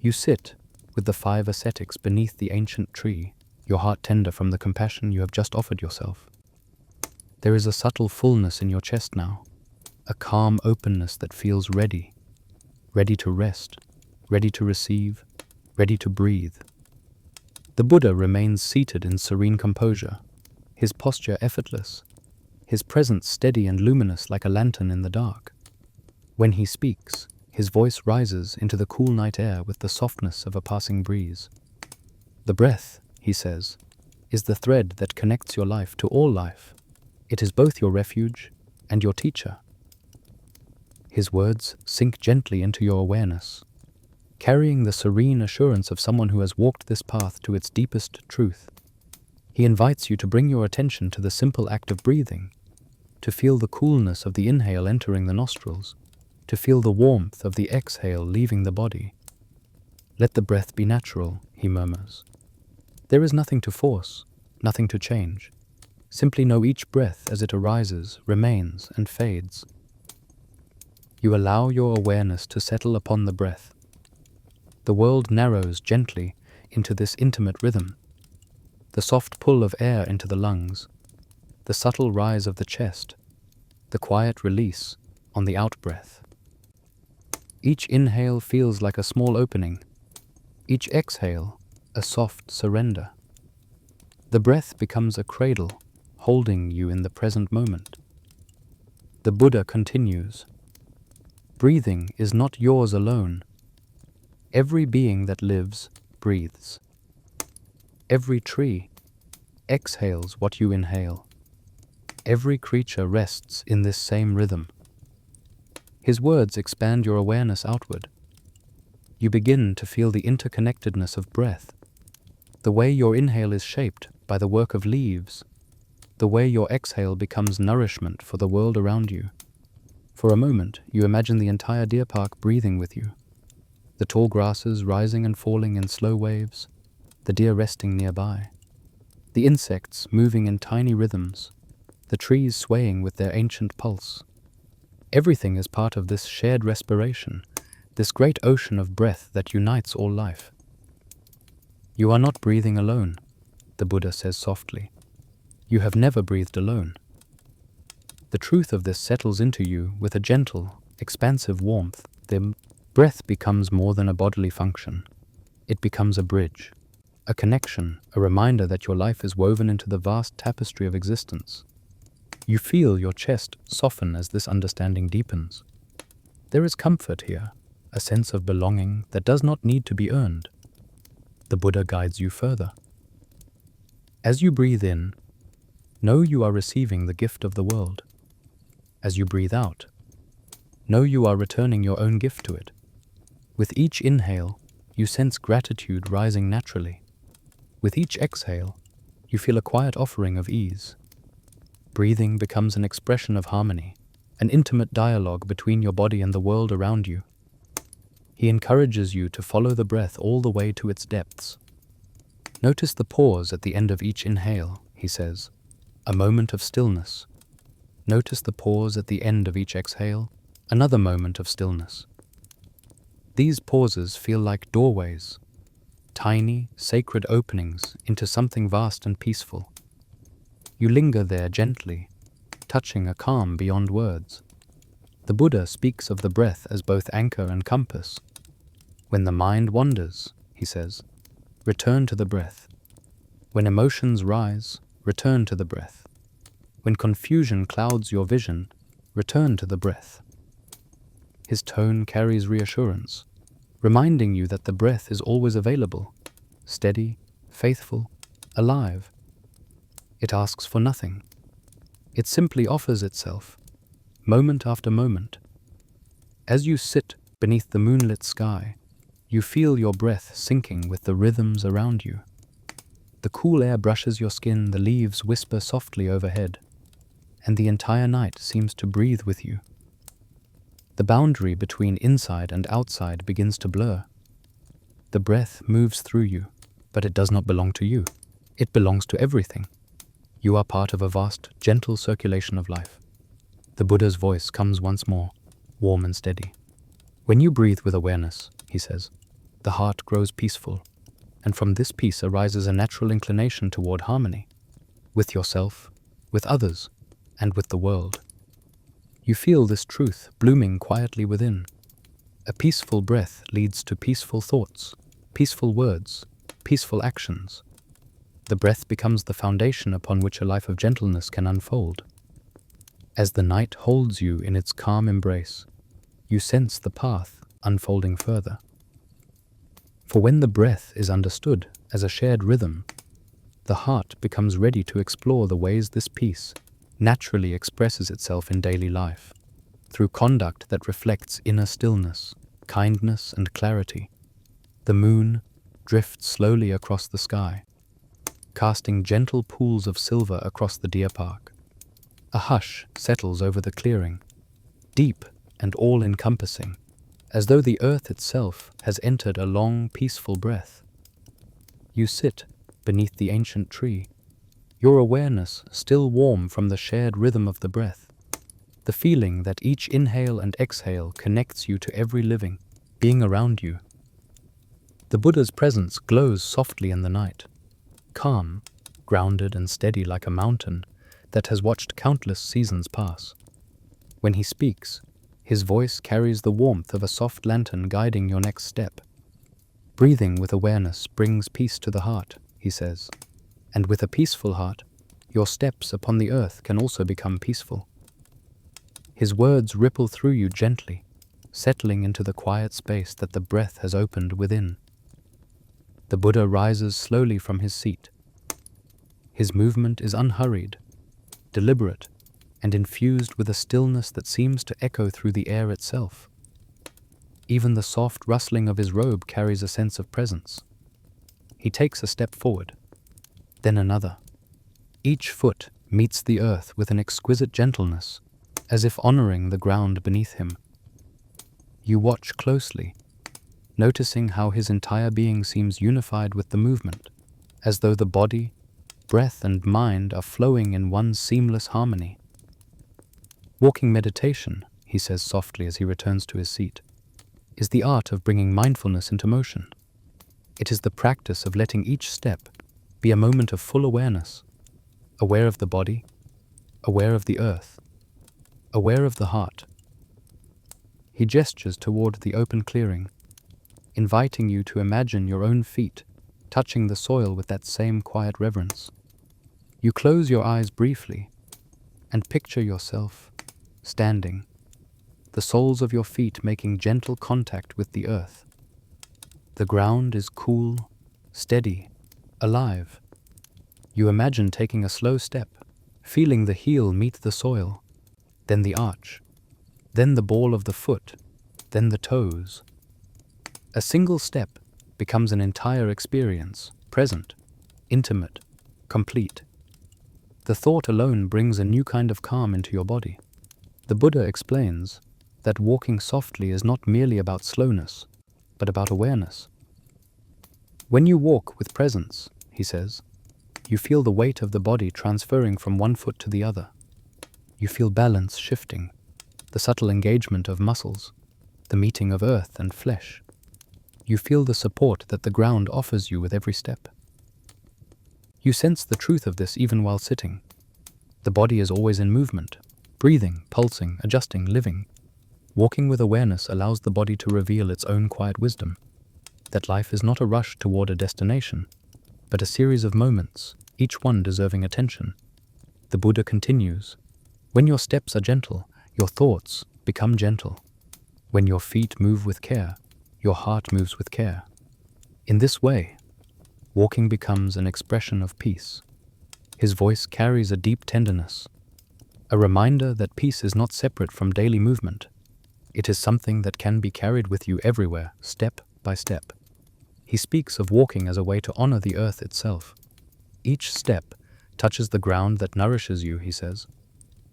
You sit with the 5 ascetics beneath the ancient tree, your heart tender from the compassion you have just offered yourself. There is a subtle fullness in your chest now, a calm openness that feels ready, ready to rest, ready to receive, ready to breathe. The Buddha remains seated in serene composure, his posture effortless, his presence steady and luminous like a lantern in the dark. When he speaks, his voice rises into the cool night air with the softness of a passing breeze. The breath, he says, is the thread that connects your life to all life. It is both your refuge and your teacher. His words sink gently into your awareness, carrying the serene assurance of someone who has walked this path to its deepest truth. He invites you to bring your attention to the simple act of breathing, to feel the coolness of the inhale entering the nostrils, to feel the warmth of the exhale leaving the body. Let the breath be natural, he murmurs. There is nothing to force, nothing to change. Simply know each breath as it arises, remains, and fades. You allow your awareness to settle upon the breath. The world narrows gently into this intimate rhythm. The soft pull of air into the lungs, the subtle rise of the chest, the quiet release on the out-breath. Each inhale feels like a small opening, each exhale a soft surrender. The breath becomes a cradle, holding you in the present moment. The Buddha continues, breathing is not yours alone. Every being that lives, breathes. Every tree exhales what you inhale. Every creature rests in this same rhythm. His words expand your awareness outward. You begin to feel the interconnectedness of breath, the way your inhale is shaped by the work of leaves, the way your exhale becomes nourishment for the world around you. For a moment, you imagine the entire deer park breathing with you, the tall grasses rising and falling in slow waves, the deer resting nearby, the insects moving in tiny rhythms, the trees swaying with their ancient pulse. Everything is part of this shared respiration, this great ocean of breath that unites all life. You are not breathing alone, the Buddha says softly. You have never breathed alone. The truth of this settles into you with a gentle, expansive warmth. The breath becomes more than a bodily function. It becomes a bridge, a connection, a reminder that your life is woven into the vast tapestry of existence. You feel your chest soften as this understanding deepens. There is comfort here, a sense of belonging that does not need to be earned. The Buddha guides you further. As you breathe in, know you are receiving the gift of the world. As you breathe out, know you are returning your own gift to it. With each inhale, you sense gratitude rising naturally. With each exhale, you feel a quiet offering of ease. Breathing becomes an expression of harmony, an intimate dialogue between your body and the world around you. He encourages you to follow the breath all the way to its depths. Notice the pause at the end of each inhale, he says, a moment of stillness. Notice the pause at the end of each exhale, another moment of stillness. These pauses feel like doorways, tiny, sacred openings into something vast and peaceful. You linger there gently, touching a calm beyond words. The Buddha speaks of the breath as both anchor and compass. When the mind wanders, he says, return to the breath. When emotions rise, return to the breath. When confusion clouds your vision, return to the breath. His tone carries reassurance, reminding you that the breath is always available, steady, faithful, alive. It asks for nothing. It simply offers itself, moment after moment. As you sit beneath the moonlit sky, you feel your breath syncing with the rhythms around you. The cool air brushes your skin, the leaves whisper softly overhead, and the entire night seems to breathe with you. The boundary between inside and outside begins to blur. The breath moves through you, but it does not belong to you. It belongs to everything. You are part of a vast, gentle circulation of life. The Buddha's voice comes once more, warm and steady. When you breathe with awareness, he says, the heart grows peaceful, and from this peace arises a natural inclination toward harmony, with yourself, with others, and with the world. You feel this truth blooming quietly within. A peaceful breath leads to peaceful thoughts, peaceful words, peaceful actions. The breath becomes the foundation upon which a life of gentleness can unfold. As the night holds you in its calm embrace, you sense the path unfolding further. For when the breath is understood as a shared rhythm, the heart becomes ready to explore the ways this peace naturally expresses itself in daily life, through conduct that reflects inner stillness, kindness, and clarity. The moon drifts slowly across the sky, casting gentle pools of silver across the deer park. A hush settles over the clearing, deep and all-encompassing, as though the earth itself has entered a long, peaceful breath. You sit beneath the ancient tree, your awareness still warm from the shared rhythm of the breath, the feeling that each inhale and exhale connects you to every living being around you. The Buddha's presence glows softly in the night, calm, grounded and steady like a mountain that has watched countless seasons pass. When he speaks, his voice carries the warmth of a soft lantern guiding your next step. Breathing with awareness brings peace to the heart, he says, and with a peaceful heart, your steps upon the earth can also become peaceful. His words ripple through you gently, settling into the quiet space that the breath has opened within. The Buddha rises slowly from his seat. His movement is unhurried, deliberate, and infused with a stillness that seems to echo through the air itself. Even the soft rustling of his robe carries a sense of presence. He takes a step forward, then another. Each foot meets the earth with an exquisite gentleness, as if honoring the ground beneath him. You watch closely, noticing how his entire being seems unified with the movement, as though the body, breath, and mind are flowing in one seamless harmony. Walking meditation, he says softly as he returns to his seat, is the art of bringing mindfulness into motion. It is the practice of letting each step be a moment of full awareness, aware of the body, aware of the earth, aware of the heart. He gestures toward the open clearing, inviting you to imagine your own feet touching the soil with that same quiet reverence. You close your eyes briefly and picture yourself standing, the soles of your feet making gentle contact with the earth. The ground is cool, steady, alive. You imagine taking a slow step, feeling the heel meet the soil, then the arch, then the ball of the foot, then the toes. A single step becomes an entire experience, present, intimate, complete. The thought alone brings a new kind of calm into your body. The Buddha explains that walking softly is not merely about slowness, but about awareness. When you walk with presence, he says, you feel the weight of the body transferring from one foot to the other. You feel balance shifting, the subtle engagement of muscles, the meeting of earth and flesh. You feel the support that the ground offers you with every step. You sense the truth of this even while sitting. The body is always in movement, breathing, pulsing, adjusting, living. Walking with awareness allows the body to reveal its own quiet wisdom, that life is not a rush toward a destination, but a series of moments, each one deserving attention. The Buddha continues, when your steps are gentle, your thoughts become gentle. When your feet move with care, your heart moves with care. In this way, walking becomes an expression of peace. His voice carries a deep tenderness, a reminder that peace is not separate from daily movement. It is something that can be carried with you everywhere, step by step. He speaks of walking as a way to honor the earth itself. Each step touches the ground that nourishes you, he says.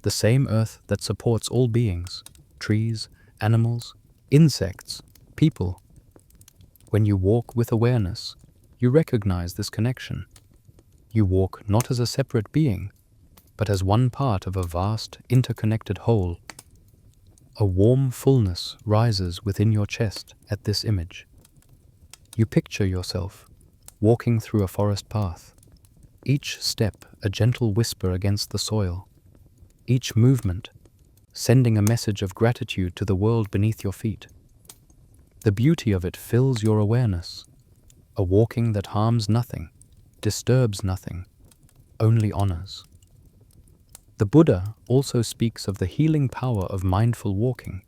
The same earth that supports all beings, trees, animals, insects, people. When you walk with awareness, you recognize this connection. You walk not as a separate being, but as one part of a vast, interconnected whole. A warm fullness rises within your chest at this image. You picture yourself walking through a forest path, each step a gentle whisper against the soil, each movement sending a message of gratitude to the world beneath your feet. The beauty of it fills your awareness, a walking that harms nothing, disturbs nothing, only honors. The Buddha also speaks of the healing power of mindful walking.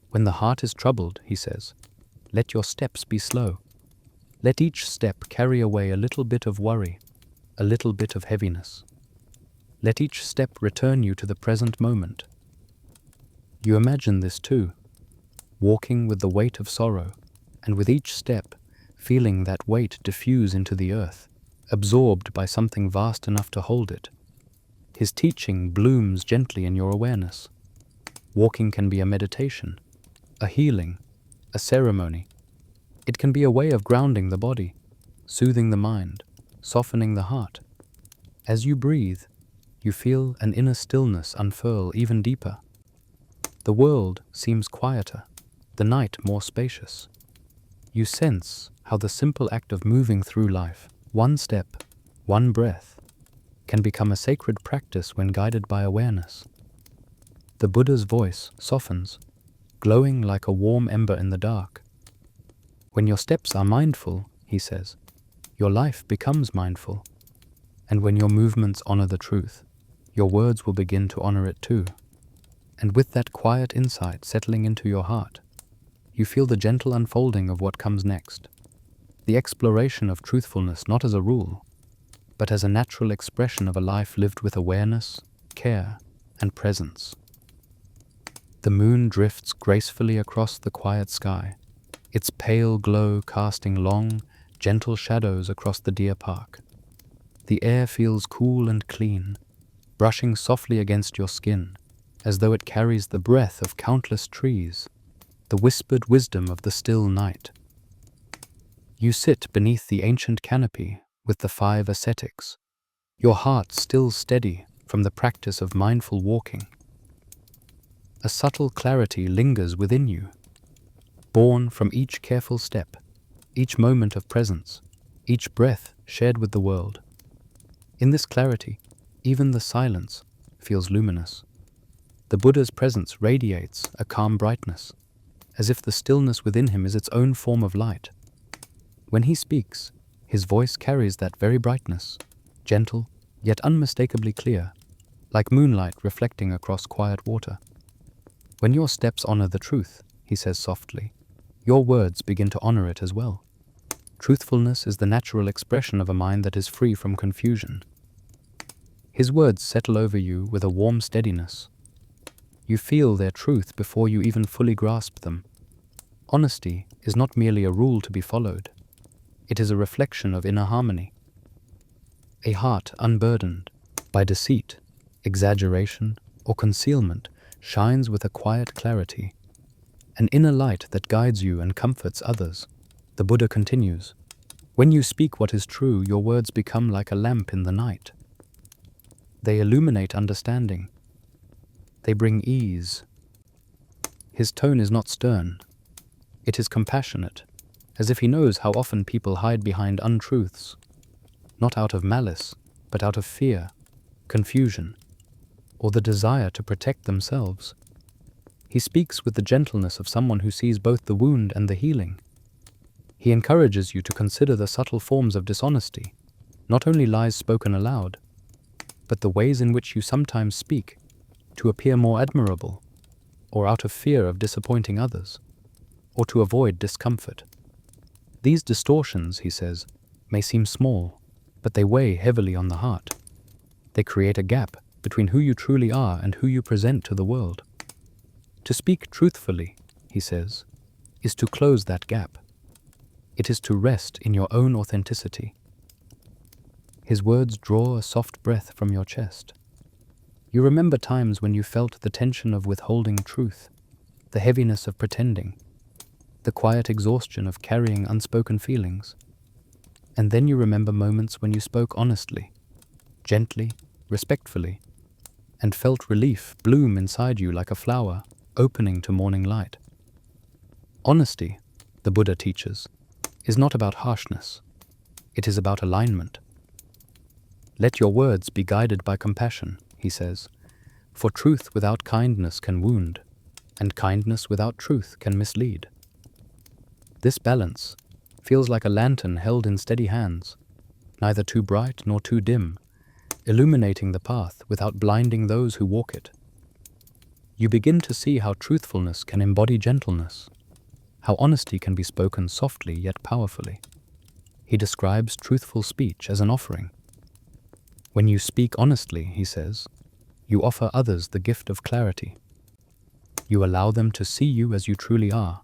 When the heart is troubled, he says, let your steps be slow. Let each step carry away a little bit of worry, a little bit of heaviness. Let each step return you to the present moment. You imagine this too, walking with the weight of sorrow, and with each step, feeling that weight diffuse into the earth, absorbed by something vast enough to hold it. His teaching blooms gently in your awareness. Walking can be a meditation, a healing, a ceremony. It can be a way of grounding the body, soothing the mind, softening the heart. As you breathe, you feel an inner stillness unfurl even deeper. The world seems quieter, the night more spacious. You sense how the simple act of moving through life, one step, one breath, can become a sacred practice when guided by awareness. The Buddha's voice softens, glowing like a warm ember in the dark. When your steps are mindful, he says, your life becomes mindful. And when your movements honor the truth, your words will begin to honor it too. And with that quiet insight settling into your heart, you feel the gentle unfolding of what comes next. The exploration of truthfulness not as a rule, but as a natural expression of a life lived with awareness, care, and presence. The moon drifts gracefully across the quiet sky, its pale glow casting long, gentle shadows across the deer park. The air feels cool and clean, brushing softly against your skin, as though it carries the breath of countless trees, the whispered wisdom of the still night. You sit beneath the ancient canopy with the 5 ascetics, your heart still steady from the practice of mindful walking. A subtle clarity lingers within you, born from each careful step, each moment of presence, each breath shared with the world. In this clarity, even the silence feels luminous. The Buddha's presence radiates a calm brightness, as if the stillness within him is its own form of light. When he speaks, his voice carries that very brightness, gentle, yet unmistakably clear, like moonlight reflecting across quiet water. When your steps honor the truth, he says softly, your words begin to honor it as well. Truthfulness is the natural expression of a mind that is free from confusion. His words settle over you with a warm steadiness. You feel their truth before you even fully grasp them. Honesty is not merely a rule to be followed. It is a reflection of inner harmony. A heart unburdened by deceit, exaggeration, or concealment shines with a quiet clarity, an inner light that guides you and comforts others. The Buddha continues, when you speak what is true, your words become like a lamp in the night. They illuminate understanding. They bring ease. His tone is not stern. It is compassionate, as if he knows how often people hide behind untruths, not out of malice, but out of fear, confusion, or the desire to protect themselves. He speaks with the gentleness of someone who sees both the wound and the healing. He encourages you to consider the subtle forms of dishonesty, not only lies spoken aloud, but the ways in which you sometimes speak to appear more admirable, or out of fear of disappointing others, or to avoid discomfort. These distortions, he says, may seem small, but they weigh heavily on the heart. They create a gap between who you truly are and who you present to the world. To speak truthfully, he says, is to close that gap. It is to rest in your own authenticity. His words draw a soft breath from your chest. You remember times when you felt the tension of withholding truth, the heaviness of pretending, the quiet exhaustion of carrying unspoken feelings. And then you remember moments when you spoke honestly, gently, respectfully, and felt relief bloom inside you like a flower opening to morning light. Honesty, the Buddha teaches, is not about harshness. It is about alignment. Let your words be guided by compassion, he says, for truth without kindness can wound, and kindness without truth can mislead. This balance feels like a lantern held in steady hands, neither too bright nor too dim, illuminating the path without blinding those who walk it. You begin to see how truthfulness can embody gentleness, how honesty can be spoken softly yet powerfully. He describes truthful speech as an offering. When you speak honestly, he says, you offer others the gift of clarity. You allow them to see you as you truly are.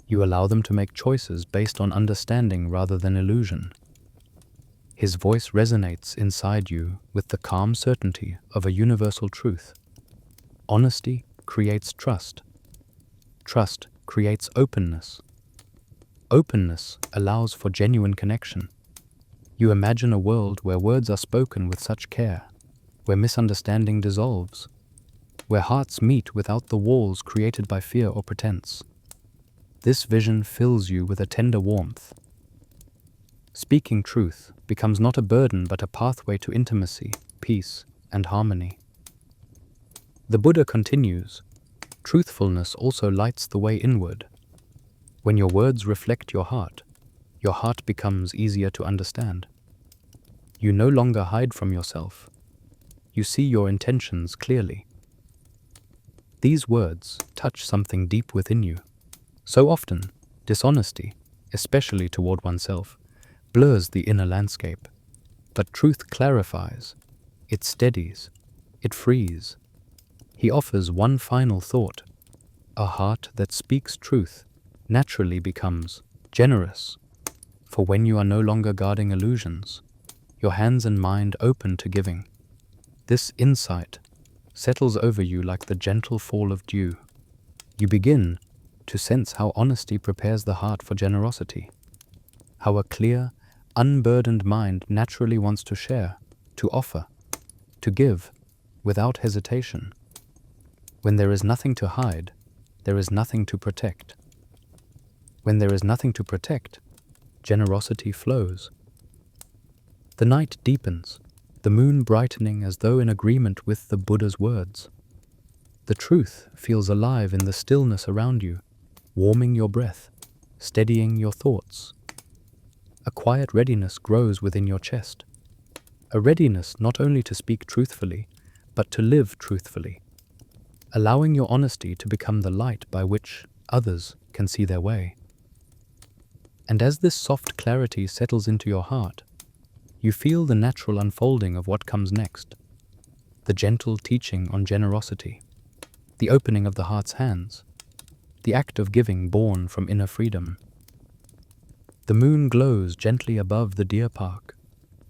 You allow them to make choices based on understanding rather than illusion. His voice resonates inside you with the calm certainty of a universal truth. Honesty creates trust. Trust creates openness. Openness allows for genuine connection. You imagine a world where words are spoken with such care, where misunderstanding dissolves, where hearts meet without the walls created by fear or pretense. This vision fills you with a tender warmth. Speaking truth becomes not a burden but a pathway to intimacy, peace, and harmony. The Buddha continues, truthfulness also lights the way inward. When your words reflect your heart becomes easier to understand. You no longer hide from yourself. You see your intentions clearly. These words touch something deep within you. So often, dishonesty, especially toward oneself, blurs the inner landscape. But truth clarifies, it steadies, it frees. He offers one final thought. A heart that speaks truth naturally becomes generous. For when you are no longer guarding illusions, your hands and mind open to giving. This insight settles over you like the gentle fall of dew. You begin to sense how honesty prepares the heart for generosity, how a clear, unburdened mind naturally wants to share, to offer, to give, without hesitation. When there is nothing to hide, there is nothing to protect. When there is nothing to protect, generosity flows. The night deepens, the moon brightening as though in agreement with the Buddha's words. The truth feels alive in the stillness around you, warming your breath, steadying your thoughts. A quiet readiness grows within your chest. A readiness not only to speak truthfully, but to live truthfully, allowing your honesty to become the light by which others can see their way. And as this soft clarity settles into your heart, you feel the natural unfolding of what comes next, the gentle teaching on generosity, the opening of the heart's hands, the act of giving born from inner freedom. The moon glows gently above the deer park,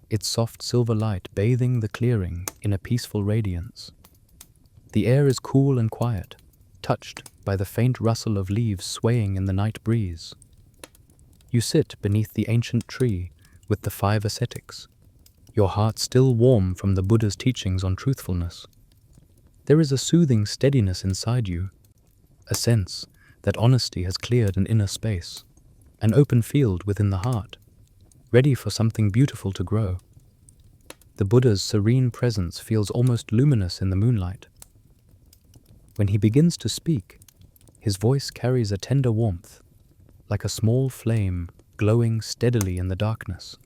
its soft silver light bathing the clearing in a peaceful radiance. The air is cool and quiet, touched by the faint rustle of leaves swaying in the night breeze. You sit beneath the ancient tree with the 5 ascetics, your heart still warm from the Buddha's teachings on truthfulness. There is a soothing steadiness inside you, a sense that honesty has cleared an inner space, an open field within the heart, ready for something beautiful to grow. The Buddha's serene presence feels almost luminous in the moonlight. When he begins to speak, his voice carries a tender warmth, like a small flame glowing steadily in the darkness.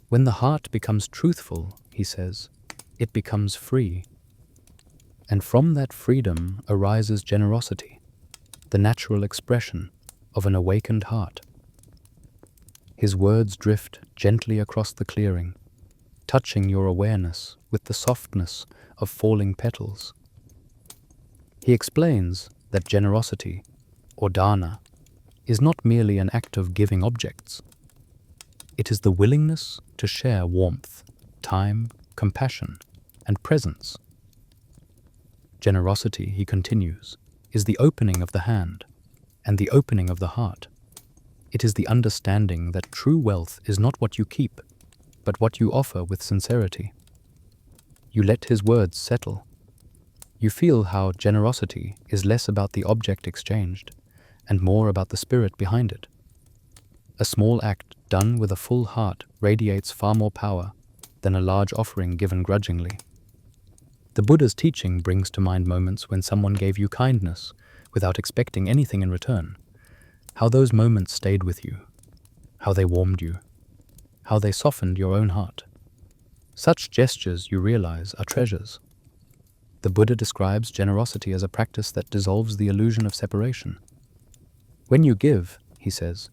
When the heart becomes truthful, he says, it becomes free. And from that freedom arises generosity, the natural expression of an awakened heart. His words drift gently across the clearing, touching your awareness with the softness of falling petals. He explains that generosity, or dana, is not merely an act of giving objects. It is the willingness to share warmth, time, compassion, and presence. Generosity, he continues, is the opening of the hand and the opening of the heart. It is the understanding that true wealth is not what you keep, but what you offer with sincerity. You let his words settle. You feel how generosity is less about the object exchanged and more about the spirit behind it. A small act done with a full heart radiates far more power than a large offering given grudgingly. The Buddha's teaching brings to mind moments when someone gave you kindness without expecting anything in return. How those moments stayed with you, how they warmed you, how they softened your own heart. Such gestures, you realize, are treasures. The Buddha describes generosity as a practice that dissolves the illusion of separation. When you give, he says,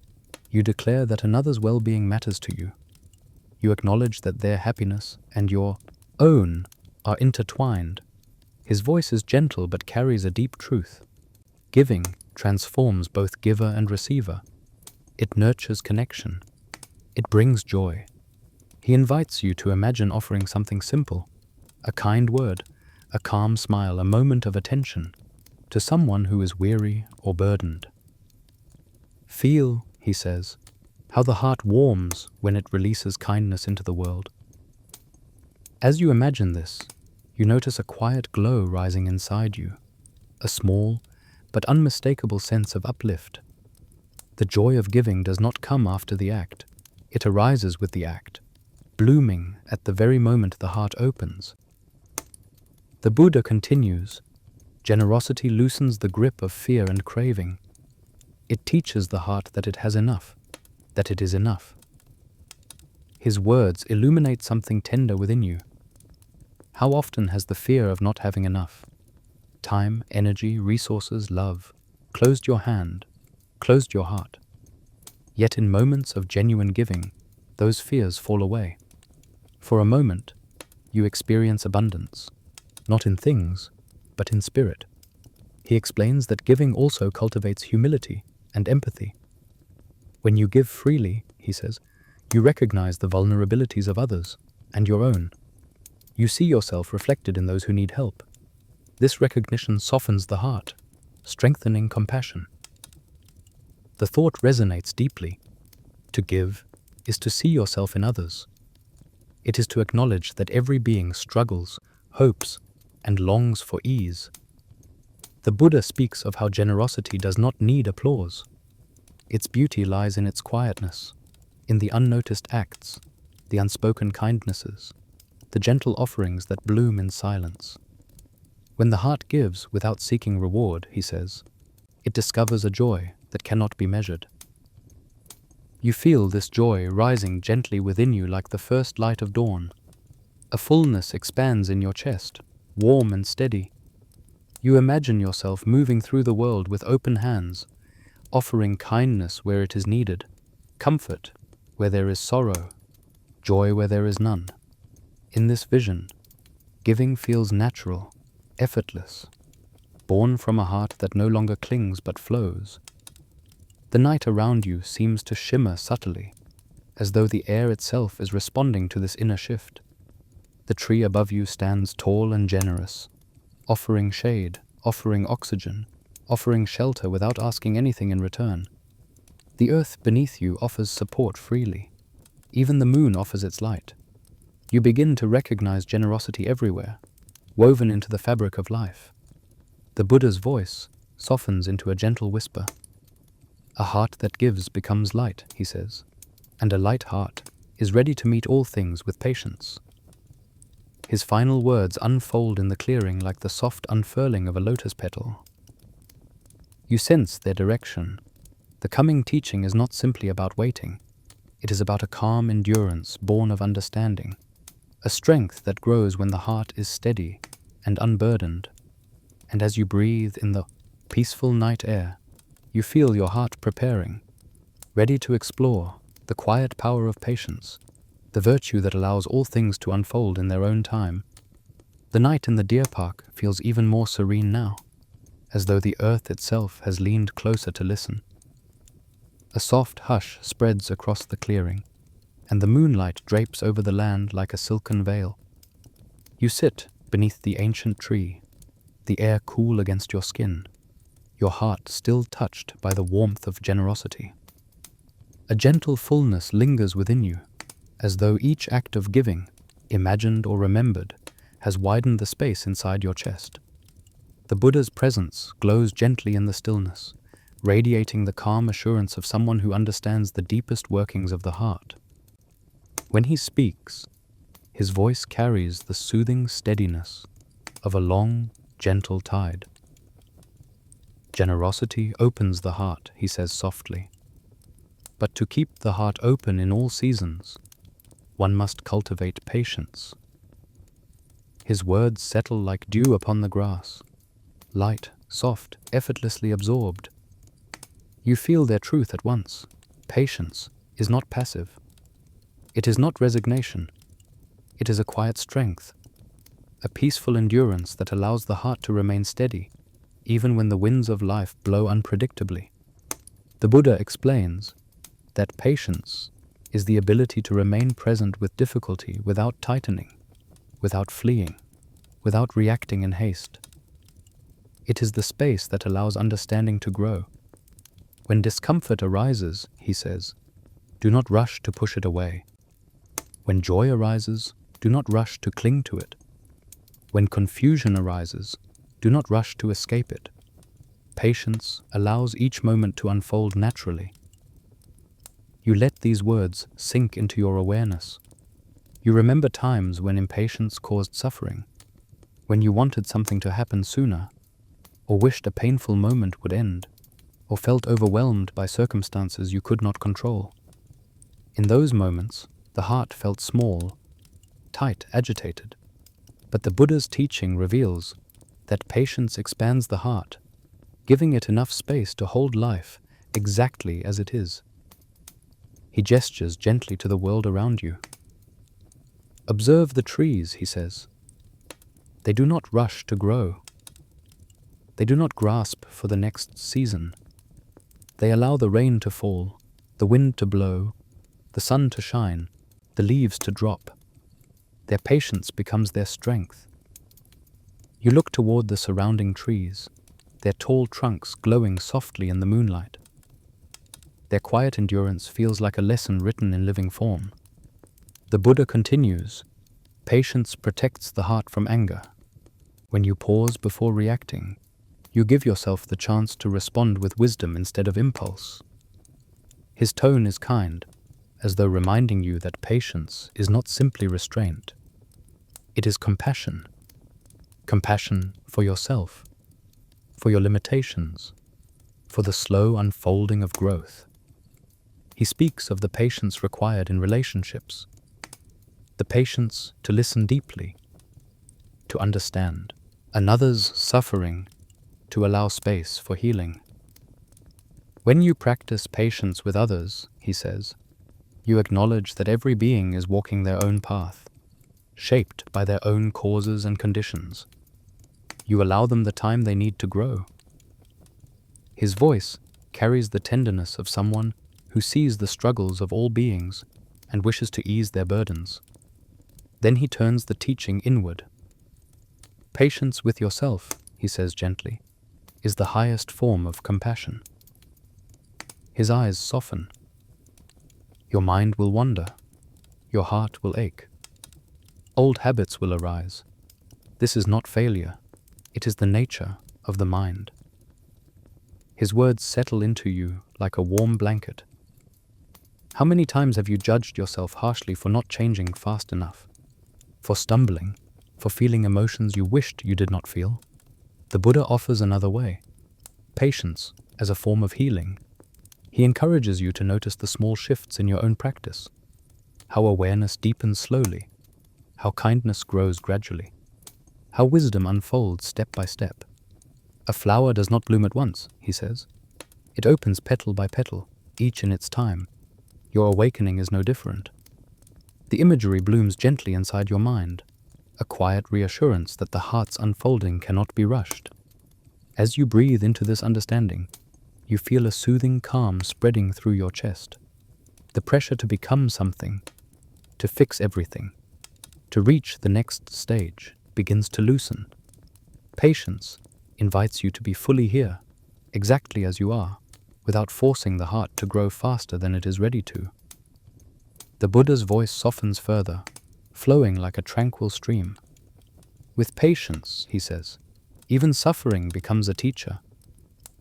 you declare that another's well-being matters to you. You acknowledge that their happiness and your own are intertwined. His voice is gentle but carries a deep truth. Giving transforms both giver and receiver. It nurtures connection. It brings joy. He invites you to imagine offering something simple, a kind word, a calm smile, a moment of attention, to someone who is weary or burdened. Feel, he says, how the heart warms when it releases kindness into the world. As you imagine this, you notice a quiet glow rising inside you, a small but unmistakable sense of uplift. The joy of giving does not come after the act. It arises with the act, blooming at the very moment the heart opens. The Buddha continues, generosity loosens the grip of fear and craving. It teaches the heart that it has enough, that it is enough. His words illuminate something tender within you. How often has the fear of not having enough, Time, energy, resources, love, closed your hand, closed your heart. Yet in moments of genuine giving, those fears fall away. For a moment, you experience abundance, not in things, but in spirit. He explains that giving also cultivates humility and empathy. When you give freely, he says, you recognize the vulnerabilities of others and your own. You see yourself reflected in those who need help. This recognition softens the heart, strengthening compassion. The thought resonates deeply. To give is to see yourself in others. It is to acknowledge that every being struggles, hopes, and longs for ease. The Buddha speaks of how generosity does not need applause. Its beauty lies in its quietness, in the unnoticed acts, the unspoken kindnesses, the gentle offerings that bloom in silence. When the heart gives without seeking reward, he says, it discovers a joy that cannot be measured. You feel this joy rising gently within you like the first light of dawn. A fullness expands in your chest, warm and steady. You imagine yourself moving through the world with open hands, offering kindness where it is needed, comfort where there is sorrow, joy where there is none. In this vision, giving feels natural, effortless, born from a heart that no longer clings but flows. The night around you seems to shimmer subtly, as though the air itself is responding to this inner shift. The tree above you stands tall and generous, offering shade, offering oxygen, offering shelter without asking anything in return. The earth beneath you offers support freely. Even the moon offers its light. You begin to recognize generosity everywhere, woven into the fabric of life. The Buddha's voice softens into a gentle whisper. A heart that gives becomes light, he says, and a light heart is ready to meet all things with patience. His final words unfold in the clearing like the soft unfurling of a lotus petal. You sense their direction. The coming teaching is not simply about waiting. It is about a calm endurance born of understanding, a strength that grows when the heart is steady and unburdened. And as you breathe in the peaceful night air, you feel your heart preparing, ready to explore the quiet power of patience, the virtue that allows all things to unfold in their own time. The night in the deer park feels even more serene now, as though the earth itself has leaned closer to listen. A soft hush spreads across the clearing, and the moonlight drapes over the land like a silken veil. You sit beneath the ancient tree, the air cool against your skin, your heart still touched by the warmth of generosity. A gentle fullness lingers within you, as though each act of giving, imagined or remembered, has widened the space inside your chest. The Buddha's presence glows gently in the stillness, radiating the calm assurance of someone who understands the deepest workings of the heart. When he speaks, his voice carries the soothing steadiness of a long, gentle tide. Generosity opens the heart, he says softly. But to keep the heart open in all seasons, one must cultivate patience. His words settle like dew upon the grass, light, soft, effortlessly absorbed. You feel their truth at once. Patience is not passive. It is not resignation. It is a quiet strength, a peaceful endurance that allows the heart to remain steady, even when the winds of life blow unpredictably. The Buddha explains that patience is the ability to remain present with difficulty without tightening, without fleeing, without reacting in haste. It is the space that allows understanding to grow. When discomfort arises, he says, do not rush to push it away. When joy arises, do not rush to cling to it. When confusion arises, do not rush to escape it. Patience allows each moment to unfold naturally. You let these words sink into your awareness. You remember times when impatience caused suffering, when you wanted something to happen sooner, or wished a painful moment would end, or felt overwhelmed by circumstances you could not control. In those moments, the heart felt small, tight, agitated. But the Buddha's teaching reveals that patience expands the heart, giving it enough space to hold life exactly as it is. He gestures gently to the world around you. Observe the trees, he says. They do not rush to grow. They do not grasp for the next season. They allow the rain to fall, the wind to blow, the sun to shine, the leaves to drop. Their patience becomes their strength. You look toward the surrounding trees, their tall trunks glowing softly in the moonlight. Their quiet endurance feels like a lesson written in living form. The Buddha continues, patience protects the heart from anger. When you pause before reacting, you give yourself the chance to respond with wisdom instead of impulse. His tone is kind, as though reminding you that patience is not simply restraint. It is compassion. Compassion for yourself, for your limitations, for the slow unfolding of growth. He speaks of the patience required in relationships, the patience to listen deeply, to understand another's suffering, to allow space for healing. When you practice patience with others, he says, you acknowledge that every being is walking their own path, shaped by their own causes and conditions. You allow them the time they need to grow. His voice carries the tenderness of someone who sees the struggles of all beings and wishes to ease their burdens. Then he turns the teaching inward. Patience with yourself, he says gently, is the highest form of compassion. His eyes soften. Your mind will wander. Your heart will ache. Old habits will arise. This is not failure. It is the nature of the mind. His words settle into you like a warm blanket. How many times have you judged yourself harshly for not changing fast enough, for stumbling, for feeling emotions you wished you did not feel? The Buddha offers another way, patience as a form of healing. He encourages you to notice the small shifts in your own practice, how awareness deepens slowly, how kindness grows gradually, how wisdom unfolds step by step. A flower does not bloom at once, he says. It opens petal by petal, each in its time. Your awakening is no different. The imagery blooms gently inside your mind, a quiet reassurance that the heart's unfolding cannot be rushed. As you breathe into this understanding, you feel a soothing calm spreading through your chest. The pressure to become something, to fix everything, to reach the next stage begins to loosen. Patience invites you to be fully here, exactly as you are, without forcing the heart to grow faster than it is ready to. The Buddha's voice softens further, flowing like a tranquil stream. With patience, he says, even suffering becomes a teacher.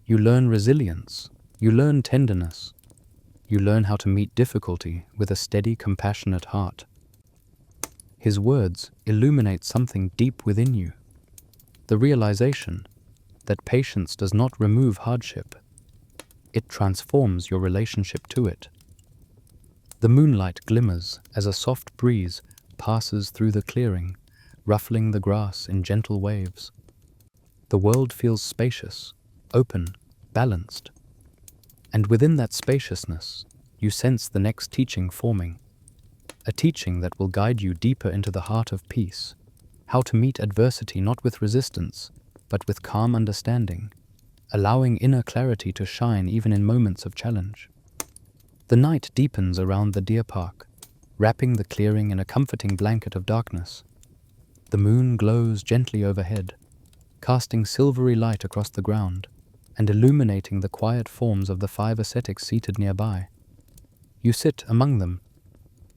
You learn resilience, you learn tenderness, you learn how to meet difficulty with a steady, compassionate heart. His words illuminate something deep within you, the realization that patience does not remove hardship. It transforms your relationship to it. The moonlight glimmers as a soft breeze passes through the clearing, ruffling the grass in gentle waves. The world feels spacious, open, balanced. And within that spaciousness, you sense the next teaching forming, a teaching that will guide you deeper into the heart of peace, how to meet adversity not with resistance, but with calm understanding, allowing inner clarity to shine even in moments of challenge. The night deepens around the deer park, wrapping the clearing in a comforting blanket of darkness. The moon glows gently overhead, casting silvery light across the ground and illuminating the quiet forms of the 5 ascetics seated nearby. You sit among them,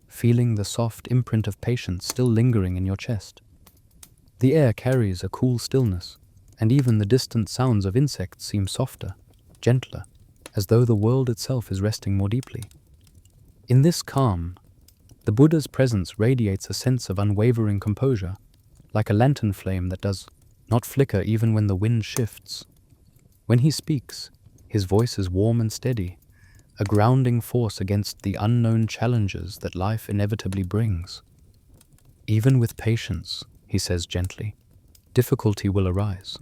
feeling the soft imprint of patience still lingering in your chest. The air carries a cool stillness, and even the distant sounds of insects seem softer, gentler, as though the world itself is resting more deeply. In this calm, the Buddha's presence radiates a sense of unwavering composure, like a lantern flame that does not flicker even when the wind shifts. When he speaks, his voice is warm and steady, a grounding force against the unknown challenges that life inevitably brings. Even with patience, he says gently, Difficulty will arise.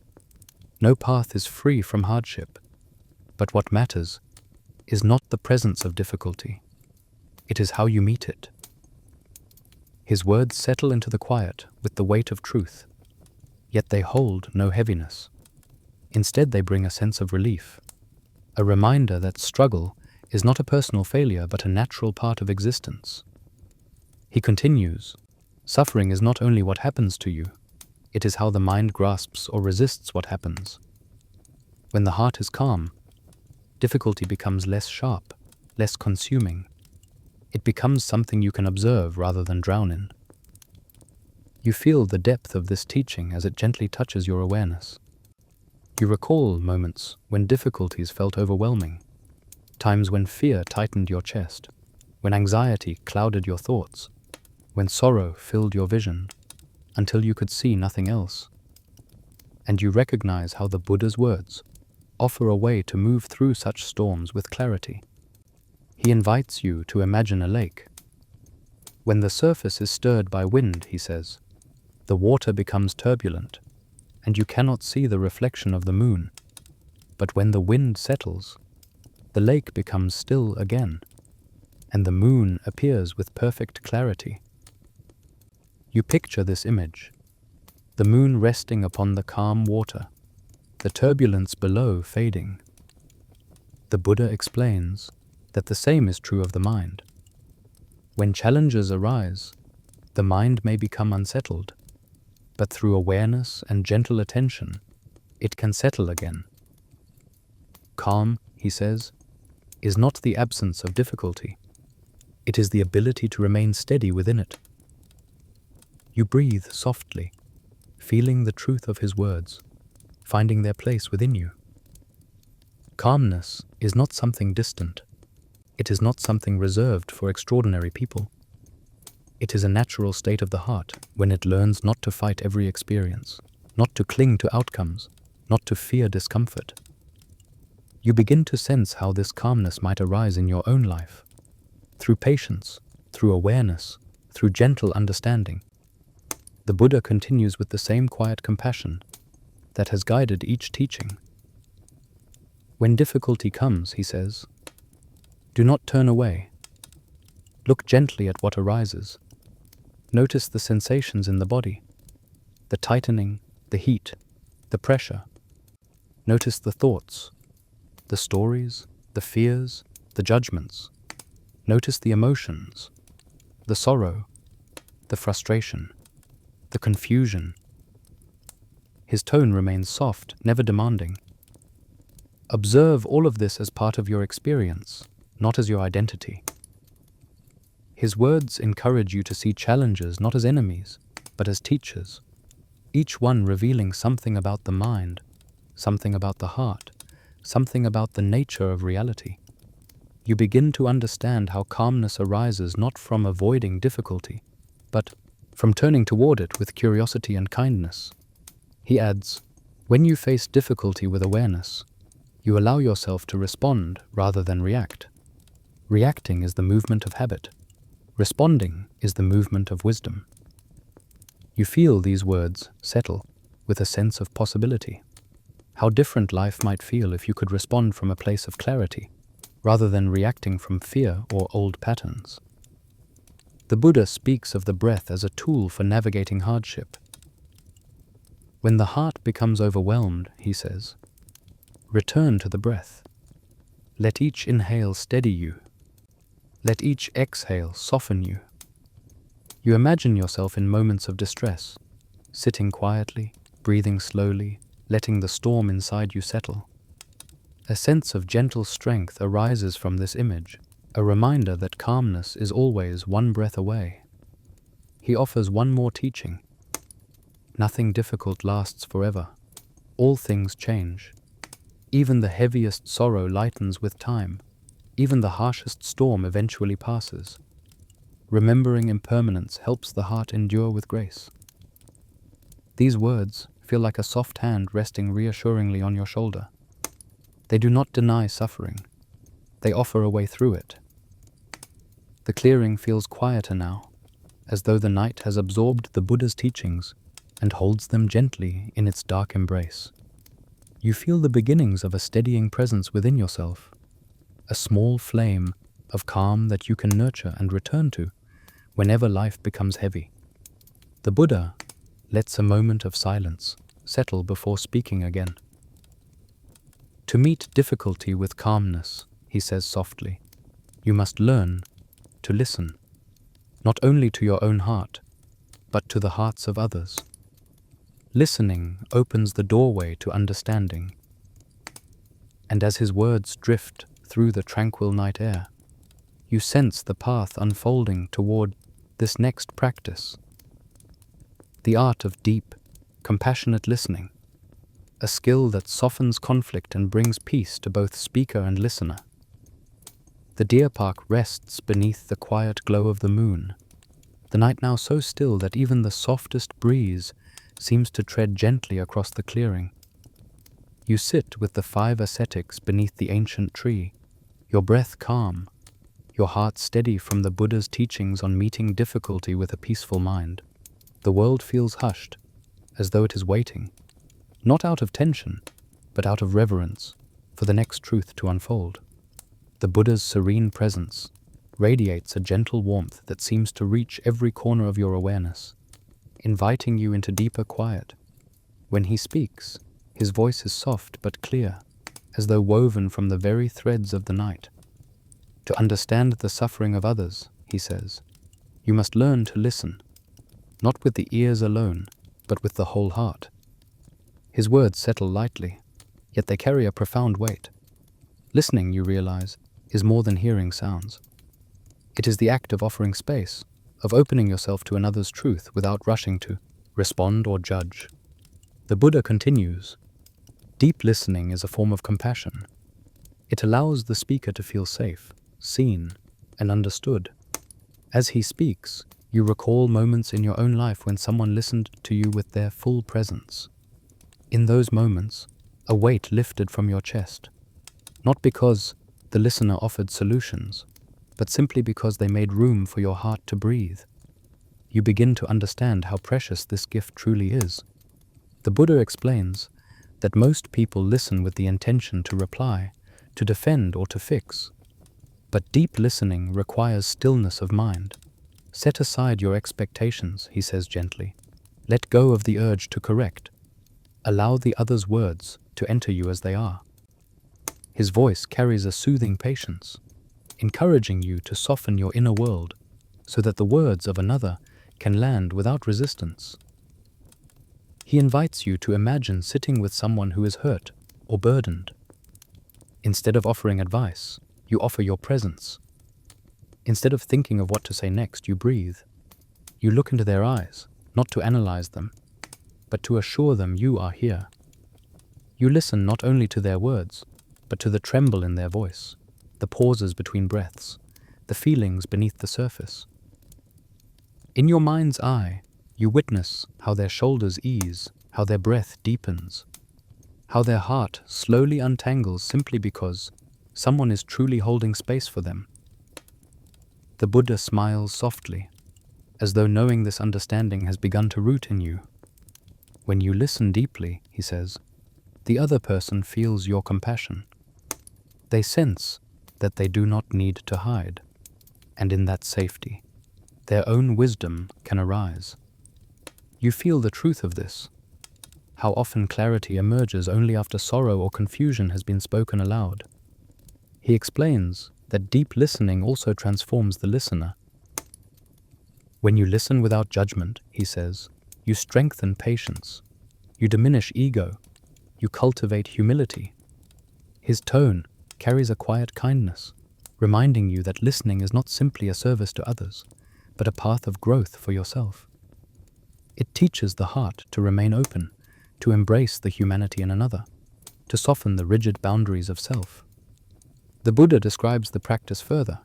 No path is free from hardship, but what matters is not the presence of difficulty. It is how you meet it. His words settle into the quiet with the weight of truth, yet they hold no heaviness. Instead, they bring a sense of relief, a reminder that struggle is not a personal failure but a natural part of existence. He continues, suffering is not only what happens to you, it is how the mind grasps or resists what happens. When the heart is calm, difficulty becomes less sharp, less consuming. It becomes something you can observe rather than drown in. You feel the depth of this teaching as it gently touches your awareness. You recall moments when difficulties felt overwhelming, times when fear tightened your chest, when anxiety clouded your thoughts, when sorrow filled your vision, until you could see nothing else. And you recognize how the Buddha's words offer a way to move through such storms with clarity. He invites you to imagine a lake. When the surface is stirred by wind, he says, the water becomes turbulent, and you cannot see the reflection of the moon. But when the wind settles, the lake becomes still again, and the moon appears with perfect clarity. You picture this image, the moon resting upon the calm water, the turbulence below fading. The Buddha explains that the same is true of the mind. When challenges arise, the mind may become unsettled, but through awareness and gentle attention, it can settle again. Calm, he says, is not the absence of difficulty. It is the ability to remain steady within it. You breathe softly, feeling the truth of his words, finding their place within you. Calmness is not something distant. It is not something reserved for extraordinary people. It is a natural state of the heart when it learns not to fight every experience, not to cling to outcomes, not to fear discomfort. You begin to sense how this calmness might arise in your own life, through patience, through awareness, through gentle understanding. The Buddha continues with the same quiet compassion that has guided each teaching. When difficulty comes, he says, do not turn away. Look gently at what arises. Notice the sensations in the body, the tightening, the heat, the pressure. Notice the thoughts, the stories, the fears, the judgments. Notice the emotions, the sorrow, the frustration, the confusion. His tone remains soft, never demanding. Observe all of this as part of your experience, not as your identity. His words encourage you to see challenges not as enemies, but as teachers, each one revealing something about the mind, something about the heart, something about the nature of reality. You begin to understand how calmness arises not from avoiding difficulty, but from turning toward it with curiosity and kindness. He adds, when you face difficulty with awareness, you allow yourself to respond rather than react. Reacting is the movement of habit. Responding is the movement of wisdom. You feel these words settle with a sense of possibility. How different life might feel if you could respond from a place of clarity, rather than reacting from fear or old patterns. The Buddha speaks of the breath as a tool for navigating hardship. When the heart becomes overwhelmed, he says, return to the breath. Let each inhale steady you. Let each exhale soften you. You imagine yourself in moments of distress, sitting quietly, breathing slowly, letting the storm inside you settle. A sense of gentle strength arises from this image, a reminder that calmness is always one breath away. He offers one more teaching. Nothing difficult lasts forever. All things change. Even the heaviest sorrow lightens with time. Even the harshest storm eventually passes. Remembering impermanence helps the heart endure with grace. These words feel like a soft hand resting reassuringly on your shoulder. They do not deny suffering. They offer a way through it. The clearing feels quieter now, as though the night has absorbed the Buddha's teachings, and holds them gently in its dark embrace. You feel the beginnings of a steadying presence within yourself, a small flame of calm that you can nurture and return to whenever life becomes heavy. The Buddha lets a moment of silence settle before speaking again. To meet difficulty with calmness, he says softly, you must learn to listen, not only to your own heart, but to the hearts of others. Listening opens the doorway to understanding. And as his words drift through the tranquil night air, you sense the path unfolding toward this next practice. The art of deep, compassionate listening, a skill that softens conflict and brings peace to both speaker and listener. The deer park rests beneath the quiet glow of the moon, the night now so still that even the softest breeze seems to tread gently across the clearing. You sit with the 5 ascetics beneath the ancient tree, your breath calm, your heart steady from the Buddha's teachings on meeting difficulty with a peaceful mind. The world feels hushed, as though it is waiting, not out of tension, but out of reverence, for the next truth to unfold. The Buddha's serene presence radiates a gentle warmth that seems to reach every corner of your awareness, inviting you into deeper quiet. When he speaks, his voice is soft but clear, as though woven from the very threads of the night. To understand the suffering of others, he says, you must learn to listen, not with the ears alone, but with the whole heart. His words settle lightly, yet they carry a profound weight. Listening, you realize, is more than hearing sounds. It is the act of offering space, of opening yourself to another's truth without rushing to respond or judge. The Buddha continues, deep listening is a form of compassion. It allows the speaker to feel safe, seen, and understood. As he speaks, you recall moments in your own life when someone listened to you with their full presence. In those moments, a weight lifted from your chest, not because the listener offered solutions, but simply because they made room for your heart to breathe. You begin to understand how precious this gift truly is. The Buddha explains that most people listen with the intention to reply, to defend, or to fix. But deep listening requires stillness of mind. Set aside your expectations, he says gently. Let go of the urge to correct. Allow the other's words to enter you as they are. His voice carries a soothing patience, encouraging you to soften your inner world so that the words of another can land without resistance. He invites you to imagine sitting with someone who is hurt or burdened. Instead of offering advice, you offer your presence. Instead of thinking of what to say next, you breathe. You look into their eyes, not to analyze them, but to assure them you are here. You listen not only to their words, but to the tremble in their voice, the pauses between breaths, the feelings beneath the surface. In your mind's eye, you witness how their shoulders ease, how their breath deepens, how their heart slowly untangles simply because someone is truly holding space for them. The Buddha smiles softly, as though knowing this understanding has begun to root in you. When you listen deeply, he says, the other person feels your compassion. They sense that they do not need to hide, and in that safety, their own wisdom can arise. You feel the truth of this, how often clarity emerges only after sorrow or confusion has been spoken aloud. He explains that deep listening also transforms the listener. When you listen without judgment, he says, you strengthen patience, you diminish ego, you cultivate humility. His tone carries a quiet kindness, reminding you that listening is not simply a service to others, but a path of growth for yourself. It teaches the heart to remain open, to embrace the humanity in another, to soften the rigid boundaries of self. The Buddha describes the practice further.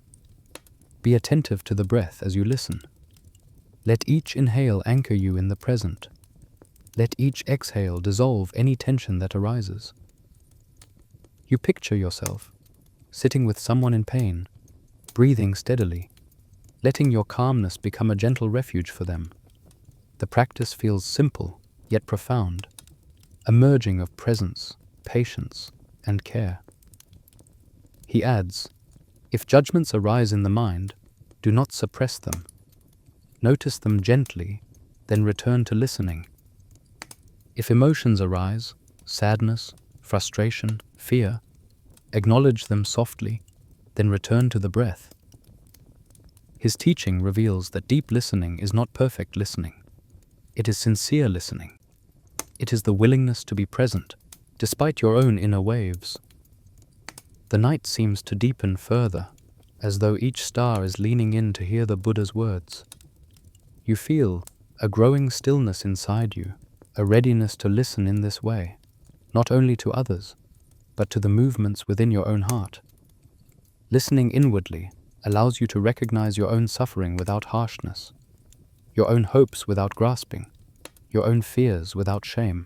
Be attentive to the breath as you listen. Let each inhale anchor you in the present. Let each exhale dissolve any tension that arises. You picture yourself sitting with someone in pain, breathing steadily, letting your calmness become a gentle refuge for them. The practice feels simple, yet profound, a merging of presence, patience, and care. He adds, if judgments arise in the mind, do not suppress them. Notice them gently, then return to listening. If emotions arise, sadness, frustration, fear, acknowledge them softly, then return to the breath. His teaching reveals that deep listening is not perfect listening. It is sincere listening. It is the willingness to be present, despite your own inner waves. The night seems to deepen further, as though each star is leaning in to hear the Buddha's words. You feel a growing stillness inside you, a readiness to listen in this way, not only to others, but to the movements within your own heart. Listening inwardly allows you to recognize your own suffering without harshness, your own hopes without grasping, your own fears without shame.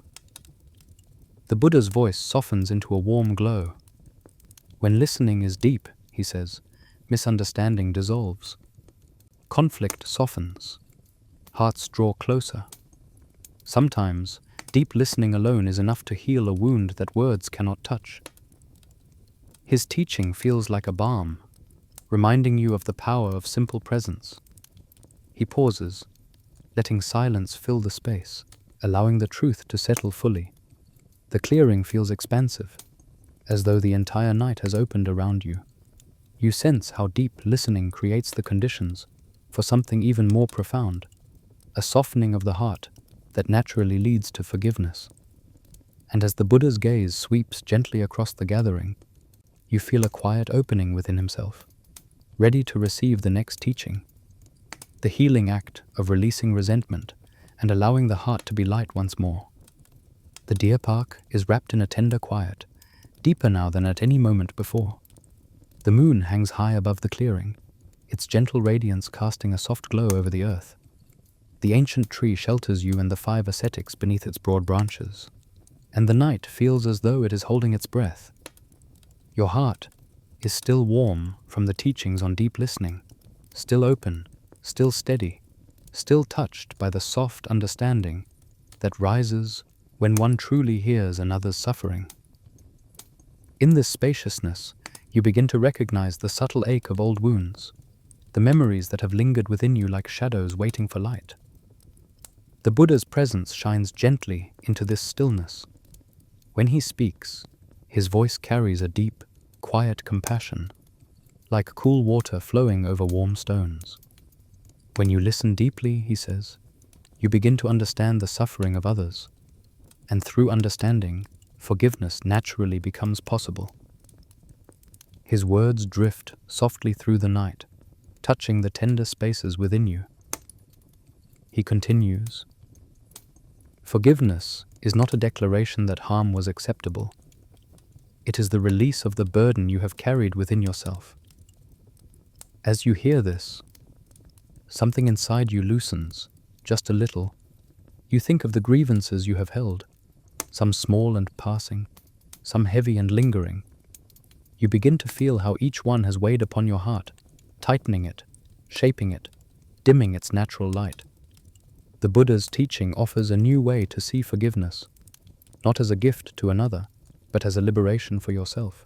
The Buddha's voice softens into a warm glow. When listening is deep, he says, misunderstanding dissolves. Conflict softens. Hearts draw closer. Sometimes, deep listening alone is enough to heal a wound that words cannot touch. His teaching feels like a balm, reminding you of the power of simple presence. He pauses, letting silence fill the space, allowing the truth to settle fully. The clearing feels expansive, as though the entire night has opened around you. You sense how deep listening creates the conditions for something even more profound, a softening of the heart that naturally leads to forgiveness. And as the Buddha's gaze sweeps gently across the gathering, you feel a quiet opening within himself, ready to receive the next teaching. The healing act of releasing resentment and allowing the heart to be light once more. The deer park is wrapped in a tender quiet, deeper now than at any moment before. The moon hangs high above the clearing, its gentle radiance casting a soft glow over the earth. The ancient tree shelters you and the 5 ascetics beneath its broad branches, and the night feels as though it is holding its breath. Your heart is still warm from the teachings on deep listening, still open, still steady, still touched by the soft understanding that rises when one truly hears another's suffering. In this spaciousness, you begin to recognize the subtle ache of old wounds, the memories that have lingered within you like shadows waiting for light. The Buddha's presence shines gently into this stillness. When he speaks, his voice carries a deep, quiet compassion, like cool water flowing over warm stones. When you listen deeply, he says, you begin to understand the suffering of others, and through understanding, forgiveness naturally becomes possible. His words drift softly through the night, touching the tender spaces within you. He continues, forgiveness is not a declaration that harm was acceptable. It is the release of the burden you have carried within yourself. As you hear this, something inside you loosens, just a little. You think of the grievances you have held, some small and passing, some heavy and lingering. You begin to feel how each one has weighed upon your heart, tightening it, shaping it, dimming its natural light. The Buddha's teaching offers a new way to see forgiveness, not as a gift to another, but as a liberation for yourself.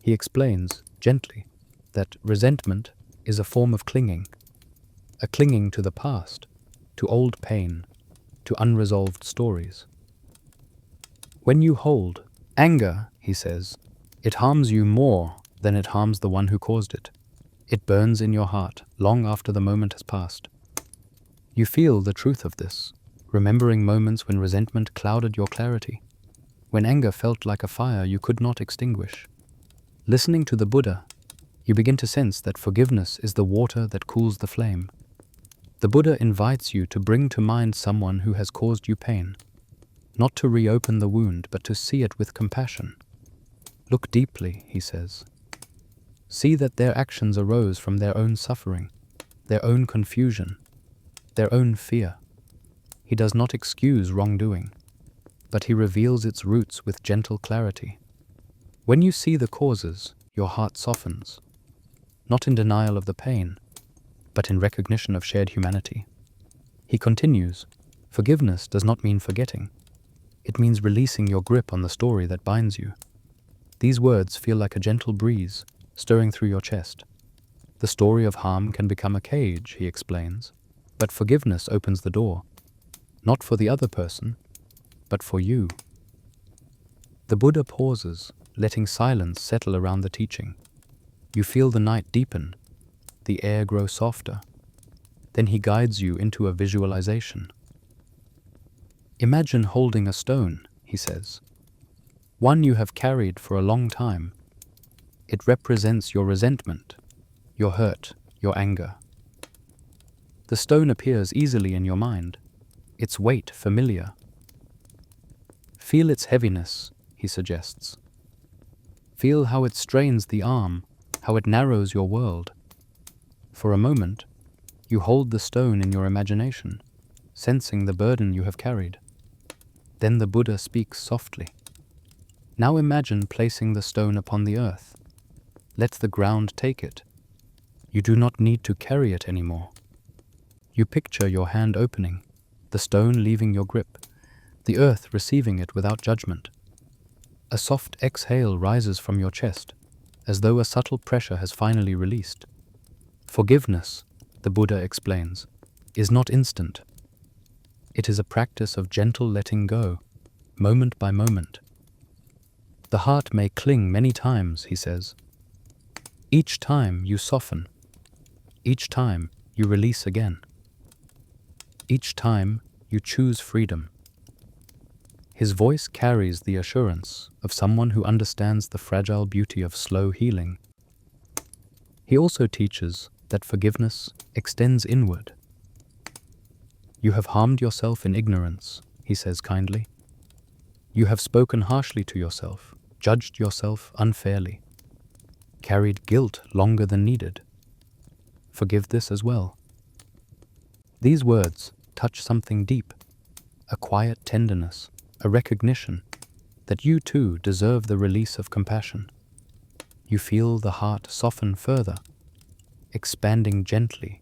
He explains, gently, that resentment is a form of clinging, a clinging to the past, to old pain, to unresolved stories. When you hold anger, he says, it harms you more than it harms the one who caused it. It burns in your heart long after the moment has passed. You feel the truth of this, remembering moments when resentment clouded your clarity, when anger felt like a fire you could not extinguish. Listening to the Buddha, you begin to sense that forgiveness is the water that cools the flame. The Buddha invites you to bring to mind someone who has caused you pain, not to reopen the wound, but to see it with compassion. Look deeply, he says. See that their actions arose from their own suffering, their own confusion, their own fear. He does not excuse wrongdoing, but he reveals its roots with gentle clarity. When you see the causes, your heart softens, not in denial of the pain, but in recognition of shared humanity. He continues, Forgiveness does not mean forgetting. It means releasing your grip on the story that binds you. These words feel like a gentle breeze, stirring through your chest. The story of harm can become a cage, he explains, but forgiveness opens the door, not for the other person, but for you. The Buddha pauses, letting silence settle around the teaching. You feel the night deepen, the air grow softer. Then he guides you into a visualization. Imagine holding a stone, he says, one you have carried for a long time. It represents your resentment, your hurt, your anger. The stone appears easily in your mind, its weight familiar. Feel its heaviness, he suggests. Feel how it strains the arm, how it narrows your world. For a moment, you hold the stone in your imagination, sensing the burden you have carried. Then the Buddha speaks softly. Now imagine placing the stone upon the earth. Let the ground take it. You do not need to carry it anymore. You picture your hand opening, the stone leaving your grip, the earth receiving it without judgment. A soft exhale rises from your chest, as though a subtle pressure has finally released. Forgiveness, the Buddha explains, is not instant. It is a practice of gentle letting go, moment by moment. The heart may cling many times, he says. Each time you soften. Each time you release again. Each time you choose freedom. His voice carries the assurance of someone who understands the fragile beauty of slow healing. He also teaches that forgiveness extends inward. You have harmed yourself in ignorance, he says kindly. You have spoken harshly to yourself, judged yourself unfairly, carried guilt longer than needed. Forgive this as well. These words touch something deep, a quiet tenderness, a recognition that you too deserve the release of compassion. You feel the heart soften further, expanding gently,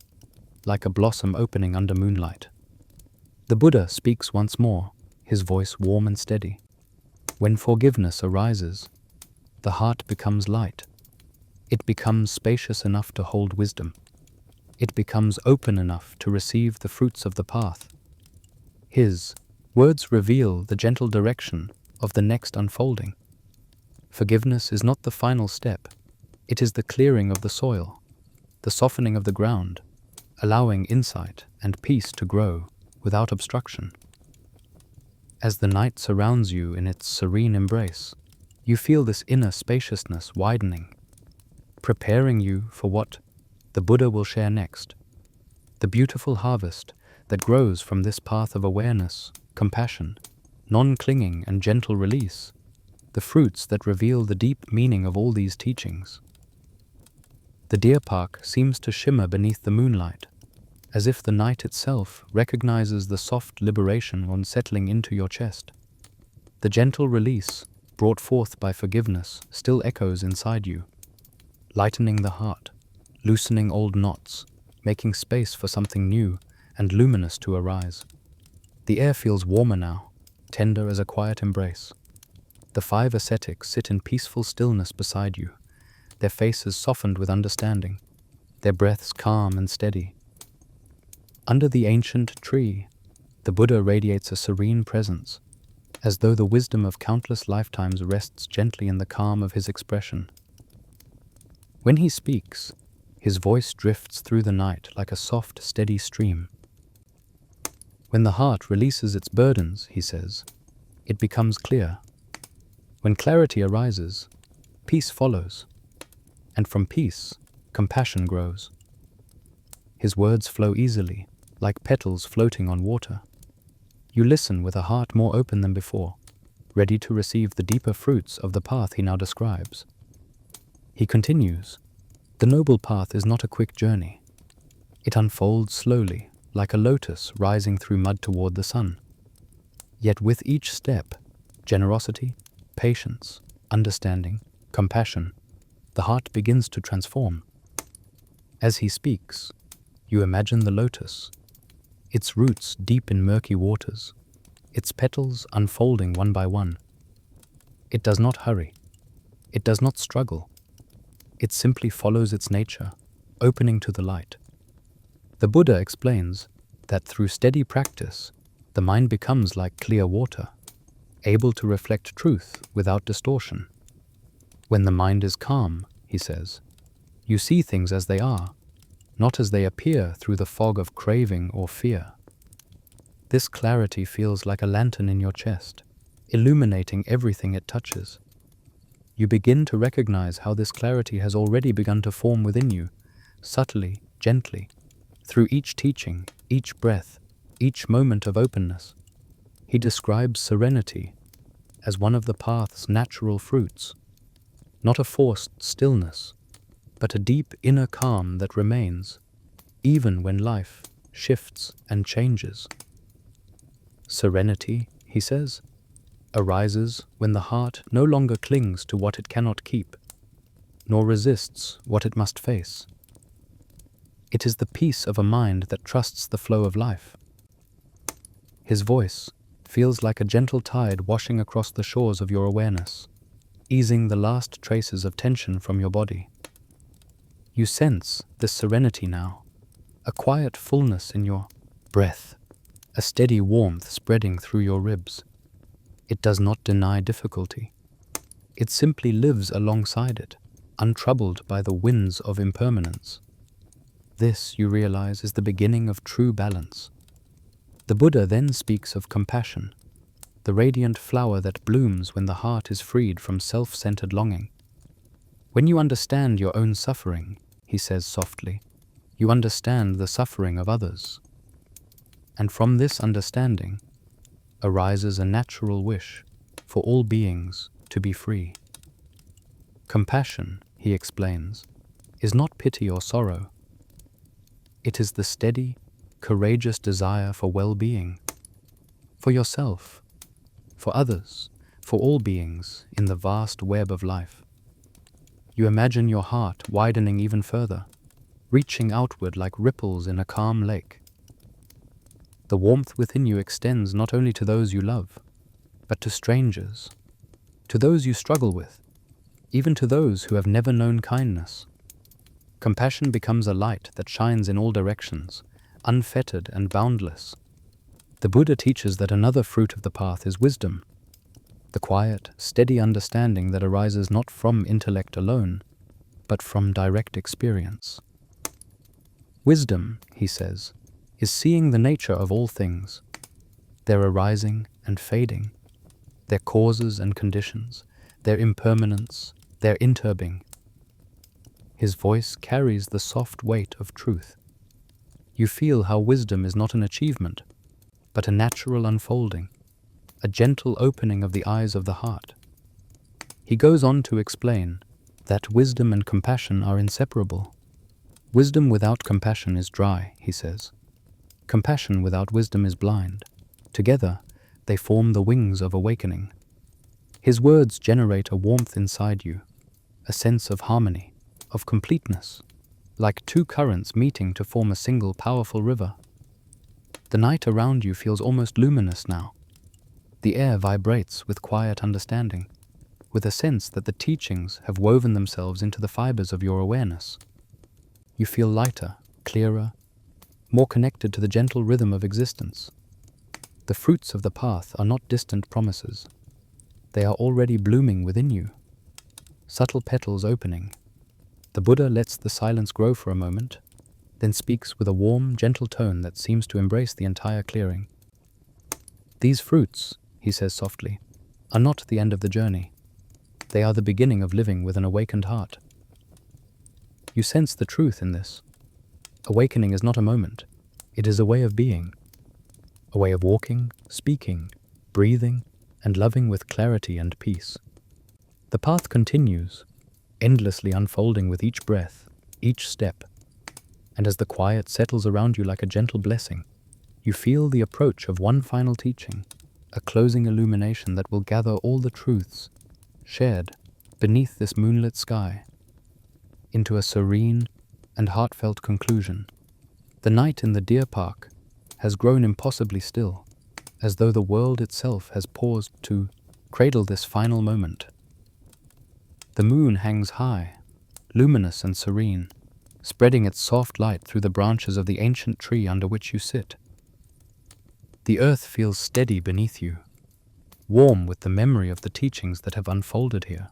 like a blossom opening under moonlight. The Buddha speaks once more, his voice warm and steady. When forgiveness arises, the heart becomes light. It becomes spacious enough to hold wisdom. It becomes open enough to receive the fruits of the path. His words reveal the gentle direction of the next unfolding. Forgiveness is not the final step. It is the clearing of the soil, the softening of the ground, allowing insight and peace to grow without obstruction. As the night surrounds you in its serene embrace, you feel this inner spaciousness widening, preparing you for what the Buddha will share next, the beautiful harvest that grows from this path of awareness, compassion, non-clinging and gentle release, the fruits that reveal the deep meaning of all these teachings. The deer park seems to shimmer beneath the moonlight, as if the night itself recognizes the soft liberation on settling into your chest. The gentle release, brought forth by forgiveness, still echoes inside you, lightening the heart, loosening old knots, making space for something new and luminous to arise. The air feels warmer now, tender as a quiet embrace. The 5 ascetics sit in peaceful stillness beside you, their faces softened with understanding, their breaths calm and steady. Under the ancient tree, the Buddha radiates a serene presence, as though the wisdom of countless lifetimes rests gently in the calm of his expression. When he speaks, his voice drifts through the night like a soft, steady stream. When the heart releases its burdens, he says, it becomes clear. When clarity arises, peace follows, and from peace, compassion grows. His words flow easily, like petals floating on water. You listen with a heart more open than before, ready to receive the deeper fruits of the path he now describes. He continues, the noble path is not a quick journey. It unfolds slowly, like a lotus rising through mud toward the sun. Yet with each step, generosity, patience, understanding, compassion, the heart begins to transform. As he speaks, you imagine the lotus, its roots deep in murky waters, its petals unfolding one by one. It does not hurry. It does not struggle. It simply follows its nature, opening to the light. The Buddha explains that through steady practice, the mind becomes like clear water, able to reflect truth without distortion. When the mind is calm, he says, you see things as they are, not as they appear through the fog of craving or fear. This clarity feels like a lantern in your chest, illuminating everything it touches. You begin to recognize how this clarity has already begun to form within you, subtly, gently, through each teaching, each breath, each moment of openness. He describes serenity as one of the path's natural fruits, not a forced stillness, but a deep inner calm that remains, even when life shifts and changes. Serenity, he says, arises when the heart no longer clings to what it cannot keep, nor resists what it must face. It is the peace of a mind that trusts the flow of life. His voice feels like a gentle tide washing across the shores of your awareness, easing the last traces of tension from your body. You sense this serenity now, a quiet fullness in your breath, a steady warmth spreading through your ribs. It does not deny difficulty. It simply lives alongside it, untroubled by the winds of impermanence. This, you realize, is the beginning of true balance. The Buddha then speaks of compassion, the radiant flower that blooms when the heart is freed from self-centered longing. When you understand your own suffering, he says softly, you understand the suffering of others. And from this understanding arises a natural wish for all beings to be free. Compassion, he explains, is not pity or sorrow. It is the steady, courageous desire for well-being, for yourself, for others, for all beings in the vast web of life. You imagine your heart widening even further, reaching outward like ripples in a calm lake. The warmth within you extends not only to those you love, but to strangers, to those you struggle with, even to those who have never known kindness. Compassion becomes a light that shines in all directions, unfettered and boundless. The Buddha teaches that another fruit of the path is wisdom, the quiet, steady understanding that arises not from intellect alone, but from direct experience. Wisdom, he says, is seeing the nature of all things, their arising and fading, their causes and conditions, their impermanence, their interbeing. His voice carries the soft weight of truth. You feel how wisdom is not an achievement, but a natural unfolding, a gentle opening of the eyes of the heart. He goes on to explain that wisdom and compassion are inseparable. Wisdom without compassion is dry, he says. Compassion without wisdom is blind. Together, they form the wings of awakening. His words generate a warmth inside you, a sense of harmony, of completeness, like two currents meeting to form a single powerful river. The night around you feels almost luminous now. The air vibrates with quiet understanding, with a sense that the teachings have woven themselves into the fibers of your awareness. You feel lighter, clearer, more connected to the gentle rhythm of existence. The fruits of the path are not distant promises. They are already blooming within you, subtle petals opening. The Buddha lets the silence grow for a moment, then speaks with a warm, gentle tone that seems to embrace the entire clearing. These fruits, he says softly, are not the end of the journey. They are the beginning of living with an awakened heart. You sense the truth in this. Awakening is not a moment. It is a way of being, a way of walking, speaking, breathing, and loving with clarity and peace. The path continues, endlessly unfolding with each breath, each step. And as the quiet settles around you like a gentle blessing, you feel the approach of one final teaching, a closing illumination that will gather all the truths shared beneath this moonlit sky into a serene and heartfelt conclusion. The night in the deer park has grown impossibly still, as though the world itself has paused to cradle this final moment. The moon hangs high, luminous and serene, spreading its soft light through the branches of the ancient tree under which you sit. The earth feels steady beneath you, warm with the memory of the teachings that have unfolded here,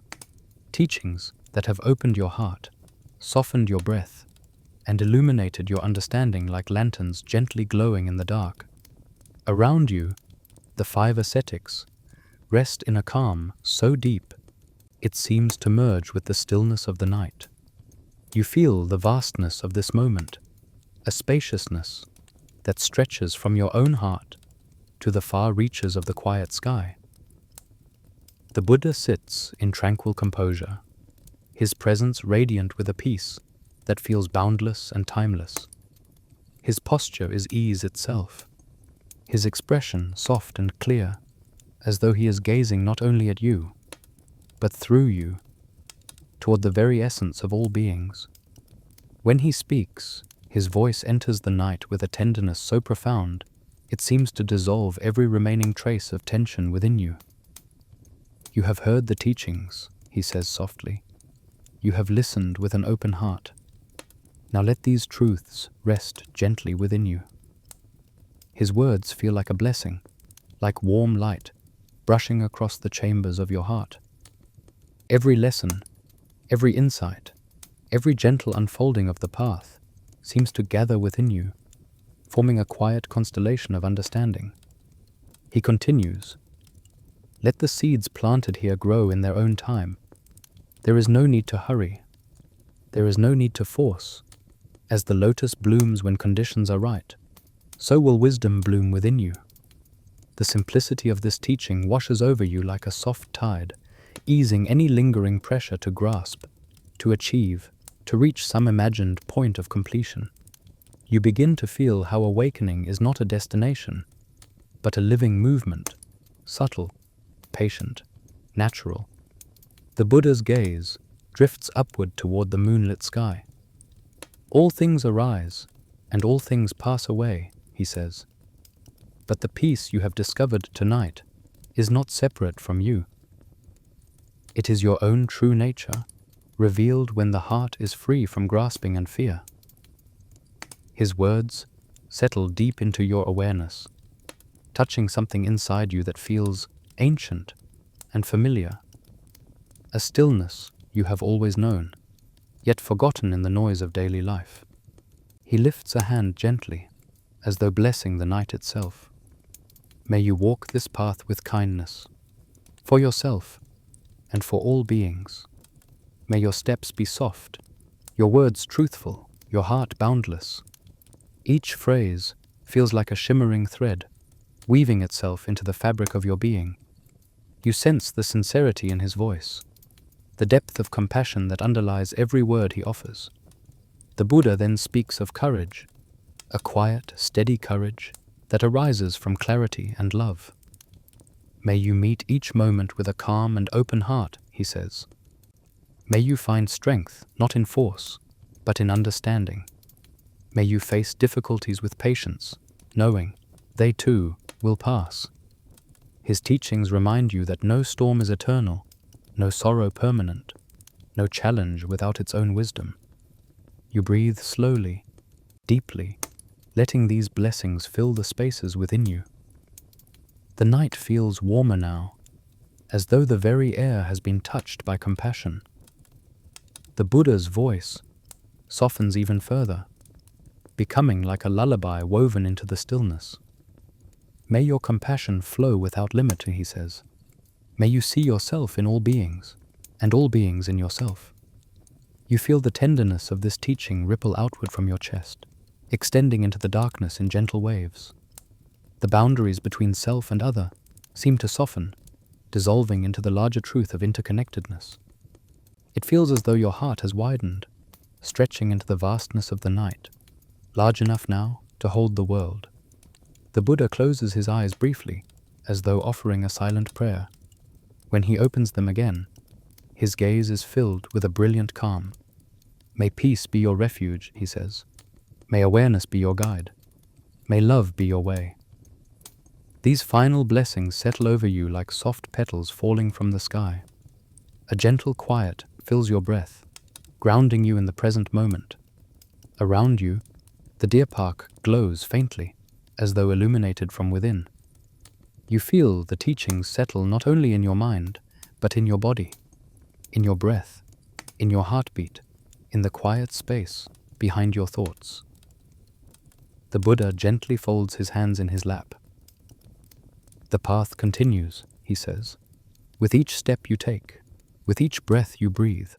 teachings that have opened your heart, softened your breath, and illuminated your understanding like lanterns gently glowing in the dark. Around you, the 5 ascetics rest in a calm so deep it seems to merge with the stillness of the night. You feel the vastness of this moment, a spaciousness that stretches from your own heart to the far reaches of the quiet sky. The Buddha sits in tranquil composure, his presence radiant with a peace that feels boundless and timeless. His posture is ease itself, his expression soft and clear, as though he is gazing not only at you, but through you, toward the very essence of all beings. When he speaks, his voice enters the night with a tenderness so profound, it seems to dissolve every remaining trace of tension within you. You have heard the teachings, he says softly. You have listened with an open heart. Now let these truths rest gently within you. His words feel like a blessing, like warm light, brushing across the chambers of your heart. Every lesson, every insight, every gentle unfolding of the path seems to gather within you, forming a quiet constellation of understanding. He continues, let the seeds planted here grow in their own time. There is no need to hurry. There is no need to force. As the lotus blooms when conditions are right, so will wisdom bloom within you. The simplicity of this teaching washes over you like a soft tide, easing any lingering pressure to grasp, to achieve, to reach some imagined point of completion. You begin to feel how awakening is not a destination, but a living movement, subtle, patient, natural. The Buddha's gaze drifts upward toward the moonlit sky. All things arise, and all things pass away, he says. But the peace you have discovered tonight is not separate from you. It is your own true nature, revealed when the heart is free from grasping and fear. His words settle deep into your awareness, touching something inside you that feels ancient and familiar, a stillness you have always known, yet forgotten in the noise of daily life. He lifts a hand gently, as though blessing the night itself. May you walk this path with kindness, for yourself and for all beings. May your steps be soft, your words truthful, your heart boundless. Each phrase feels like a shimmering thread, weaving itself into the fabric of your being. You sense the sincerity in his voice, the depth of compassion that underlies every word he offers. The Buddha then speaks of courage, a quiet, steady courage that arises from clarity and love. May you meet each moment with a calm and open heart, he says. May you find strength not in force, but in understanding. May you face difficulties with patience, knowing they too will pass. His teachings remind you that no storm is eternal, no sorrow permanent, no challenge without its own wisdom. You breathe slowly, deeply, letting these blessings fill the spaces within you. The night feels warmer now, as though the very air has been touched by compassion. The Buddha's voice softens even further, becoming like a lullaby woven into the stillness. May your compassion flow without limit, he says. May you see yourself in all beings, and all beings in yourself. You feel the tenderness of this teaching ripple outward from your chest, extending into the darkness in gentle waves. The boundaries between self and other seem to soften, dissolving into the larger truth of interconnectedness. It feels as though your heart has widened, stretching into the vastness of the night, large enough now to hold the world. The Buddha closes his eyes briefly, as though offering a silent prayer. When he opens them again, his gaze is filled with a brilliant calm. May peace be your refuge, he says. May awareness be your guide. May love be your way. These final blessings settle over you like soft petals falling from the sky. A gentle quiet fills your breath, grounding you in the present moment. Around you, the deer park glows faintly, as though illuminated from within. You feel the teachings settle not only in your mind, but in your body, in your breath, in your heartbeat, in the quiet space behind your thoughts. The Buddha gently folds his hands in his lap. The path continues, he says, with each step you take, with each breath you breathe.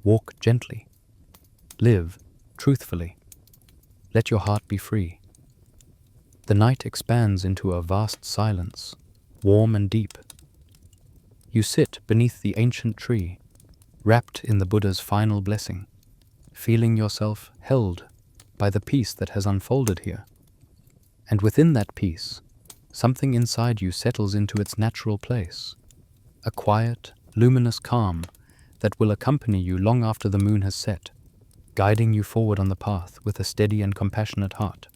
Walk gently. Live truthfully. Let your heart be free. The night expands into a vast silence, warm and deep. You sit beneath the ancient tree, wrapped in the Buddha's final blessing, feeling yourself held by the peace that has unfolded here. And within that peace, something inside you settles into its natural place, a quiet, luminous calm that will accompany you long after the moon has set, guiding you forward on the path with a steady and compassionate heart.